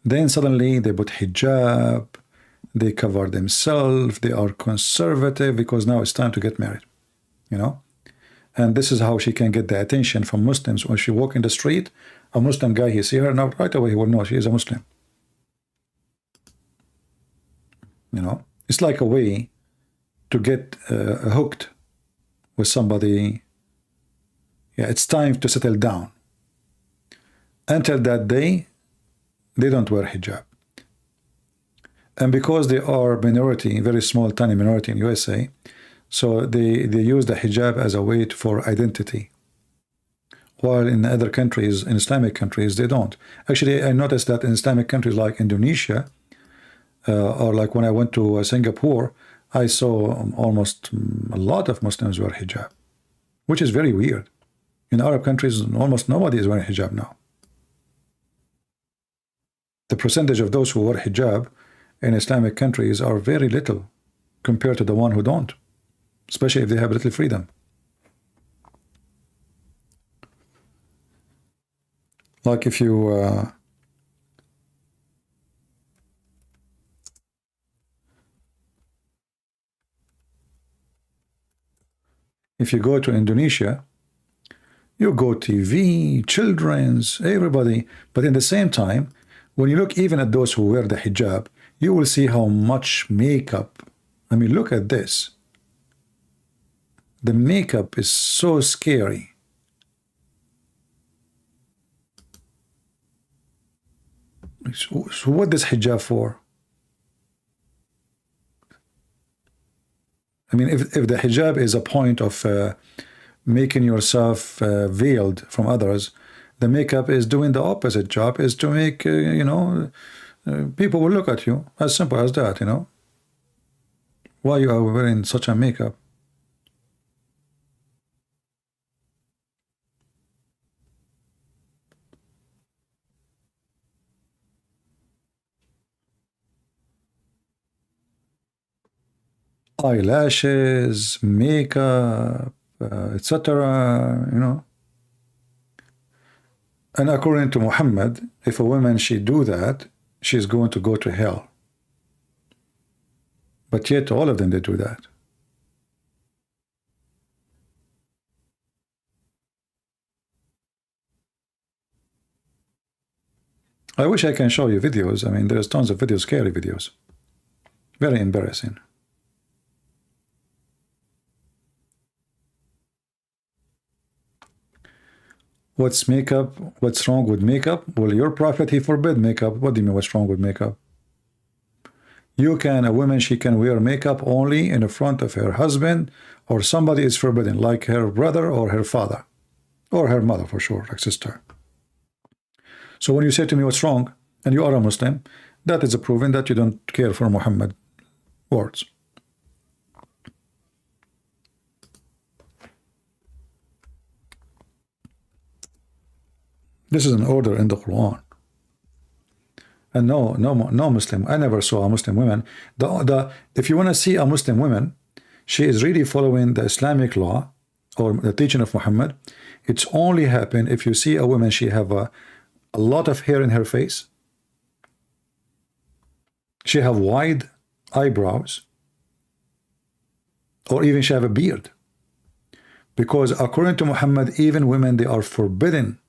then suddenly they put hijab, they cover themselves, they are conservative because now it's time to get married, you know? And this is how she can get the attention from Muslims. When she walk in the street, a Muslim guy, he see her, now right away he will know she is a Muslim. You know, it's like a way to get hooked with somebody. Yeah, it's time to settle down. Until that day, they don't wear hijab. And because they are minority, very small, tiny minority in USA, so they use the hijab as a way for identity. While in other countries, in Islamic countries, they don't. Actually, I noticed that in Islamic countries like Indonesia, or like when I went to Singapore, I saw almost a lot of Muslims wear hijab, which is very weird. In Arab countries, almost nobody is wearing hijab now. The percentage of those who wear hijab in Islamic countries are very little compared to the one who don't, especially if they have little freedom. Like if you go to Indonesia, you go TV, children's, everybody. But in the same time, when you look even at those who wear the hijab, you will see how much makeup. I mean, look at this. The makeup is so scary. So what is hijab for? I mean, if the hijab is a point of making yourself veiled from others, the makeup is doing the opposite job, is to make, you know, people will look at you. As simple as that, you know. Why you are wearing such a makeup? Eyelashes, makeup, etc., you know. And according to Muhammad, if a woman she do that, she's going to go to hell. But yet all of them, they do that. I wish I can show you videos. I mean, there's tons of videos, scary videos. Very embarrassing. What's makeup? What's wrong with makeup? Well, your prophet, he forbid makeup. What do you mean, what's wrong with makeup? You can, a woman, she can wear makeup only in the front of her husband, or somebody is forbidden, like her brother or her father, or her mother for sure, like sister. So when you say to me what's wrong, and you are a Muslim, that is a proven that you don't care for Muhammad words. This is an order in the Quran. And no Muslim, I never saw a Muslim woman. If you want to see a Muslim woman, she is really following the Islamic law or the teaching of Muhammad. It's only happen if you see a woman, she have a lot of hair in her face. She have wide eyebrows, or even she have a beard. Because according to Muhammad, even women, they are forbidden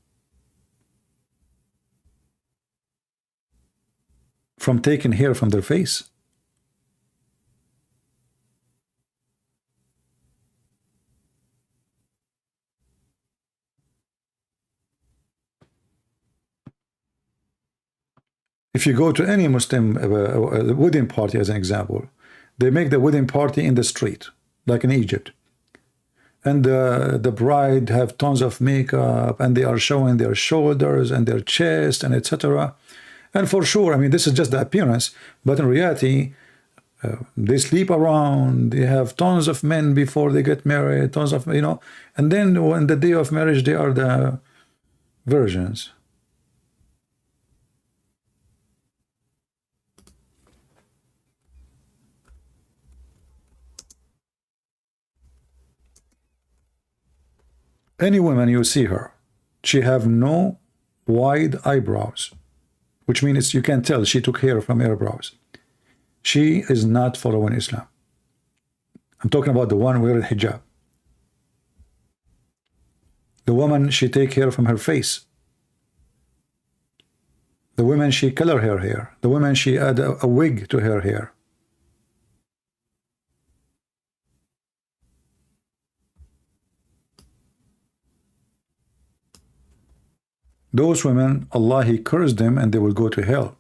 from taking hair from their face. If you go to any Muslim wedding party, as an example, they make the wedding party in the street, like in Egypt. And the bride have tons of makeup, and they are showing their shoulders and their chest and etc. And for sure, I mean, this is just the appearance, but in reality, they sleep around, they have tons of men before they get married, tons of, you know, and then on the day of marriage, they are the virgins. Any woman you see her, she have no wide eyebrows, which means you can tell she took hair from her brows. She is not following Islam. I'm talking about the one wearing hijab. The woman, she take hair from her face. The woman, she color her hair. The woman, she add a wig to her hair. Those women, Allah, He cursed them and they will go to hell.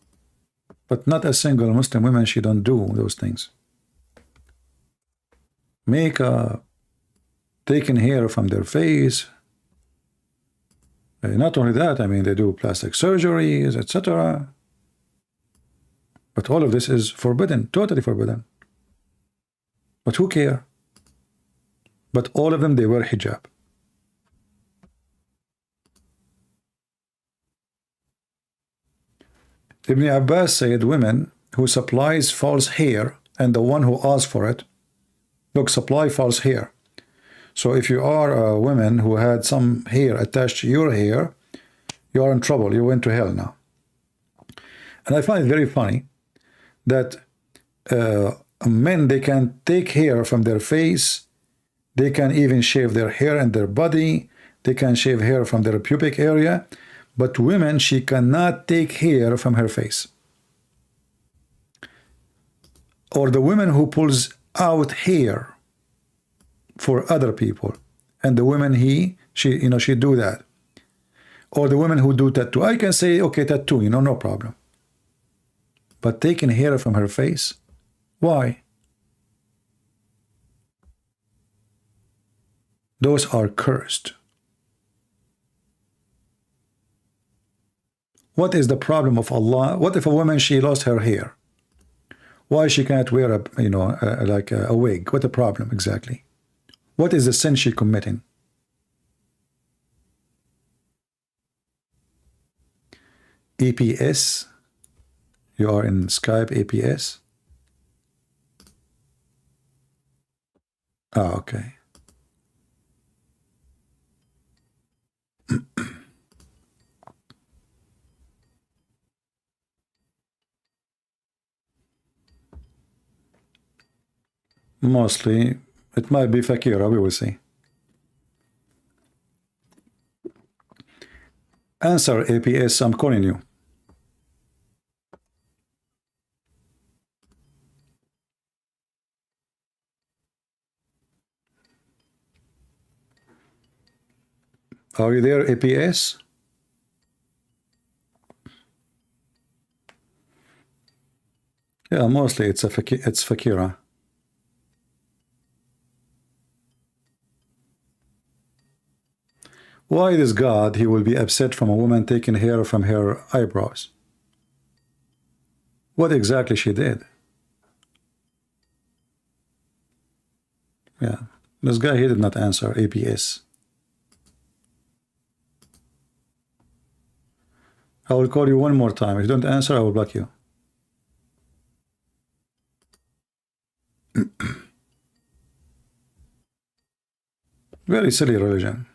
But not a single Muslim woman, she don't do those things. Makeup, taking hair from their face. Not only that, I mean, they do plastic surgeries, etc. But all of this is forbidden, totally forbidden. But who care? But all of them, they wear hijab. Ibn Abbas said women who supplies false hair and the one who asks for it, look, supply false hair. So if you are a woman who had some hair attached to your hair, you are in trouble. You went to hell now. And I find it very funny that men, they can take hair from their face, they can even shave their hair and their body, they can shave hair from their pubic area, but women, she cannot take hair from her face. Or the woman who pulls out hair for other people, and the woman, she do that. Or the women who do tattoo. I can say, okay, tattoo, no problem. But taking hair from her face, why? Those are cursed. What is the problem of Allah? What if a woman, she lost her hair? Why she can't wear like a wig? What the problem exactly? What is the sin she committing? EPS? You are in Skype, APS? Ah, okay. Mostly, it might be Fakira, we will see. Answer, APS, I'm calling you. Are you there, APS? Yeah, mostly it's Fakira. Why this God, he will be upset from a woman taking hair from her eyebrows? What exactly she did? Yeah, this guy, he did not answer, APS. I will call you one more time. If you don't answer, I will block you. Very silly religion.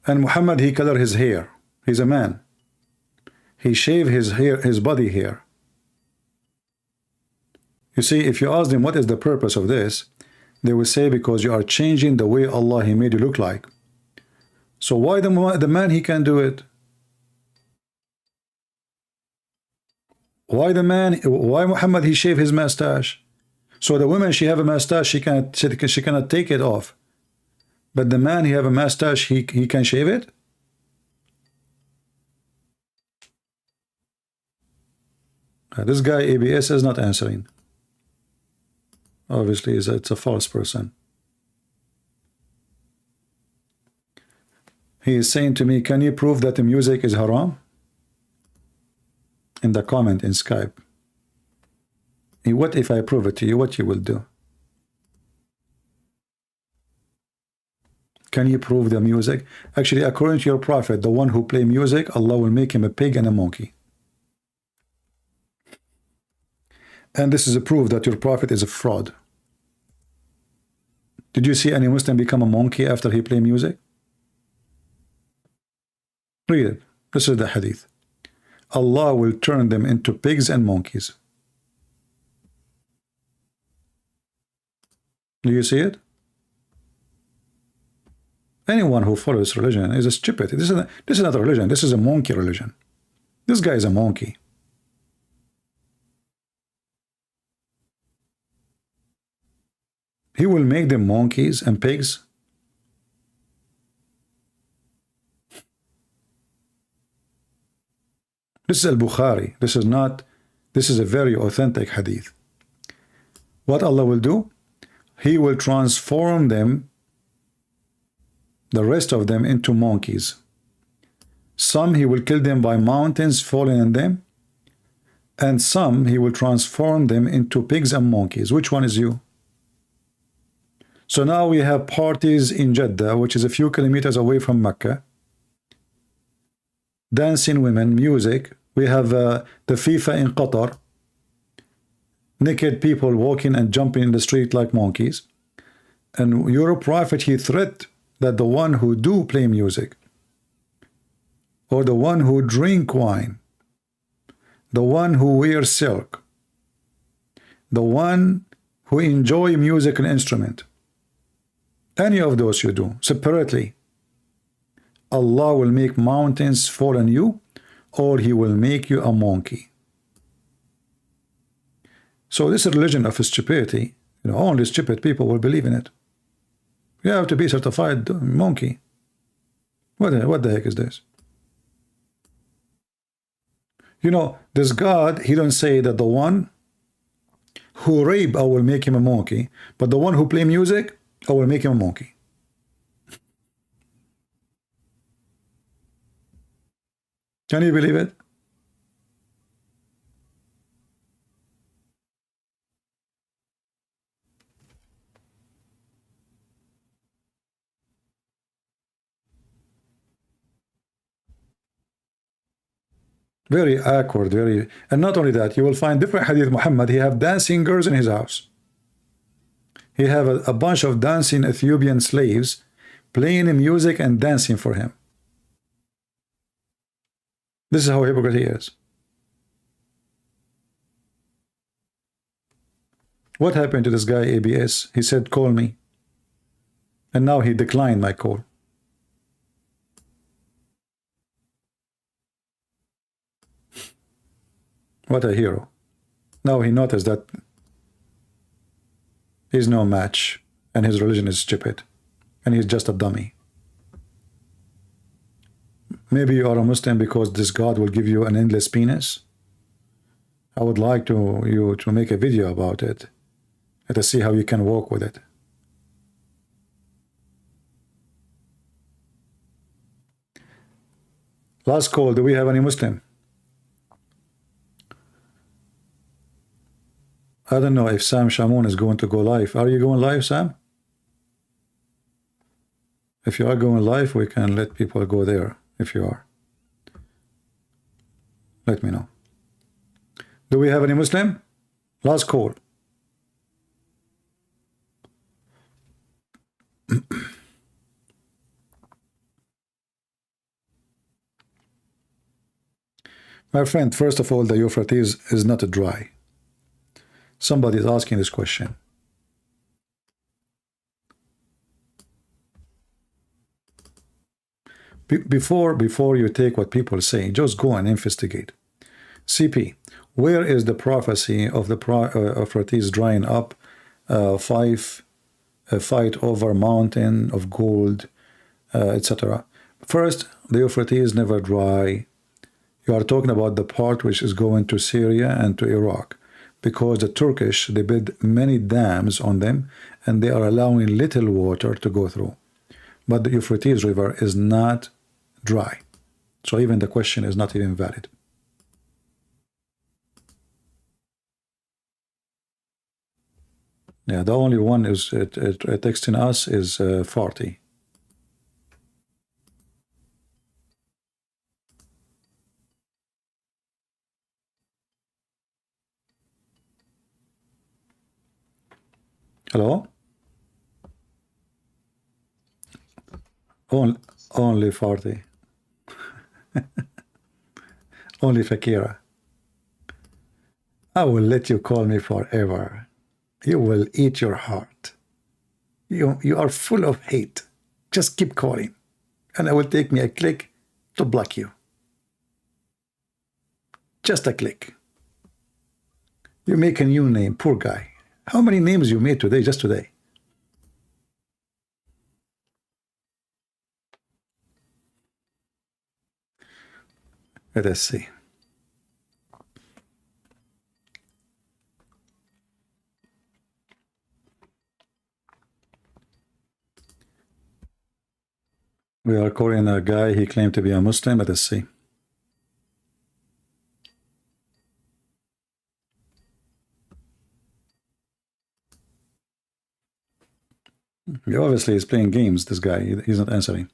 And Muhammad, he colored his hair. He's a man. He shaved his hair, his body hair. You see, if you ask them what is the purpose of this, they will say because you are changing the way Allah he made you look like. So why the man he can do it? Why the man? Why Muhammad he shave his mustache? So the woman she have a mustache, she cannot take it off. But the man he have a mustache, he can shave it. This guy ABS is not answering. Obviously, it's a false person. He is saying to me, can you prove that the music is haram? In the comment in Skype. What if I prove it to you? What you will do? Can you prove the music? Actually, according to your prophet, the one who play music, Allah will make him a pig and a monkey. And this is a proof that your prophet is a fraud. Did you see any Muslim become a monkey after he play music? Read it. This is the hadith. Allah will turn them into pigs and monkeys. Do you see it? Anyone who follows religion is a stupid. This is not a religion. This is a monkey religion. This guy is a monkey. He will make them monkeys and pigs. This is al-Bukhari. This is a very authentic hadith. What Allah will do? He will transform them, the rest of them, into monkeys. Some he will kill them by mountains falling on them, and some he will transform them into pigs and monkeys. Which one is you? So now we have parties in Jeddah, which is a few kilometers away from Mecca. Dancing women, music. We have the FIFA in Qatar. Naked people walking and jumping in the street like monkeys. And your prophet, he threat that the one who do play music, or the one who drink wine, the one who wears silk, the one who enjoy musical instrument, any of those you do separately, Allah will make mountains fall on you, or he will make you a monkey. So this religion of stupidity, only stupid people will believe in it. You have to be certified monkey. What the heck is this? This God, he don't say that the one who rape, I will make him a monkey, but the one who play music, I will make him a monkey. Can you believe it? Very awkward, and not only that, you will find different hadith Muhammad, he have dancing girls in his house. He have a bunch of dancing Ethiopian slaves playing music and dancing for him. This is how hypocrite he is. What happened to this guy, ABS? He said, call me. And now he declined my call. What a hero. Now he noticed that he's no match and his religion is stupid and he's just a dummy. Maybe you are a Muslim because this God will give you an endless penis. I would like you to make a video about it and to see how you can work with it. Last call, do we have any Muslim? I don't know if Sam Shamoun is going to go live. Are you going live, Sam? If you are going live, we can let people go there. If you are, let me know. Do we have any Muslim? Last call. My friend, first of all, the Euphrates is not dry. Somebody is asking this question. Before you take what people say, just go and investigate. CP, where is the prophecy of the Euphrates drying up, fight over mountain of gold, etc.? First, the Euphrates never dry. You are talking about the part which is going to Syria and to Iraq, because the Turkish, they build many dams on them and they are allowing little water to go through. But the Euphrates River is not dry. So even the question is not even valid. Yeah, the only one is texting us is 40. Hello? Only 40. Only Fakira. I will let you call me forever. You will eat your heart. You are full of hate. Just keep calling. And it will take me a click to block you. Just a click. You make a new name, poor guy. How many names you made today, just today? Let us see. We are calling a guy, he claimed to be a Muslim. Let us see. He obviously is playing games, this guy. He's not answering.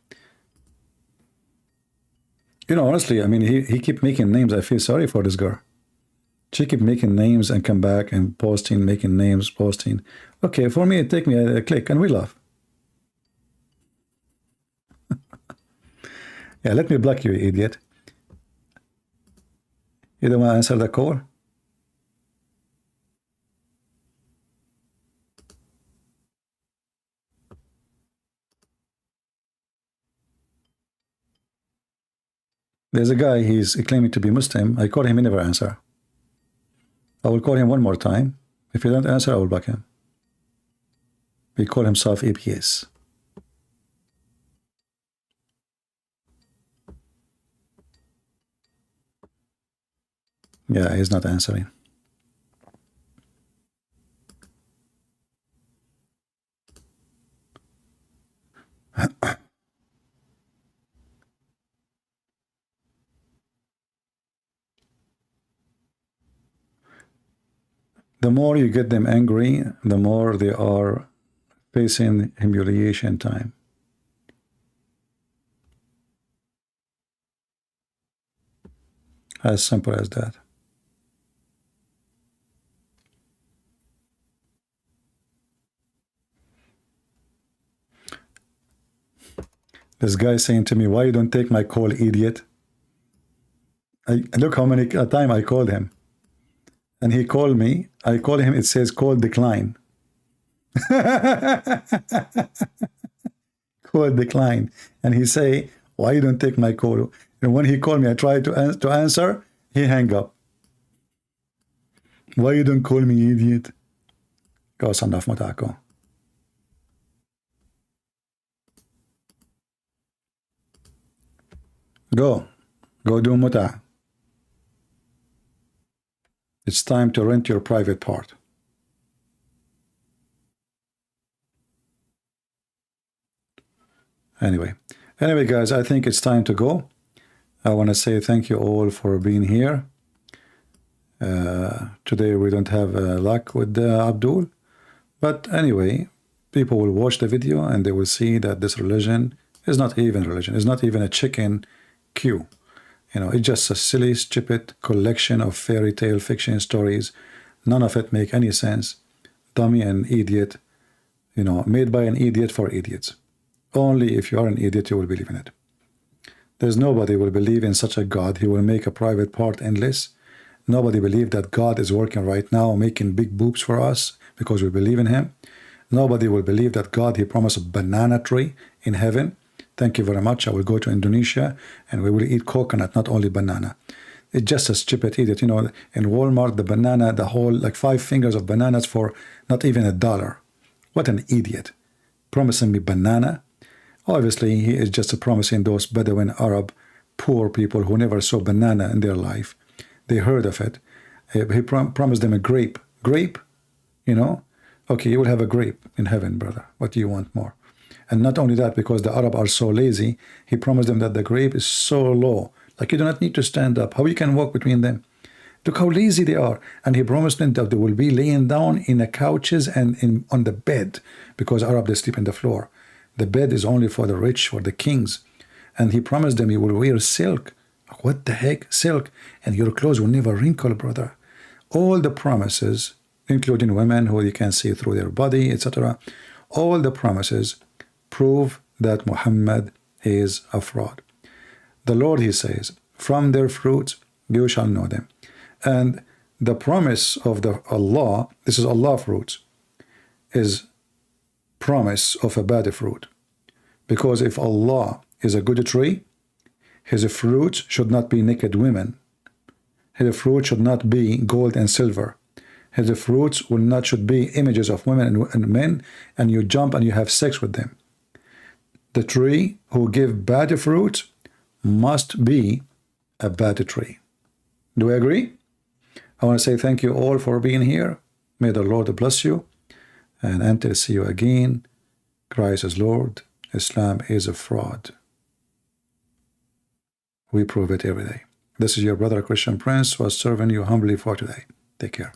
You know, honestly, I mean, he keep making names. I feel sorry for this girl. She keep making names and come back and posting, making names, posting. Okay, for me, it take me a click and we laugh. Yeah, let me block you, idiot. You don't want to answer the call? There's a guy, he's claiming to be Muslim. I call him, he never answer. I will call him one more time. If he don't answer, I will block him. He call himself APS. Yeah, he's not answering. The more you get them angry, the more they are facing humiliation time. As simple as that. This guy saying to me, why you don't take my call, idiot? Look how many time I called him. and he called me. I call him, it says call decline. Call decline. And he say, why you don't take my call? And when he called me, I tried to answer, he hang up. Why you don't call me, idiot? Go صنف متاعكم. Go do muta. It's time to rent your private part. Anyway, guys, I think it's time to go. I want to say thank you all for being here. Today we don't have luck with Abdul, but anyway, people will watch the video and they will see that this religion is not even religion. It's not even a chicken queue. You know, it's just a silly, stupid collection of fairy tale fiction stories. None of it make any sense. Dummy and idiot, you know, made by an idiot for idiots. Only if you are an idiot you will believe in it. There's nobody will believe in such a God. He will make a private part endless. Nobody believe that God is working right now making big boobs for us because we believe in him. Nobody will believe that God, he promised a banana tree in heaven. Thank you very much. I will go to Indonesia and we will eat coconut, not only banana. It's just a stupid idiot. You know, in Walmart, the banana, the whole, like 5 fingers of bananas for not even $1. What an idiot. Promising me banana. Obviously, he is just promising those Bedouin Arab poor people who never saw banana in their life. They heard of it. He promised them a grape. Grape? You know? Okay, you will have a grape in heaven, brother. What do you want more? And not only that, because the Arab are so lazy, he promised them that the grape is so low. Like you do not need to stand up. How you can walk between them? Look how lazy they are. And he promised them that they will be laying down in the couches and on the bed, because Arab, they sleep in the floor. The bed is only for the rich, for the kings. And he promised them he will wear silk. What the heck? Silk. And your clothes will never wrinkle, brother. All the promises, including women who you can see through their body, etc. All the promises prove that Muhammad is a fraud. The Lord, he says, from their fruits you shall know them. And the promise of the Allah, this is Allah fruits, is promise of a bad fruit. Because if Allah is a good tree, his fruits should not be naked women. His fruit should not be gold and silver. His fruits should be images of women and men, and you jump and you have sex with them. The tree who give bad fruits must be a bad tree. Do we agree? I want to say thank you all for being here. May the Lord bless you. And until see you again, Christ is Lord. Islam is a fraud. We prove it every day. This is your brother Christian Prince who is serving you humbly for today. Take care.